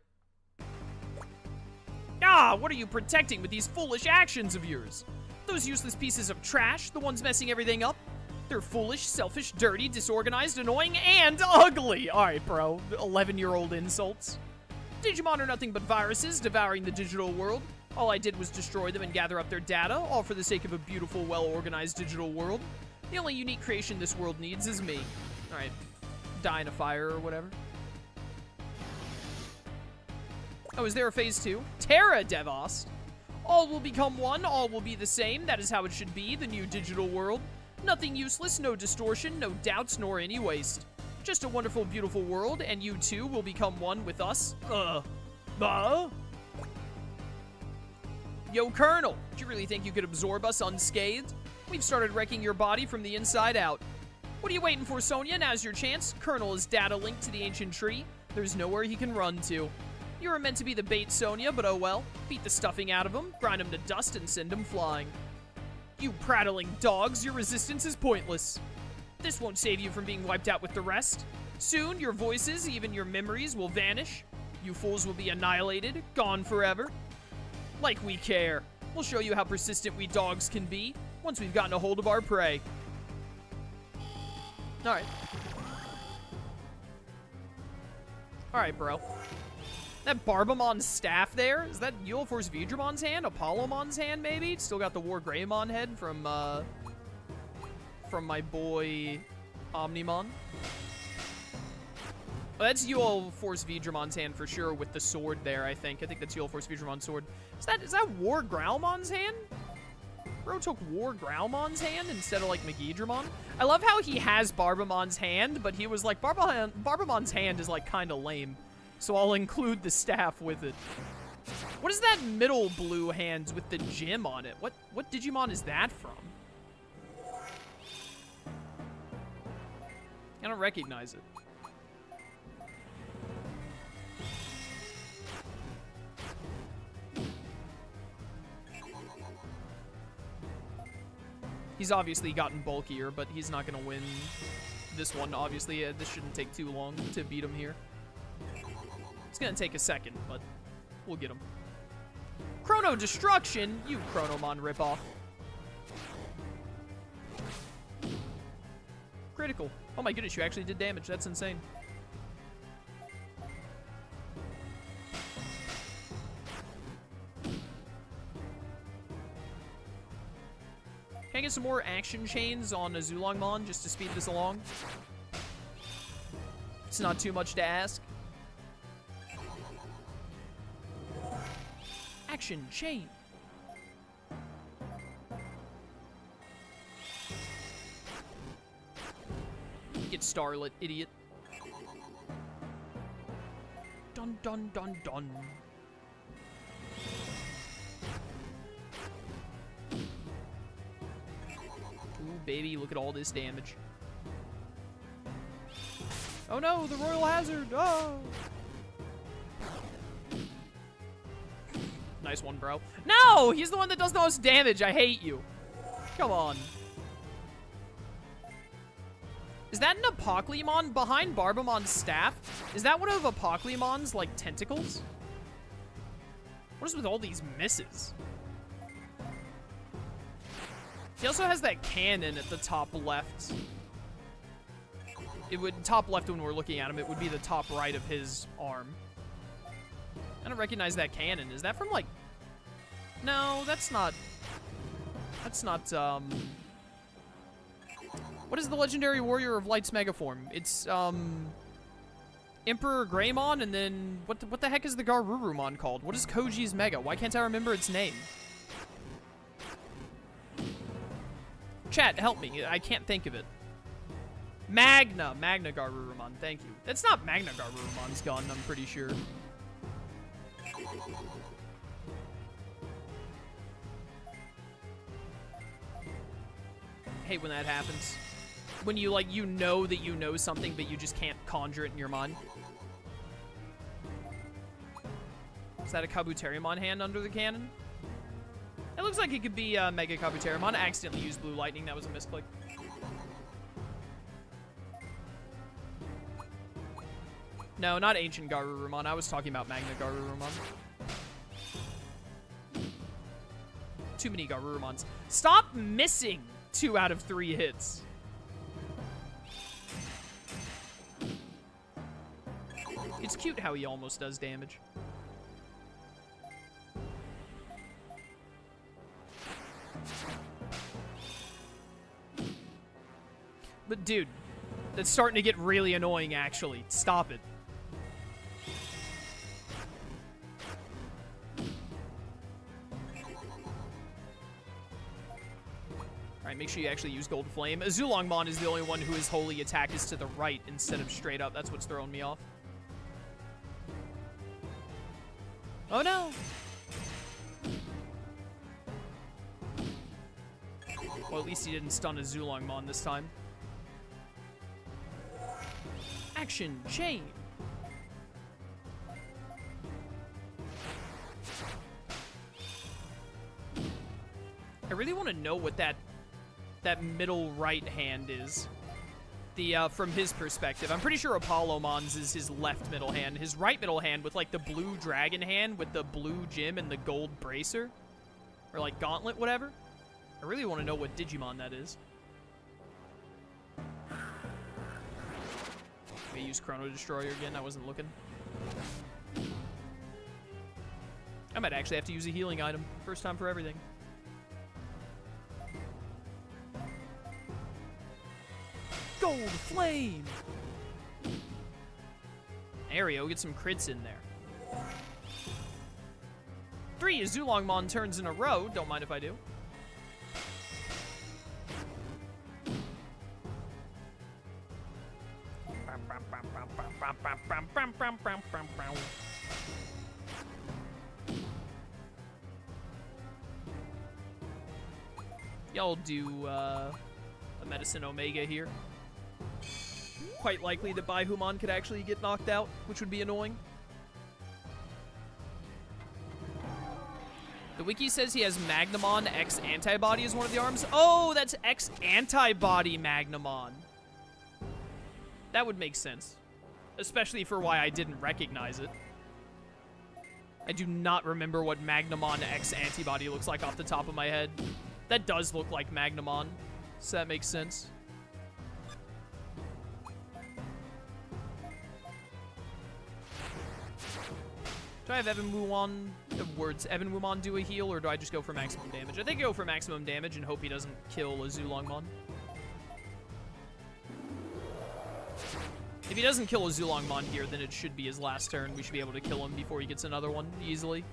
Ah, what are you protecting with these foolish actions of yours? Those useless pieces of trash, the ones messing everything up? They're foolish, selfish, dirty, disorganized, annoying, and ugly! Alright, bro. 11-year-old insults. Digimon are nothing but viruses devouring the digital world. All I did was destroy them and gather up their data, all for the sake of a beautiful, well-organized digital world. The only unique creation this world needs is me. Alright. Die in a fire or whatever. Oh, is there a phase 2? Terra Devast. All will become one, all will be the same. That is how it should be, the new digital world. Nothing useless, no distortion, no doubts, nor any waste. Just a wonderful, beautiful world, and you too will become one with us. Yo, Colonel, do you really think you could absorb us unscathed? We've started wrecking your body from the inside out. What are you waiting for, Sonia? Now's your chance. Colonel is data linked to the ancient tree. There's nowhere he can run to. You were meant to be the bait, Sonia, but oh well. Beat the stuffing out of him, grind him to dust, and send him flying. You prattling dogs, your resistance is pointless. This won't save you from being wiped out with the rest. Soon, your voices, even your memories, will vanish. You fools will be annihilated, gone forever. Like we care. We'll show you how persistent we dogs can be once we've gotten a hold of our prey. Alright. Alright, bro. That Barbamon's staff there, is that Force Vidramon's hand? Apollomon's hand, maybe? It's still got the War Greymon head from my boy Omnimon. Oh, that's Force Vidramon's hand for sure with the sword there, I think. I think that's Force Vidramon's sword. Is that War Growlmon's hand? Bro took War Growlmon's hand instead of, like, Megidramon. I love how he has Barbamon's hand, but he was like, Barbamon's hand is, like, kind of lame. So I'll include the staff with it. What is that middle blue hand with the gem on it? What Digimon is that from? I don't recognize it. He's obviously gotten bulkier, but he's not going to win this one, obviously. This shouldn't take too long to beat him here. It's going to take a second, but we'll get him. Chrono Destruction? You Chronomon ripoff. Critical. Oh my goodness, you actually did damage. That's insane. Can I get some more action chains on a Zulongmon just to speed this along? It's not too much to ask. Action chain. Get Starlit, idiot. Dun dun dun dun. Ooh, baby, look at all this damage. Oh no, the Royal Hazard! Oh! Nice one, bro. No! He's the one that does the most damage. I hate you. Come on. Is that an Apoclymon behind Barbamon's staff? Is that one of Apoclymon's, like, tentacles? What is with all these misses? He also has that cannon at the top left. It would, top left when we're looking at him, it would be the top right of his arm. I don't recognize that cannon. Is that from, like... No, that's not... That's not, What is the legendary warrior of Light's Megaform? It's, Emperor Greymon, and then... What the heck is the Garurumon called? What is Koji's Mega? Why can't I remember its name? Chat, help me. I can't think of it. Magna Garurumon, thank you. That's not Magna Garurumon's gun, I'm pretty sure. Hate when that happens. When you, like, you know that you know something, but you just can't conjure it in your mind. Is that a Kabuterimon hand under the cannon? It looks like it could be Mega Kabuterimon. I accidentally used Blue Lightning. That was a misclick. No, not Ancient Garurumon. I was talking about Magna Garurumon. Too many Garurumons. Stop missing 2 out of 3 hits. It's cute how he almost does damage. But dude, that's starting to get really annoying, actually. Stop it. Alright, make sure you actually use Gold Flame. Azulongmon is the only one who his holy attack is to the right instead of straight up. That's what's throwing me off. Oh no! Well, at least he didn't stun Azulongmon this time. Action chain. I really want to know what that middle right hand is. From his perspective. I'm pretty sure Apollomon's is his left middle hand. His right middle hand with, like, the blue dragon hand with the blue gem and the gold bracer. Or, like, gauntlet, whatever. I really want to know what Digimon that is. May use Chrono Destroyer again. I wasn't looking. I might actually have to use a healing item. First time for everything. Gold Flame! There we go, get some crits in there. 3 Azulongmon turns in a row. Don't mind if I do. Y'all do a Medicine Omega here. Quite likely that Baihumon could actually get knocked out, which would be annoying. The wiki says he has Magnamon X Antibody as one of the arms. Oh, that's X Antibody Magnamon. That would make sense. Especially for why I didn't recognize it. I do not remember what Magnamon X Antibody looks like off the top of my head. That does look like Magnamon, so that makes sense. Do I have Evan Wuon, Evan Wumon do a heal, or do I just go for maximum damage? I think I go for maximum damage and hope he doesn't kill Azulongmon. If he doesn't kill Azulongmon here, then it should be his last turn. We should be able to kill him before he gets another one easily.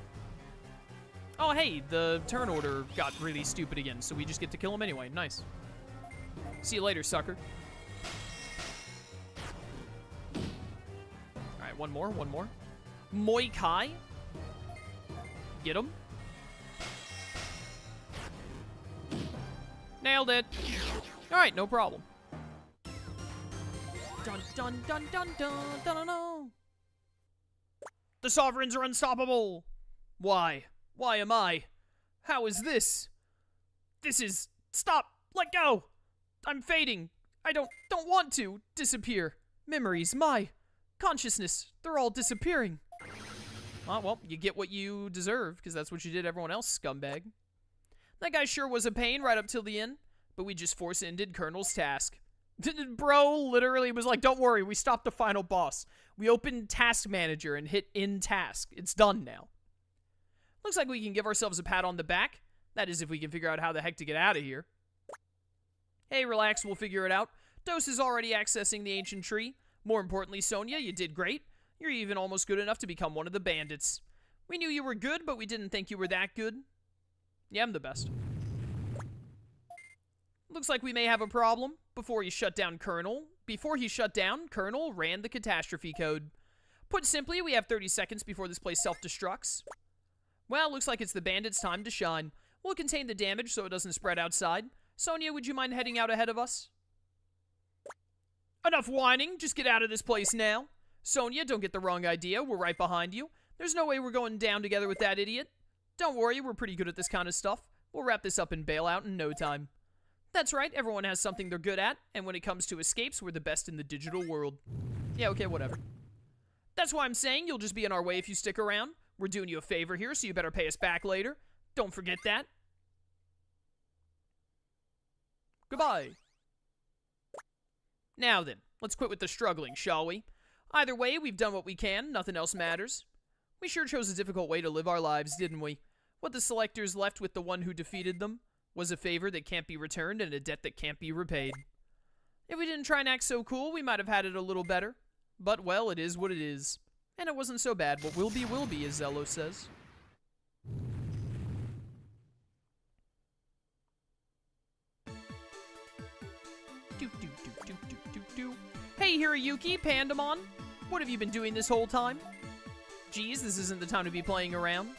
Oh, hey, the turn order got really stupid again, so we just get to kill him anyway. Nice. See you later, sucker. Alright, one more. Moi Kai. Get him. Nailed it. Alright, no problem. Dun dun dun dun dun dun dun dun. The Sovereigns are unstoppable. Why? Why am I? How is this? This is... Stop! Let go! I'm fading. I don't want to disappear. Memories, my consciousness, they're all disappearing. Well, you get what you deserve, because that's what you did everyone else, scumbag. That guy sure was a pain right up till the end, but we just force-ended Colonel's task. Bro literally was like, don't worry, we stopped the final boss. We opened Task Manager and hit End Task. It's done now. Looks like we can give ourselves a pat on the back. That is if we can figure out how the heck to get out of here. Hey, relax, we'll figure it out. Dose is already accessing the ancient tree. More importantly, Sonia, you did great. You're even almost good enough to become one of the bandits. We knew you were good, but we didn't think you were that good. Yeah, I'm the best. Looks like we may have a problem. Before he shut down, Colonel ran the catastrophe code. Put simply, we have 30 seconds before this place self-destructs. Well, looks like it's the bandits' time to shine. We'll contain the damage so it doesn't spread outside. Sonia, would you mind heading out ahead of us? Enough whining, just get out of this place now. Sonia, don't get the wrong idea, we're right behind you. There's no way we're going down together with that idiot. Don't worry, we're pretty good at this kind of stuff. We'll wrap this up and bail out in no time. That's right, everyone has something they're good at, and when it comes to escapes, we're the best in the digital world. Yeah, okay, whatever. That's why I'm saying you'll just be in our way if you stick around. We're doing you a favor here, so you better pay us back later. Don't forget that. Goodbye. Now then, let's quit with the struggling, shall we? Either way, we've done what we can. Nothing else matters. We sure chose a difficult way to live our lives, didn't we? What the selectors left with the one who defeated them was a favor that can't be returned and a debt that can't be repaid. If we didn't try and act so cool, we might have had it a little better. But, well, it is what it is. And it wasn't so bad. What will be, as Zello says. Do, do, do, do, do, do, do. Hey, Hiroyuki, Pandamon. What have you been doing this whole time? Geez, this isn't the time to be playing around.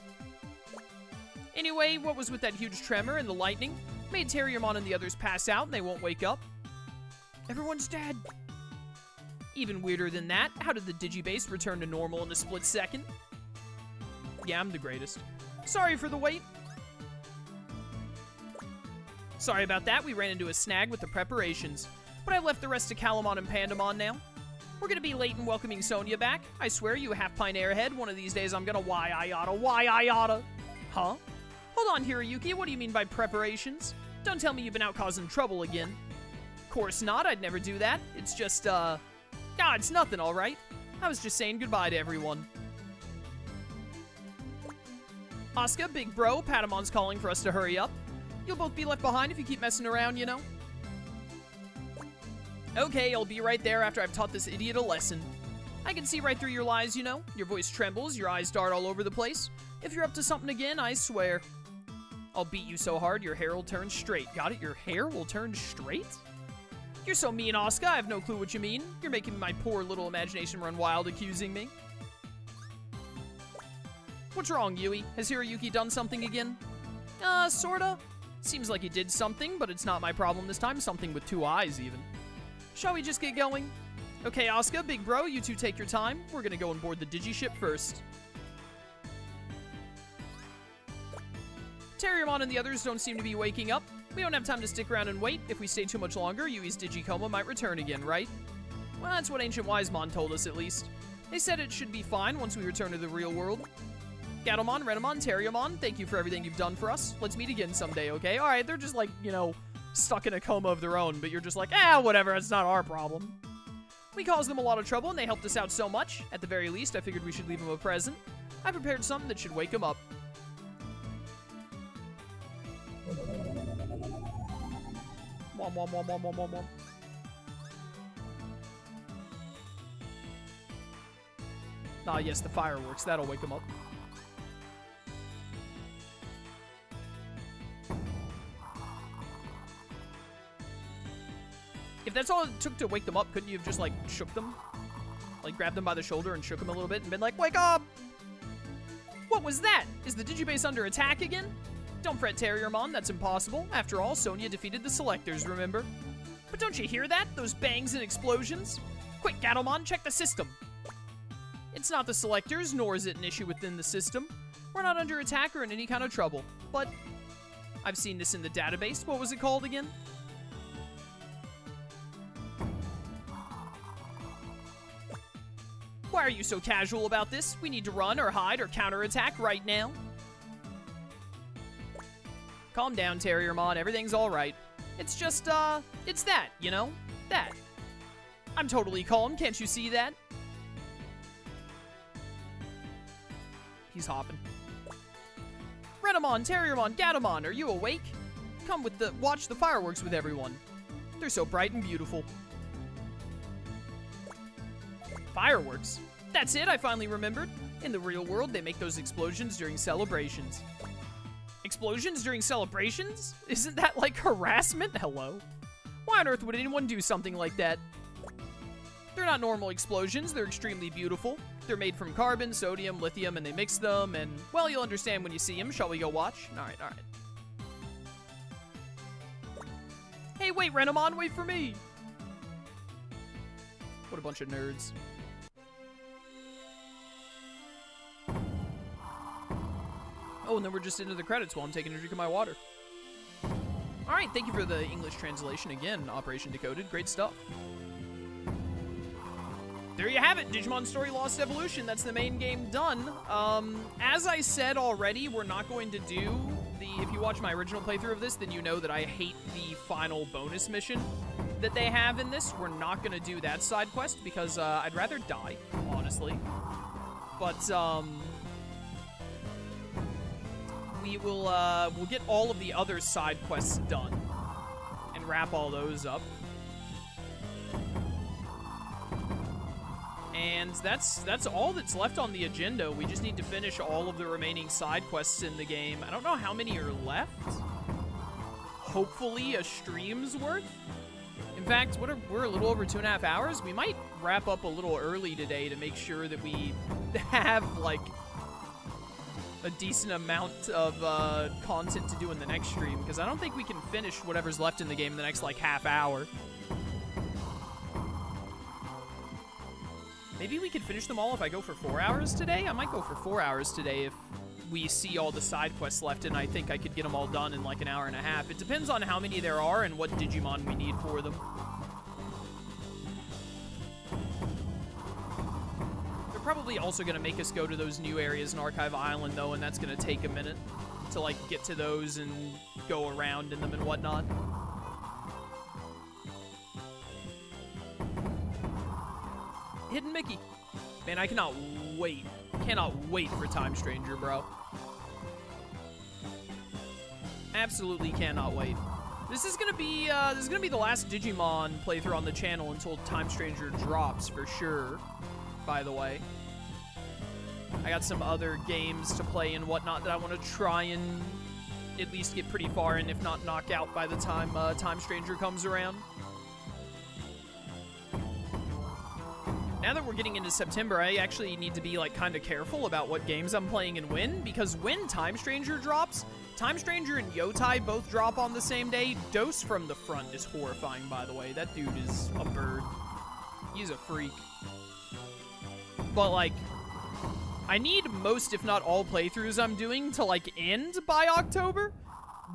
Anyway, what was with that huge tremor and the lightning? Made Terriermon and the others pass out and they won't wake up. Everyone's dead. Even weirder than that, how did the Digibase return to normal in a split second? Yeah, I'm the greatest. Sorry for the wait. Sorry about that, we ran into a snag with the preparations. But I left the rest to Calamon and Pandamon now. We're gonna be late in welcoming Sonia back. I swear, you half-pint airhead, one of these days I'm gonna why I oughta. Huh? Hold on, Hiroyuki, what do you mean by preparations? Don't tell me you've been out causing trouble again. Course not, I'd never do that. It's just, it's nothing, alright? I was just saying goodbye to everyone. Asuka, big bro, Patamon's calling for us to hurry up. You'll both be left behind if you keep messing around, you know? Okay, I'll be right there after I've taught this idiot a lesson. I can see right through your lies, you know? Your voice trembles, your eyes dart all over the place. If you're up to something again, I swear. I'll beat you so hard, your hair will turn straight. Got it? Your hair will turn straight? You're so mean, Asuka. I have no clue what you mean. You're making my poor little imagination run wild, accusing me. What's wrong, Yui? Has Hiroyuki done something again? Sorta. Seems like he did something, but it's not my problem this time. Something with 2 eyes, even. Shall we just get going? Okay, Asuka, big bro, you two take your time. We're gonna go on board the Digiship first. Terriermon and the others don't seem to be waking up. We don't have time to stick around and wait. If we stay too much longer, Yui's Digicoma might return again, right? Well, that's what Ancient Wisemon told us, at least. They said it should be fine once we return to the real world. Gatomon, Renamon, Terriermon, thank you for everything you've done for us. Let's meet again someday, okay? Alright, they're just like, you know, stuck in a coma of their own, but you're just like, whatever, it's not our problem. We caused them a lot of trouble, and they helped us out so much. At the very least, I figured we should leave them a present. I prepared something that should wake them up. Wom, wom, wom, wom, wom, wom, wom. Ah, yes, the fireworks. That'll wake them up. If that's all it took to wake them up, couldn't you have just, like, shook them? Like, grabbed them by the shoulder and shook them a little bit and been like, wake up! What was that? Is the Digibase under attack again? Don't fret, Terriermon, that's impossible. After all, Sonia defeated the Selectors, remember? But don't you hear that? Those bangs and explosions? Quick, Gatomon, check the system. It's not the Selectors, nor is it an issue within the system. We're not under attack or in any kind of trouble. But I've seen this in the database. What was it called again? Why are you so casual about this? We need to run or hide or counterattack right now. Calm down, Terriermon. Everything's alright. It's just, it's that, you know? That. I'm totally calm. Can't you see that? He's hopping. Renamon, Terriermon, Gatomon, are you awake? Come watch the fireworks with everyone. They're so bright and beautiful. Fireworks? That's it, I finally remembered. In the real world, they make those explosions during celebrations. Explosions during celebrations? Isn't that like harassment? Hello? Why on earth would anyone do something like that? They're not normal explosions, they're extremely beautiful. They're made from carbon, sodium, lithium, and they mix them, and, well, you'll understand when you see them. Shall we go watch? Alright, alright. Hey, wait, Renamon, wait for me! What a bunch of nerds. Oh, and then we're just into the credits while I'm taking a drink of my water. Alright, thank you for the English translation again, Operation Decoded. Great stuff. There you have it, Digimon Story Lost Evolution. That's the main game done. As I said already, we're not going to do if you watch my original playthrough of this, then you know that I hate the final bonus mission that they have in this. We're not going to do that side quest because I'd rather die, honestly. But, we'll get all of the other side quests done and wrap all those up. And that's all that's left on the agenda. We just need to finish all of the remaining side quests in the game. I don't know how many are left. Hopefully a stream's worth. I'm fact, we're a little over 2.5 hours. We might wrap up a little early today to make sure that we have, like, a decent amount of content to do in the next stream, because I don't think we can finish whatever's left in the game in the next, like, half hour. Maybe we could finish them all if I go for 4 hours today? I might go for 4 hours today if we see all the side quests left, and I think I could get them all done in like an hour and a half. It depends on how many there are and what Digimon we need for them. They're probably also going to make us go to those new areas in Archive Island, though, and that's going to take a minute to, like, get to those and go around in them and whatnot. Hidden Mickey. Man, I cannot wait. Cannot wait for Time Stranger, bro. Absolutely cannot wait. This is gonna be the last Digimon playthrough on the channel until Time Stranger drops for sure. By the way, I got some other games to play and whatnot that I want to try and at least get pretty far in, if not knock out by the time Time Stranger comes around. Now that we're getting into September, I actually need to be, like, kind of careful about what games I'm playing and when, because when Time Stranger drops, Time Stranger and Yotai both drop on the same day. Dose from the front is horrifying, by the way. That dude is a bird. He's a freak. But, like, I need most, if not all, playthroughs I'm doing to, like, end by October.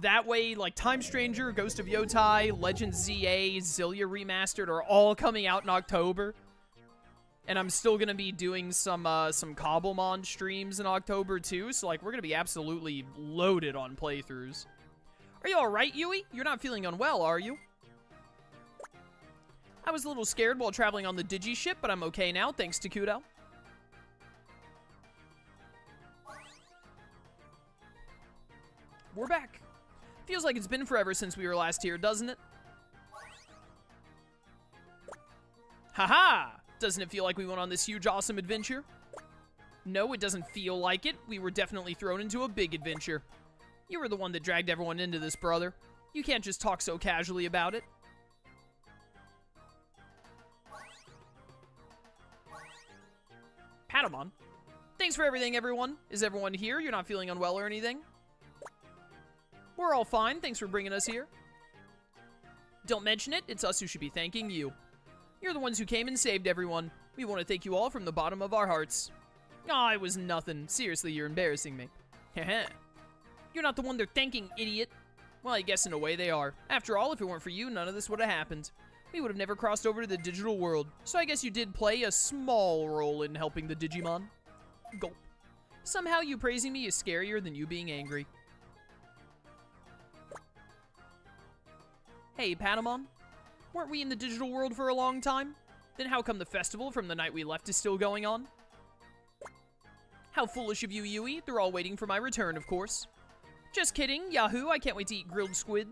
That way, like, Time Stranger, Ghost of Yotai, Legends ZA, Zillia Remastered are all coming out in October. And I'm still going to be doing some Cobblemon streams in October, too. So, like, we're going to be absolutely loaded on playthroughs. Are you alright, Yui? You're not feeling unwell, are you? I was a little scared while traveling on the Digi ship, but I'm okay now, thanks to Kudo. We're back. Feels like it's been forever since we were last here, doesn't it? Haha! Doesn't it feel like we went on this huge, awesome adventure? No, it doesn't feel like it. We were definitely thrown into a big adventure. You were the one that dragged everyone into this, brother. You can't just talk so casually about it. Patamon. Thanks for everything, everyone. Is everyone here? You're not feeling unwell or anything? We're all fine. Thanks for bringing us here. Don't mention it. It's us who should be thanking you. You're the ones who came and saved everyone. We want to thank you all from the bottom of our hearts. Aw, it was nothing. Seriously, you're embarrassing me. Heh. You're not the one they're thanking, idiot. Well, I guess in a way they are. After all, if it weren't for you, none of this would have happened. We would have never crossed over to the digital world. So I guess you did play a small role in helping the Digimon. Gulp. Somehow you praising me is scarier than you being angry. Hey, Patamon. Weren't we in the digital world for a long time? Then how come the festival from the night we left is still going on? How foolish of you, Yui. They're all waiting for my return, of course. Just kidding, Yahoo. I can't wait to eat grilled squid.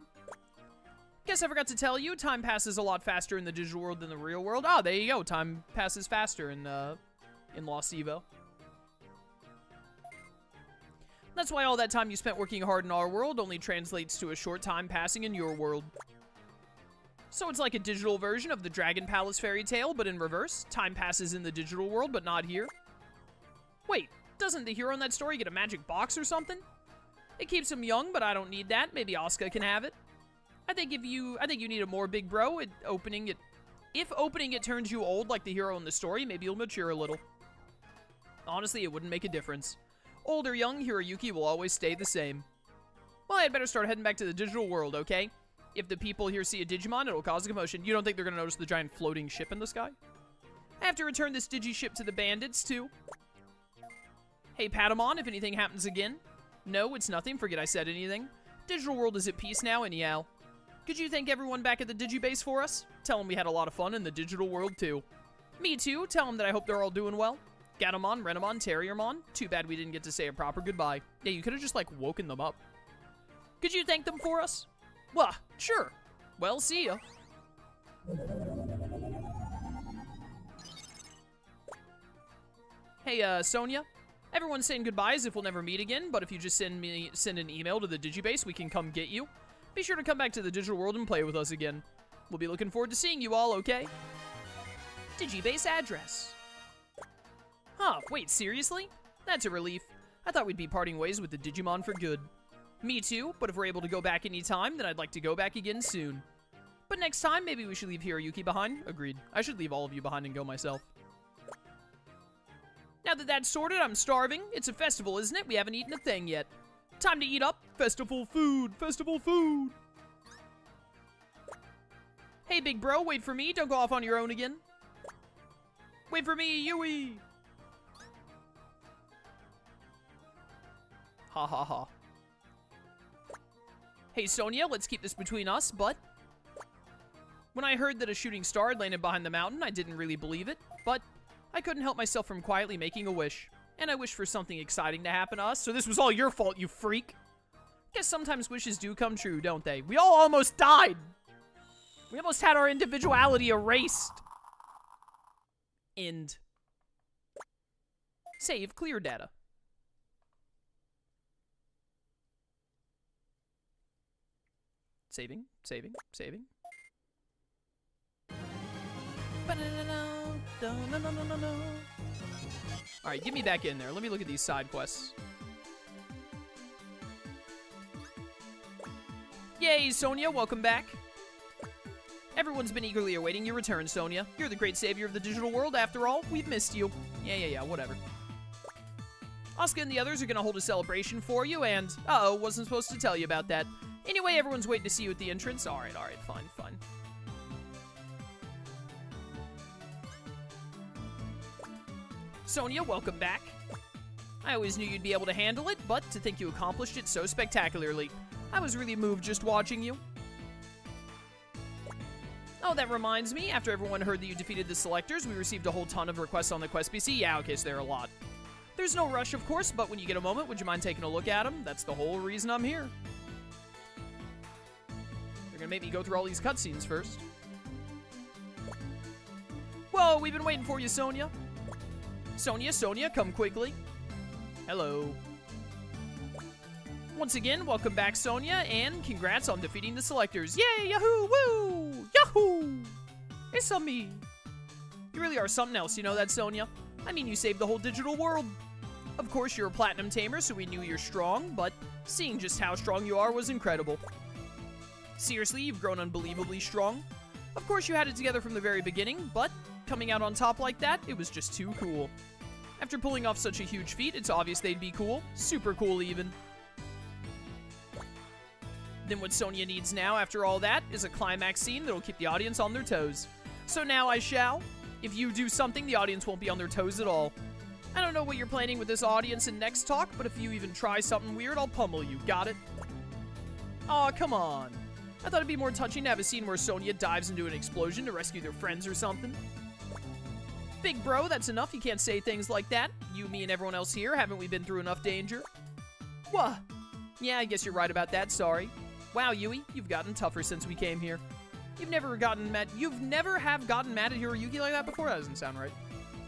Guess I forgot to tell you, time passes a lot faster in the digital world than the real world. Ah, there you go. Time passes faster in Lost Evo. That's why all that time you spent working hard in our world only translates to a short time passing in your world. So it's like a digital version of the Dragon Palace fairy tale, but in reverse. Time passes in the digital world, but not here. Wait, doesn't the hero in that story get a magic box or something? It keeps him young, but I don't need that. Maybe Asuka can have it. I think you need a more big bro. If opening it turns you old like the hero in the story, maybe you'll mature a little. Honestly, it wouldn't make a difference. Old or young, Hiroyuki will always stay the same. Well, I'd better start heading back to the digital world, okay? If the people here see a Digimon, it'll cause a commotion. You don't think they're going to notice the giant floating ship in the sky? I have to return this Digi-ship to the bandits, too. Hey, Patamon, if anything happens again. No, it's nothing. Forget I said anything. Digital world is at peace now, anyhow. Could you thank everyone back at the Digibase for us? Tell them we had a lot of fun in the digital world, too. Me, too. Tell them that I hope they're all doing well. Gatomon, Renamon, Terriermon. Too bad we didn't get to say a proper goodbye. Yeah, you could have just, like, woken them up. Could you thank them for us? Well, sure. Well, see ya. Hey, Sonia. Everyone's saying goodbye as if we'll never meet again, but if you just send an email to the Digibase, we can come get you. Be sure to come back to the digital world and play with us again. We'll be looking forward to seeing you all, okay? Digibase address. Huh, wait, seriously? That's a relief. I thought we'd be parting ways with the Digimon for good. Me too, but if we're able to go back anytime, then I'd like to go back again soon. But next time, maybe we should leave Hiroyuki behind. Agreed. I should leave all of you behind and go myself. Now that that's sorted, I'm starving. It's a festival, isn't it? We haven't eaten a thing yet. Time to eat up. Festival food. Festival food. Hey, big bro, wait for me. Don't go off on your own again. Wait for me, Yui. Ha ha ha. Hey, Sonia, let's keep this between us, but... When I heard that a shooting star had landed behind the mountain, I didn't really believe it, but I couldn't help myself from quietly making a wish. And I wished for something exciting to happen to us, so this was all your fault, you freak. Guess sometimes wishes do come true, don't they? We all almost died. We almost had our individuality erased. End. Save clear data. Saving, saving, saving. Alright, get me back in there. Let me look at these side quests. Yay, Sonia, welcome back. Everyone's been eagerly awaiting your return, Sonia. You're the great savior of the digital world, after all. We've missed you. Yeah, whatever. Asuka and the others are gonna hold a celebration for you, and... Uh-oh, wasn't supposed to tell you about that. Anyway, everyone's waiting to see you at the entrance. Alright, fine. Sonia, welcome back. I always knew you'd be able to handle it, but to think you accomplished it so spectacularly. I was really moved just watching you. Oh, that reminds me, after everyone heard that you defeated the Selectors, we received a whole ton of requests on the Quest PC. Yeah, okay, so there are a lot. There's no rush, of course, but when you get a moment, would you mind taking a look at them? That's the whole reason I'm here. They're gonna make me go through all these cutscenes first. Whoa, we've been waiting for you, Sonia. Sonia, come quickly. Hello. Once again, welcome back, Sonia, and congrats on defeating the Selectors. Yay, yahoo, woo, yahoo! It's on me. You really are something else, you know that, Sonia? I mean, you saved the whole digital world. Of course, you're a Platinum Tamer, so we knew you're strong, but seeing just how strong you are was incredible. Seriously, you've grown unbelievably strong. Of course, you had it together from the very beginning, but coming out on top like that, it was just too cool. After pulling off such a huge feat, it's obvious they'd be cool. Super cool, even. Then what Sonia needs now, after all that, is a climax scene that'll keep the audience on their toes. So now I shall. If you do something, the audience won't be on their toes at all. I don't know what you're planning with this audience in next talk, but if you even try something weird, I'll pummel you. Got it? Aw, come on. I thought it'd be more touching to have a scene where Sonia dives into an explosion to rescue their friends or something. Big bro, that's enough. You can't say things like that. You, me, and everyone else here, haven't we been through enough danger? What? Yeah, I guess you're right about that, sorry. Wow, Yui, you've gotten tougher since we came here. You've never have gotten mad at Hiroyuki like that before? That doesn't sound right.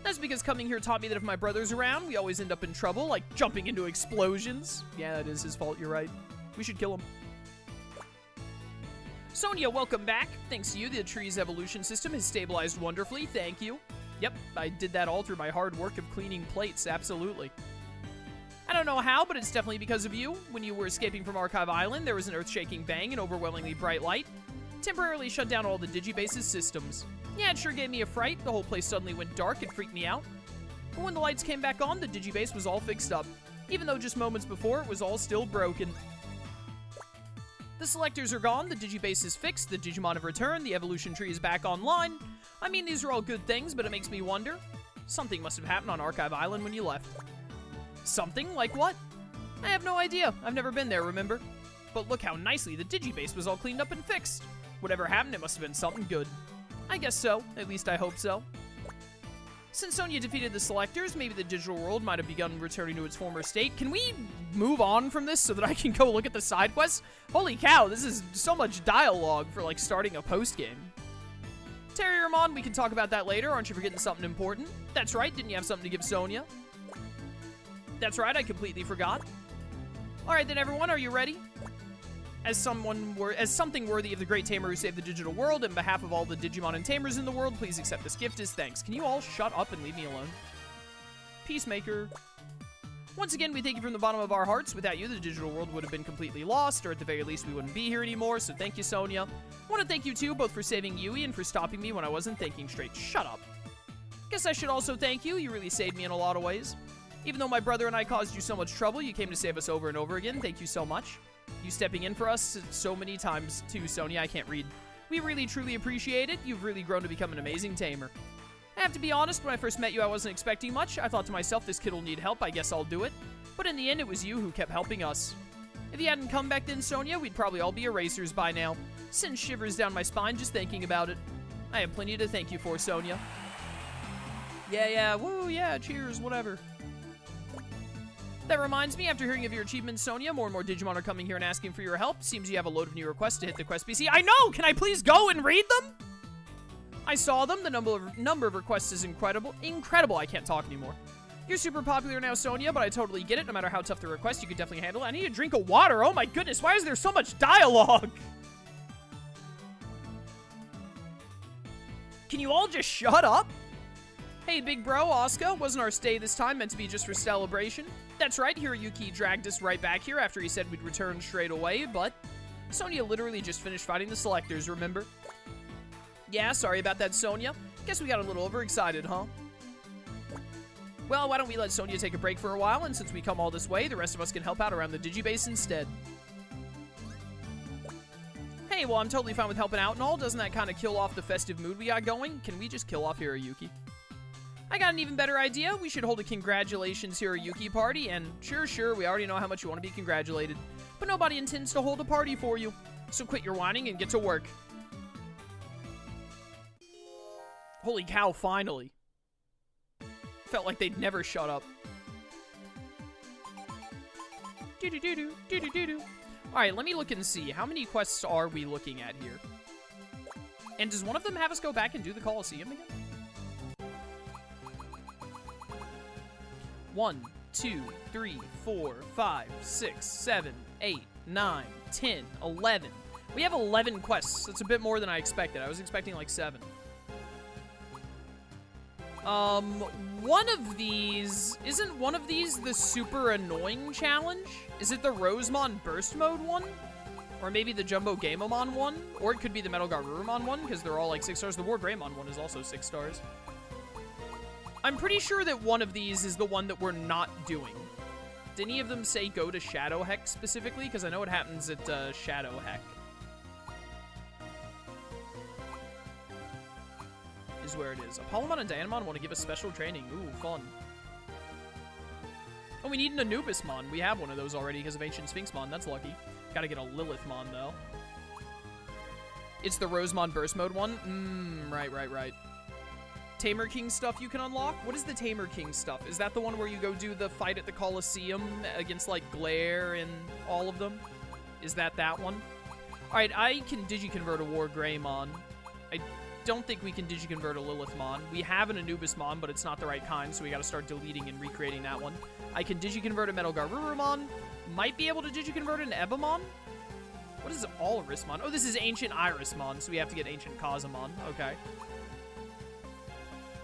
That's because coming here taught me that if my brother's around, we always end up in trouble, like jumping into explosions. Yeah, that is his fault, you're right. We should kill him. Sonia, welcome back. Thanks to you, the tree's evolution system has stabilized wonderfully. Thank you. Yep, I did that all through my hard work of cleaning plates, absolutely. I don't know how, but it's definitely because of you. When you were escaping from Archive Island, there was an earth-shaking bang and overwhelmingly bright light. Temporarily shut down all the Digibase's systems. Yeah, it sure gave me a fright. The whole place suddenly went dark and freaked me out. But when the lights came back on, the Digibase was all fixed up. Even though just moments before, it was all still broken. The Selectors are gone, the Digibase is fixed, the Digimon have returned, the evolution tree is back online. I mean, these are all good things, but it makes me wonder. Something must have happened on Archive Island when you left. Something? Like what? I have no idea. I've never been there, remember? But look how nicely the Digibase was all cleaned up and fixed. Whatever happened, it must have been something good. I guess so. At least I hope so. Since Sonia defeated the Selectors, maybe the digital world might have begun returning to its former state. Can we move on from this so that I can go look at the side quests? Holy cow, this is so much dialogue for, like, starting a post-game. Terriermon, we can talk about that later. Aren't you forgetting something important? That's right, didn't you have something to give Sonia? That's right, I completely forgot. Alright then, everyone, are you ready? as something worthy of the great tamer who saved the digital world. On behalf of all the Digimon and tamers in the world, please accept this gift as thanks. Can you all shut up and leave me alone? Peacemaker. Once again, we thank you from the bottom of our hearts. Without you, the digital world would have been completely lost, or at the very least, we wouldn't be here anymore, so thank you, Sonia. I want to thank you, too, both for saving Yui and for stopping me when I wasn't thinking straight. Shut up. Guess I should also thank you. You really saved me in a lot of ways. Even though my brother and I caused you so much trouble, you came to save us over and over again. Thank you so much. You stepping in for us so many times, too, Sonia. I can't read. We really, truly appreciate it. You've really grown to become an amazing tamer. I have to be honest, when I first met you, I wasn't expecting much. I thought to myself, this kid will need help. I guess I'll do it. But in the end, it was you who kept helping us. If you hadn't come back then, Sonia, we'd probably all be erasers by now. Sends shivers down my spine just thinking about it. I have plenty to thank you for, Sonia. Yeah, woo, yeah, cheers, whatever. That reminds me, after hearing of your achievements, Sonia, more and more Digimon are coming here and asking for your help. Seems you have a load of new requests to hit the quest PC. I know! Can I please go and read them? I saw them. The number of requests is incredible. Incredible, I can't talk anymore. You're super popular now, Sonia, but I totally get it. No matter how tough the request, you could definitely handle it. I need a drink of water. Oh my goodness, why is there so much dialogue? Can you all just shut up? Hey, big bro, Asuka. Wasn't our stay this time meant to be just for celebration? That's right, Hiroyuki dragged us right back here after he said we'd return straight away, but Sonia literally just finished fighting the selectors, remember? Yeah, sorry about that, Sonia. Guess we got a little overexcited, huh? Well, why don't we let Sonia take a break for a while, and since we come all this way, the rest of us can help out around the Digibase instead. Hey, well, I'm totally fine with helping out and all. Doesn't that kind of kill off the festive mood we got going? Can we just kill off Hiroyuki? I got an even better idea. We should hold a congratulations Hiroyuki party, and sure, we already know how much you want to be congratulated. But nobody intends to hold a party for you. So quit your whining and get to work. Holy cow, finally. Felt like they'd never shut up. Alright, let me look and see. How many quests are we looking at here? And does one of them have us go back and do the Coliseum again? 1, 2, 3, 4, 5, 6, 7, 8, 9, 10, 11. We have 11 quests. That's a bit more than I expected. I was expecting like 7. One of these... Isn't one of these the super annoying challenge? Is it the Rosemon Burst Mode one? Or maybe the Jumbo Gamemon one? Or it could be the Metal Garurumon one, because they're all like 6 stars. The War Greymon one is also 6 stars. I'm pretty sure that one of these is the one that we're not doing. Did any of them say go to Shadow Heck specifically? Because I know it happens at Shadow Heck. Is where it is. Apollomon and Dianamon want to give us special training. Ooh, fun. Oh, we need an Anubismon. We have one of those already because of Ancient Sphinxmon. That's lucky. Gotta get a Lilithmon, though. It's the Rosemon Burst Mode one? Right. Tamer King stuff you can unlock? What is the Tamer King stuff? Is that the one where you go do the fight at the Coliseum against, like, Glare and all of them? Is that one? Alright, I can Digiconvert a War Greymon. I don't think we can Digiconvert a Lilithmon. We have an Anubismon, but it's not the right kind, so we gotta start deleting and recreating that one. I can Digiconvert a Metal Garurumon. Might be able to Digiconvert an Ebamon. What is Ulrismon? Oh, this is Ancient Irismon, so we have to get Ancient Kazamon. Okay.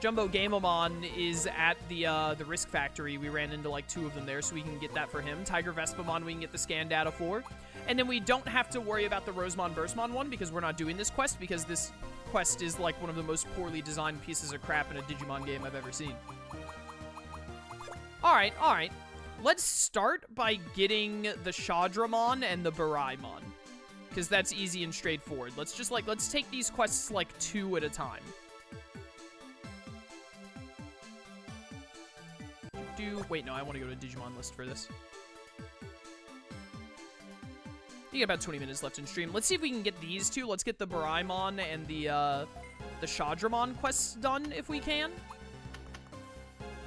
Jumbo Gamemon is at the Risk Factory. We ran into like 2 of them there, so we can get that for him. Tiger Vespamon we can get the scan data for. And then we don't have to worry about the Rosemon Burstmon one because we're not doing this quest because this quest is like one of the most poorly designed pieces of crap in a Digimon game I've ever seen. Alright. Let's start by getting the Shadramon and the Baraimon. Because that's easy and straightforward. Let's take these quests like 2 at a time. Wait, no, I want to go to Digimon list for this. You got about 20 minutes left in stream. Let's see if we can get these 2. Let's get the Baraimon and the Shadramon quests done, if we can.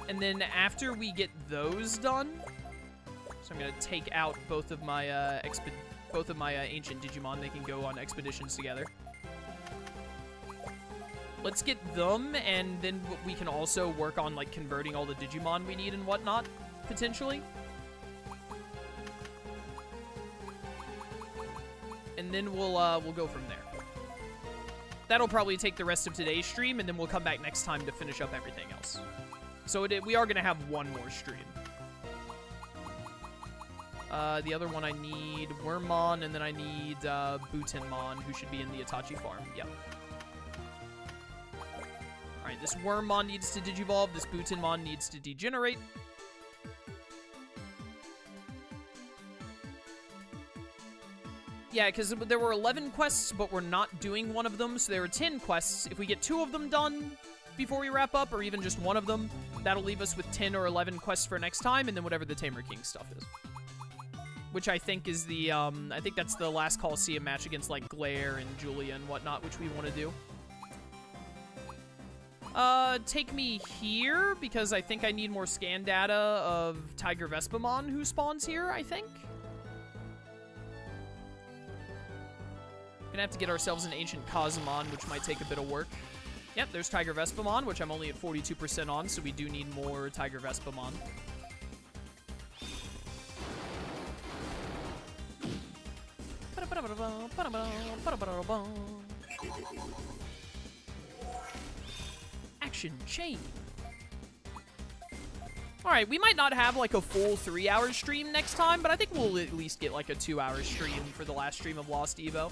And then after we get those done, so I'm gonna take out both of my ancient Digimon. They can go on expeditions together. Let's get them, and then we can also work on, like, converting all the Digimon we need and whatnot, potentially. and then we'll go from there. That'll probably take the rest of today's stream, and then we'll come back next time to finish up everything else. So we are going to have one more stream. The other one I need Wormmon, and then I need Butinmon, who should be in the Itachi farm. Yep. Alright, this Wormmon needs to digivolve, this Butinmon needs to degenerate. Yeah, because there were 11 quests, but we're not doing one of them, so there are 10 quests. If we get 2 of them done before we wrap up, or even just one of them, that'll leave us with 10 or 11 quests for next time, and then whatever the Tamer King stuff is. Which I think is the, I think that's the last Coliseum match against, like, Glare and Julia and whatnot, which we want to do. Take me here, because I think I need more scan data of Tiger Vespamon, who spawns here, I think. Gonna have to get ourselves an Ancient Kazumon, which might take a bit of work. Yep, there's Tiger Vespamon, which I'm only at 42% on, so we do need more Tiger Vespamon. Action chain. Alright, we might not have like a full 3-hour stream next time, but I think we'll at least get like a 2-hour stream for the last stream of Lost Evo.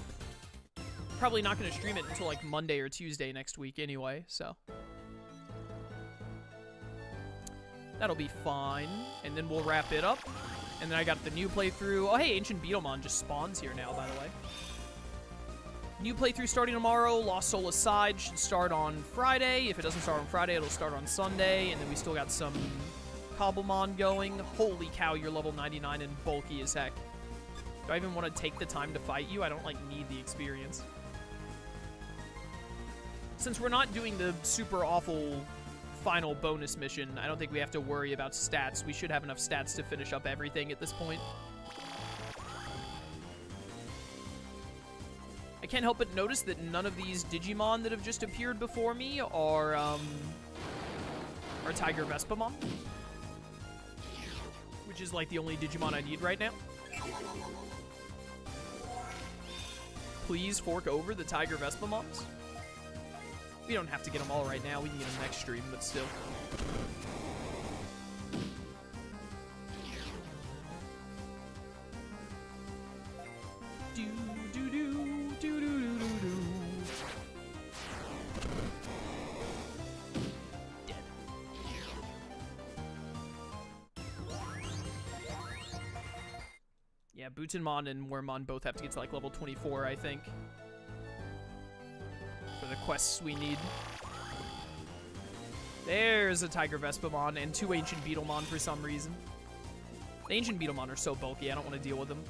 Probably not going to stream it until like Monday or Tuesday next week anyway, so. That'll be fine. And then we'll wrap it up. And then I got the new playthrough. Oh, hey, Ancient Beetlemon just spawns here now, by the way. New playthrough starting tomorrow. Lost Soul Aside should start on Friday. If it doesn't start on Friday, it'll start on Sunday. And then we still got some Cobblemon going. Holy cow, you're level 99 and bulky as heck. Do I even want to take the time to fight you? I don't, like, need the experience. Since we're not doing the super awful final bonus mission, I don't think we have to worry about stats. We should have enough stats to finish up everything at this point. I can't help but notice that none of these Digimon that have just appeared before me are Tiger Vespamon. Which is like the only Digimon I need right now. Please fork over the Tiger Vespamons. We don't have to get them all right now. We can get them next stream, but still. Do do do do do do do do. Dead. Yeah, Butinmon and Wormmon both have to get to like level 24, I think. For the quests we need. There's a Tiger Vespamon and 2 Ancient Beetlemon for some reason. The Ancient Beetlemon are so bulky, I don't want to deal with them.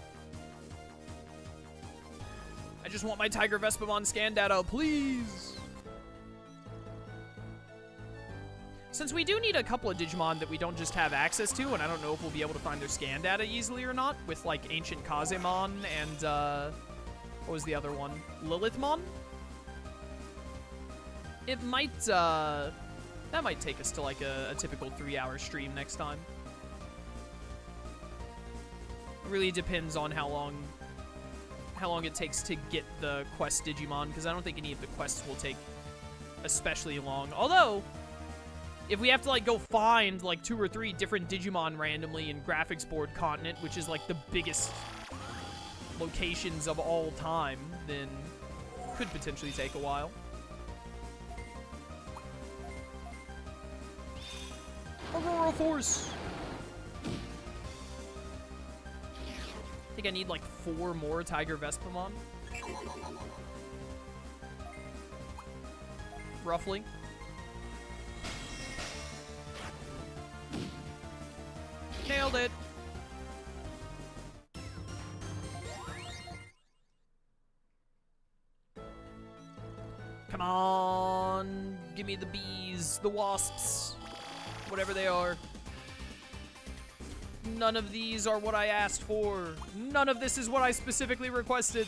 I just want my Tiger Vespamon scan data, please! Since we do need a couple of Digimon that we don't just have access to, and I don't know if we'll be able to find their scan data easily or not, with like Ancient Kazemon and, what was the other one? Lilithmon? It might, that might take us to like a typical 3-hour stream next time. It really depends on how long it takes to get the quest Digimon, because I don't think any of the quests will take especially long. Although, if we have to like go find like 2 or 3 different Digimon randomly in Graphics Board Continent, which is like the biggest locations of all time, then could potentially take a while. Aurora Force! I think I need like 4 more Tiger Vespamon. Roughly. Nailed it! Come on! Give me the bees, the wasps. Whatever they are. None of these are what I asked for. None of this is what I specifically requested.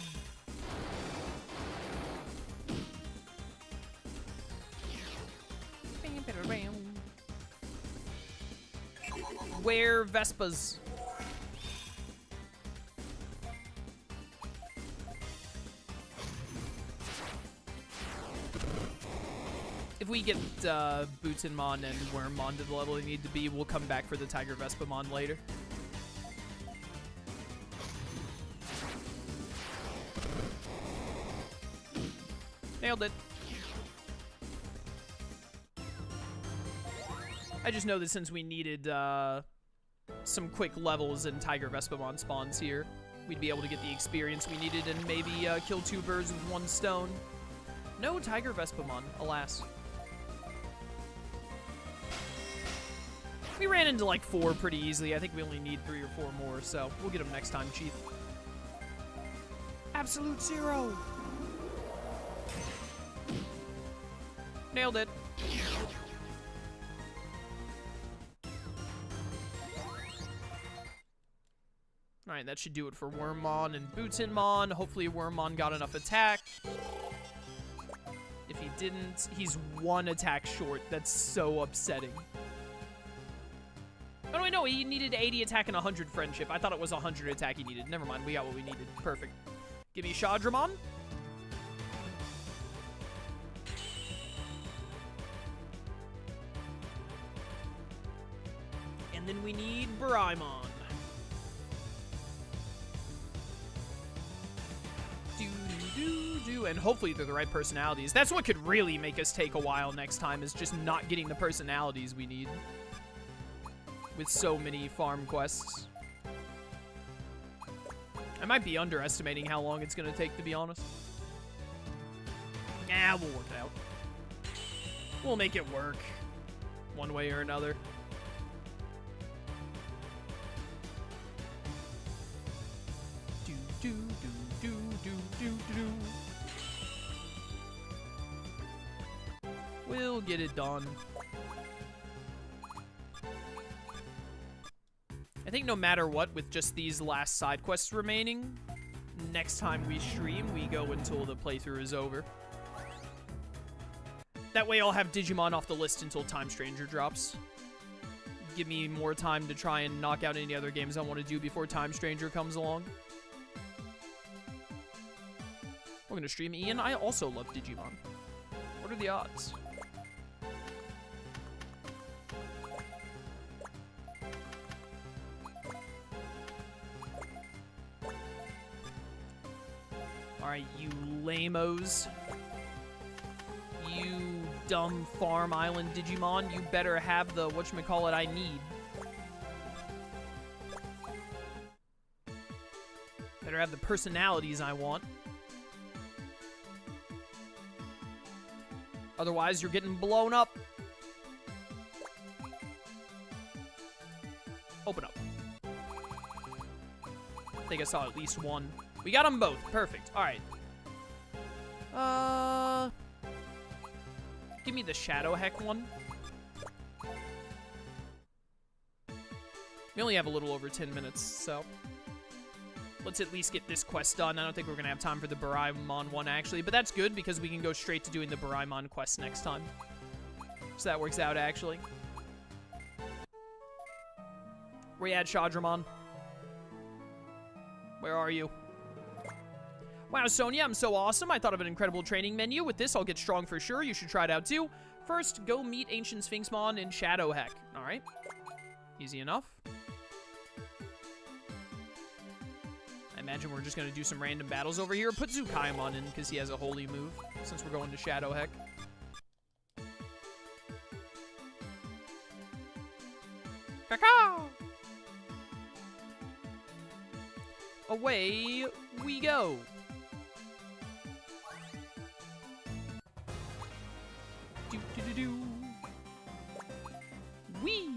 Where Vespas? If we get Butinmon and Wormmon to the level they need to be, we'll come back for the Tiger Vespamon later. Nailed it. I just know that since we needed some quick levels and Tiger Vespamon spawns here, we'd be able to get the experience we needed and maybe kill 2 birds with 1 stone. No Tiger Vespamon, alas. We ran into like 4 pretty easily. I think we only need 3 or 4 more, so we'll get them next time, Chief. Absolute 0. Nailed it. Alright, that should do it for Wormmon and Butinmon. Hopefully Wormmon got enough attack. If he didn't, he's 1 attack short. That's so upsetting. Oh, wait, no, he needed 80 attack and 100 friendship. I thought it was 100 attack he needed. Never mind, we got what we needed. Perfect. Give me Shadramon. And then we need Braimon. And hopefully they're the right personalities. That's what could really make us take a while next time, is just not getting the personalities we need. With so many farm quests. I might be underestimating how long it's going to take, to be honest. We'll work it out. We'll make it work. One way or another. Do, do, do, do, do, do, do. We'll get it done. I think no matter what, with just these last side quests remaining, next time we stream, we go until the playthrough is over. That way I'll have Digimon off the list until Time Stranger drops. Give me more time to try and knock out any other games I want to do before Time Stranger comes along. We're going to stream Ian. I also love Digimon. What are the odds? Alright, you lamos. You dumb Farm Island Digimon. You better have the whatchamacallit I need. Better have the personalities I want. Otherwise, you're getting blown up. Open up. I think I saw at least 1. We got them both. Perfect. All right. Give me the Shadow Heck one. We only have a little over 10 minutes, so let's at least get this quest done. I don't think we're going to have time for the Baraimon one, actually, but that's good because we can go straight to doing the Baraimon quest next time. So that works out, actually. Where you at, Shadramon? Where are you? Wow, Sonia, I'm so awesome. I thought of an incredible training menu. With this, I'll get strong for sure. You should try it out, too. First, go meet Ancient Sphinxmon in Shadow Heck. All right. Easy enough. I imagine we're just going to do some random battles over here. Put Zukaimon in because he has a holy move since we're going to Shadow Heck. Caca! Away we go. Do do do do. Wee.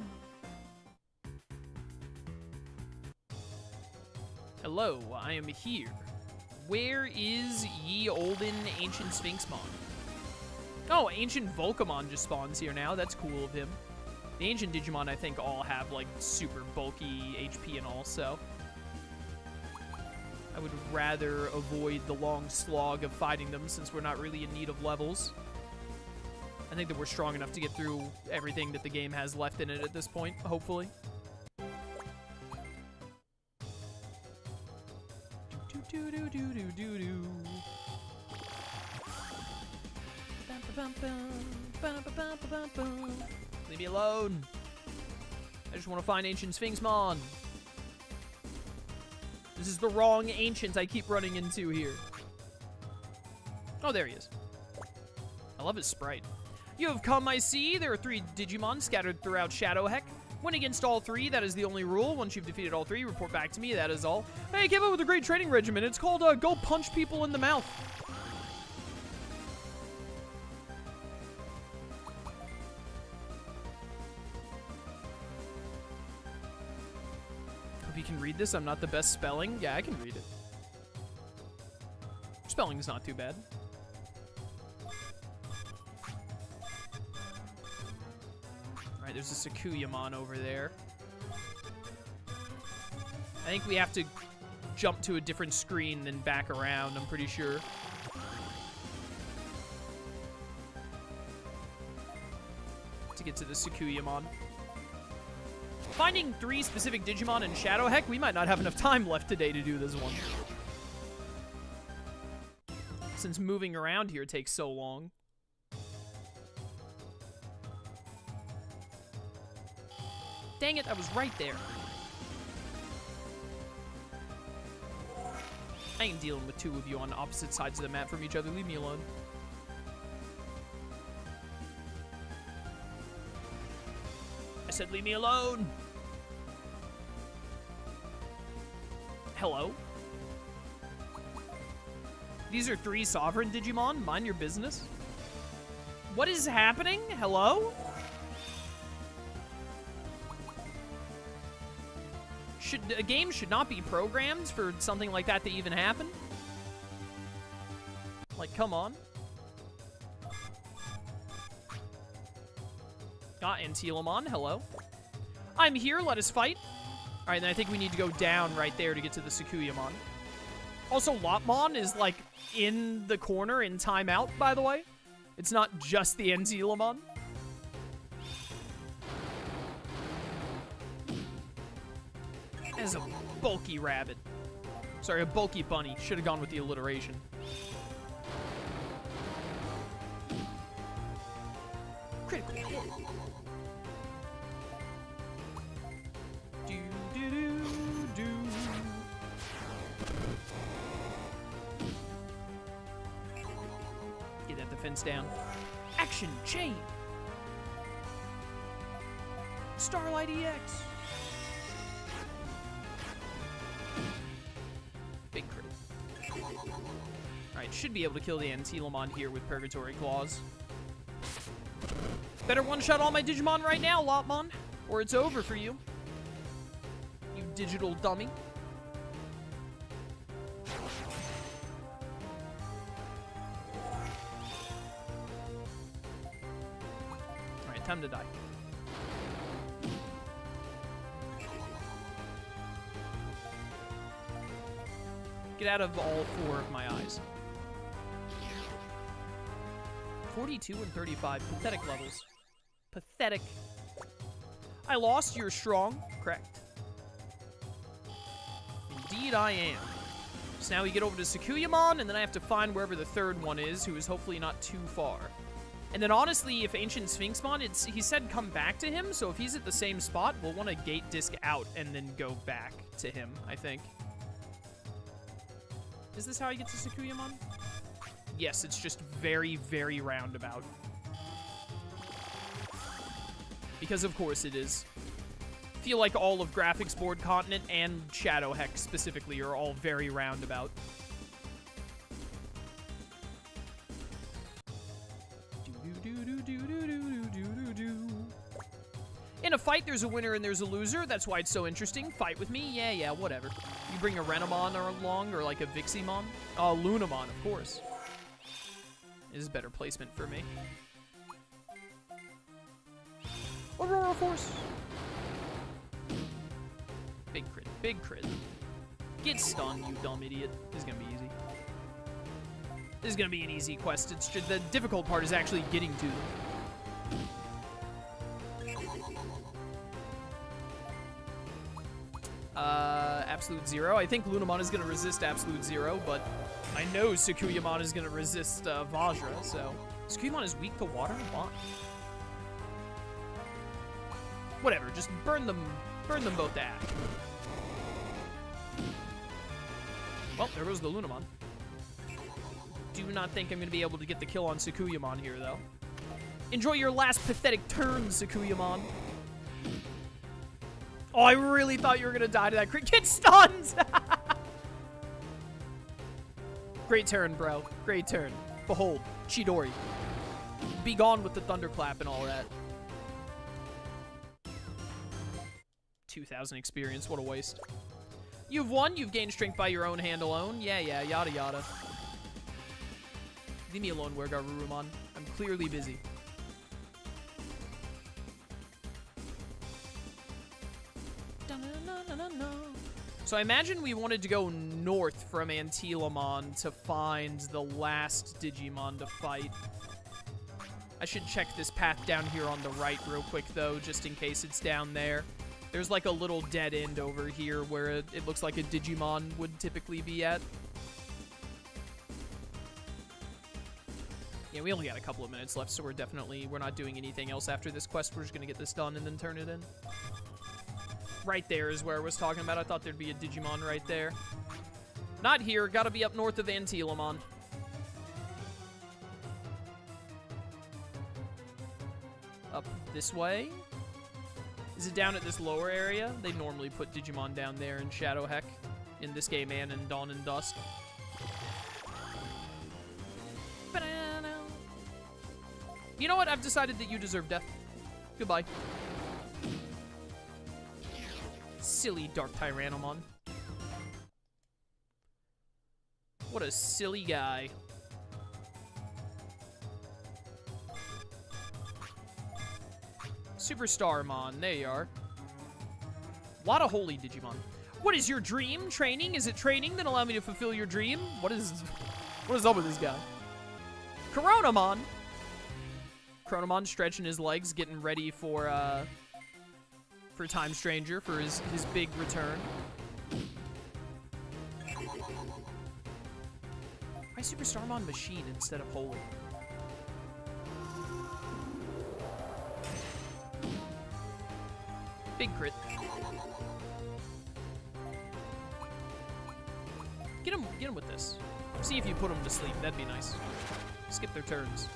Hello, I am here. Where is ye olden Ancient Sphinxmon? Oh, Ancient Volcamon just spawns here now. That's cool of him. The Ancient Digimon, I think, all have, like, super bulky HP and all, so I would rather avoid the long slog of fighting them since we're not really in need of levels. I think that we're strong enough to get through everything that the game has left in it at this point, hopefully. Do do do do do do. Bum, bum, bum. Leave me alone. I just want to find Ancient Sphinxmon. This is the wrong Ancient I keep running into here. Oh, there he is. I love his sprite. You have come, I see. There are 3 Digimon scattered throughout Shadowheck. Win against all 3, that is the only rule. Once you've defeated all 3, report back to me, that is all. Hey, I came up with a great training regimen. It's called Go Punch People in the Mouth. Hope you can read this. I'm not the best spelling. Yeah, I can read it. Spelling's not too bad. Alright, there's a Sakuyamon over there. I think we have to jump to a different screen than back around, I'm pretty sure. To get to the Sakuyamon. Finding 3 specific Digimon in Shadowheck, we might not have enough time left today to do this one. Since moving around here takes so long. Dang it, I was right there. I ain't dealing with 2 of you on opposite sides of the map from each other. Leave me alone. I said leave me alone. Hello? These are 3 Sovereign Digimon? Mind your business. What is happening? Hello? A game should not be programmed for something like that to even happen. Like, come on. Antilamon, hello. I'm here, let us fight. Alright, then I think we need to go down right there to get to the Sakuyamon. Also, Lopmon is, like, in the corner in timeout, by the way. It's not just the Antilamon. As a bulky rabbit. Sorry, a bulky bunny. Should have gone with the alliteration. Critical hit. Do, do, do, do. Get that defense down. Action chain. Starlight EX. Big crit. Alright, should be able to kill the Antilamon here with Purgatory Claws. Better one-shot all my Digimon right now, Lopmon, or it's over for you. You digital dummy. Alright, time to die. Get out of all 4 of my eyes. 42 and 35. Pathetic levels. Pathetic. I lost. You're strong. Correct. Indeed I am. So now we get over to Sakuyamon, and then I have to find wherever the 3rd one is, who is hopefully not too far. And then honestly, if Ancient Sphinxmon, he said come back to him, so if he's at the same spot, we'll want to gate disc out and then go back to him, I think. Is this how I get to Sakuyamon? Yes, it's just very, very roundabout. Because of course it is. I feel like all of Graphics Board Continent and Shadowheck specifically are all very roundabout. In a fight, there's a winner and there's a loser. That's why it's so interesting. Fight with me? Yeah, whatever. You bring a Renamon along, or like a Viximon? Oh, Lunamon, of course. This is better placement for me. Aurora Force! Big crit, big crit. Get stunned, you dumb idiot. This is gonna be easy. This is gonna be an easy quest. It's just, the difficult part is actually getting to them. Absolute Zero. I think Lunamon is going to resist Absolute Zero, but I know Sakuyamon is going to resist Vajra, so Sukuimon is weak to water? Why? Whatever, just burn them both to ash. Well, there goes the Lunamon. Do not think I'm going to be able to get the kill on Sukuyamon here, though. Enjoy your last pathetic turn, Sukuyamon. Oh, I really thought you were going to die to that crit. Get stunned! Great turn, bro. Great turn. Behold, Chidori. Be gone with the thunderclap and all that. 2,000 experience. What a waste. You've won. You've gained strength by your own hand alone. Yeah, yada yada. Leave me alone, Wergarurumon. I'm clearly busy. So I imagine we wanted to go north from Antilamon to find the last Digimon to fight. I should check this path down here on the right real quick, though, just in case it's down there. There's like a little dead end over here where it looks like a Digimon would typically be at. Yeah, we only got a couple of minutes left, so we're not doing anything else after this quest. We're just gonna get this done and then turn it in. Right there is where I was talking about. I thought there'd be a Digimon right there. Not here. Gotta be up north of Antilamon. Up this way? Is it down at this lower area? They normally put Digimon down there in Shadow Heck. In this game and in Dawn and Dusk. You know what? I've decided that you deserve death. Goodbye. Silly Dark Tyrannomon. What a silly guy. Superstarmon, there you are. A lot of holy Digimon. What is your dream? Training? Is it training that allow me to fulfill your dream? What is up with this guy? Coronamon. Coronamon stretching his legs, getting ready for Time Stranger, for his big return. Why Superstarmon Machine instead of Holy? Big crit. Get him with this. See if you put him to sleep. That'd be nice. Skip their turns.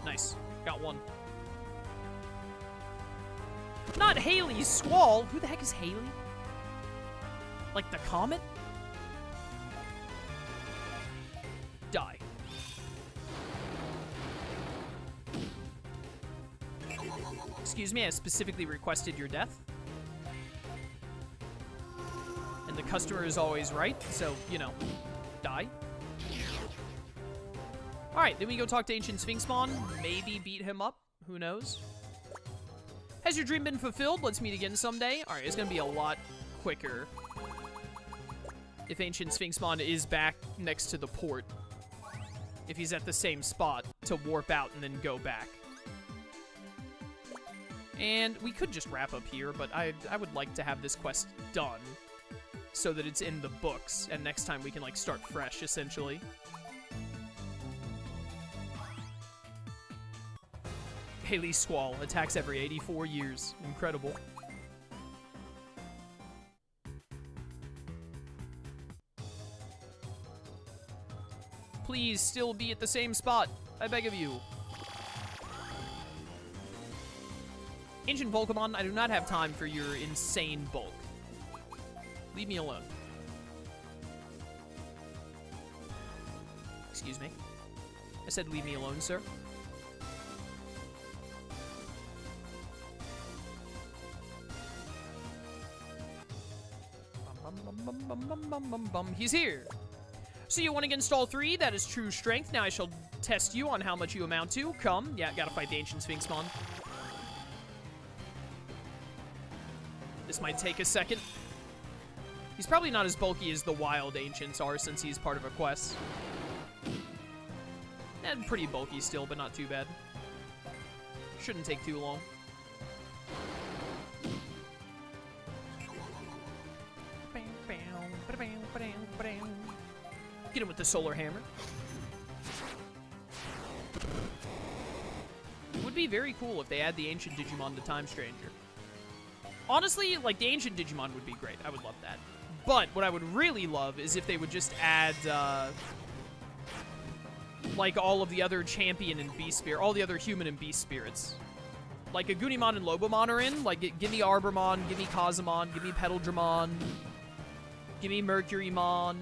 Nice. Got one. Not Haley, Squall. Who the heck is Haley? Like the comet? Die. Excuse me, I specifically requested your death. And the customer is always right, so, you know, die. Alright, then we go talk to Ancient Sphinxmon. Maybe beat him up. Who knows? Has your dream been fulfilled? Let's meet again someday. Alright, it's gonna be a lot quicker if Ancient Sphinxmon is back next to the port. If he's at the same spot to warp out and then go back. And we could just wrap up here, but I would like to have this quest done so that it's in the books, and next time we can, like, start fresh, essentially. Haley Squall attacks every 84 years. Incredible. Please still be at the same spot. I beg of you. Ancient Volcamon, I do not have time for your insane bulk. Leave me alone. Excuse me. I said leave me alone, sir. He's here. So you won against all three. That is true strength. Now I shall test you on how much you amount to. Come. Yeah, gotta fight the Ancient Sphinxmon. This might take a second. He's probably not as bulky as the wild Ancients are since he's part of a quest. And pretty bulky still, but not too bad. Shouldn't take too long. Get him with the solar hammer. It would be very cool if they add the Ancient Digimon to Time Stranger. Honestly, like, the Ancient Digimon would be great. I would love that. But what I would really love is if they would just add, like, all of the other Champion and Beast Spirit, all the other Human and Beast Spirits. Like, Agumon and Lobomon are in. Like, give me Arbormon, give me Kazumon, give me Petal-Dramon, give me Mercurymon,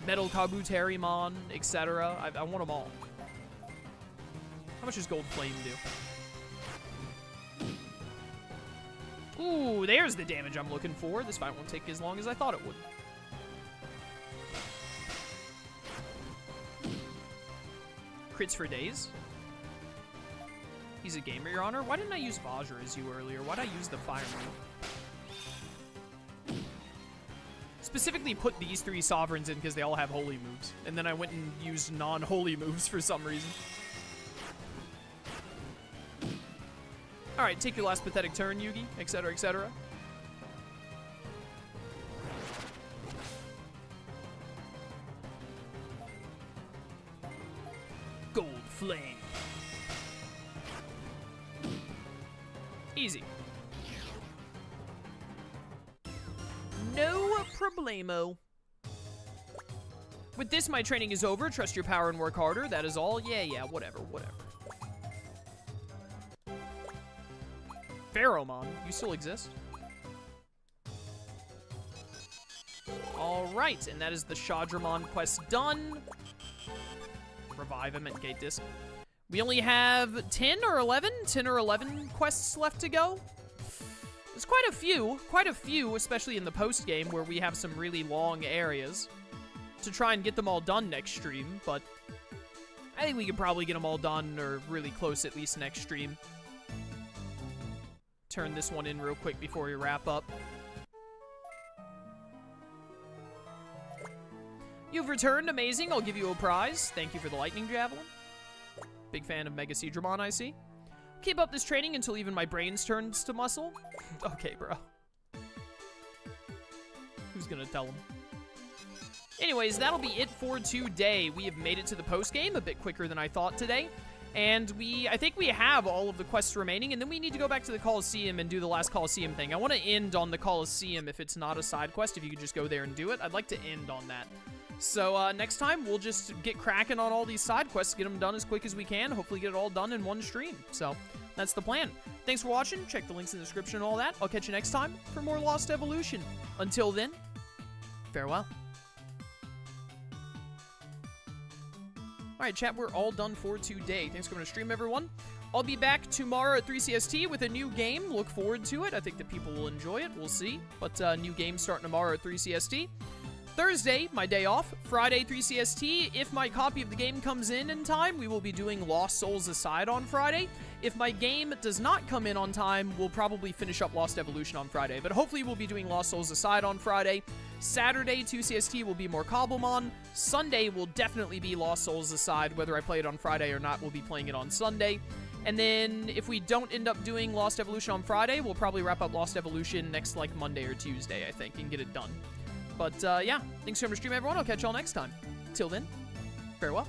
Metal Kabuterimon, etc. I want them all. How much does Gold Flame do? Ooh, there's the damage I'm looking for. This fight won't take as long as I thought it would. Crits for days. He's a gamer, Your Honor. Why didn't I use Vajra as you earlier? Why'd I use the Fire move? Specifically put these 3 Sovereigns in because they all have holy moves. And then I went and used non-holy moves for some reason. Alright, take your last pathetic turn, Yugi, etc., etc. Gold Flame. Easy. No problemo. With this, my training is over. Trust your power and work harder. That is all. Yeah, whatever. Pharaohmon, you still exist? Alright, and that is the Shadramon quest done. Revive, I meant Gate Disc. We only have 10 or 11 quests left to go. There's quite a few, especially in the post-game where we have some really long areas to try and get them all done next stream, but I think we could probably get them all done or really close at least next stream. Turn this one in real quick before we wrap up. You've returned, amazing. I'll give you a prize. Thank you for the lightning javelin. Big fan of Mega Seedramon, I see. Keep up this training until even my brains turns to muscle. Okay, bro. Who's gonna tell him? Anyways, that'll be it for today. We have made it to the post game a bit quicker than I thought today. And I think we have all of the quests remaining, and then we need to go back to the Coliseum and do the last Coliseum thing. I want to end on the Coliseum if it's not a side quest, if you could just go there and do it. I'd like to end on that. So next time, we'll just get cracking on all these side quests, get them done as quick as we can, hopefully get it all done in one stream. So that's the plan. Thanks for watching. Check the links in the description and all that. I'll catch you next time for more Lost Evolution. Until then, farewell. Alright, chat, we're all done for today. Thanks for coming to stream, everyone. I'll be back tomorrow at 3CST with a new game. Look forward to it. I think that people will enjoy it. We'll see. But new game starting tomorrow at 3CST. Thursday, my day off. Friday, 3CST. If my copy of the game comes in time, we will be doing Lost Souls Aside on Friday. If my game does not come in on time, we'll probably finish up Lost Evolution on Friday. But hopefully we'll be doing Lost Souls Aside on Friday. Saturday, 2CST will be more Cobblemon. Sunday will definitely be Lost Souls Aside. Whether I play it on Friday or not, we'll be playing it on Sunday. And then if we don't end up doing Lost Evolution on Friday, we'll probably wrap up Lost Evolution next, like, Monday or Tuesday, I think, and get it done. But, yeah, thanks for coming to stream, everyone. I'll catch y'all next time. Till then, farewell.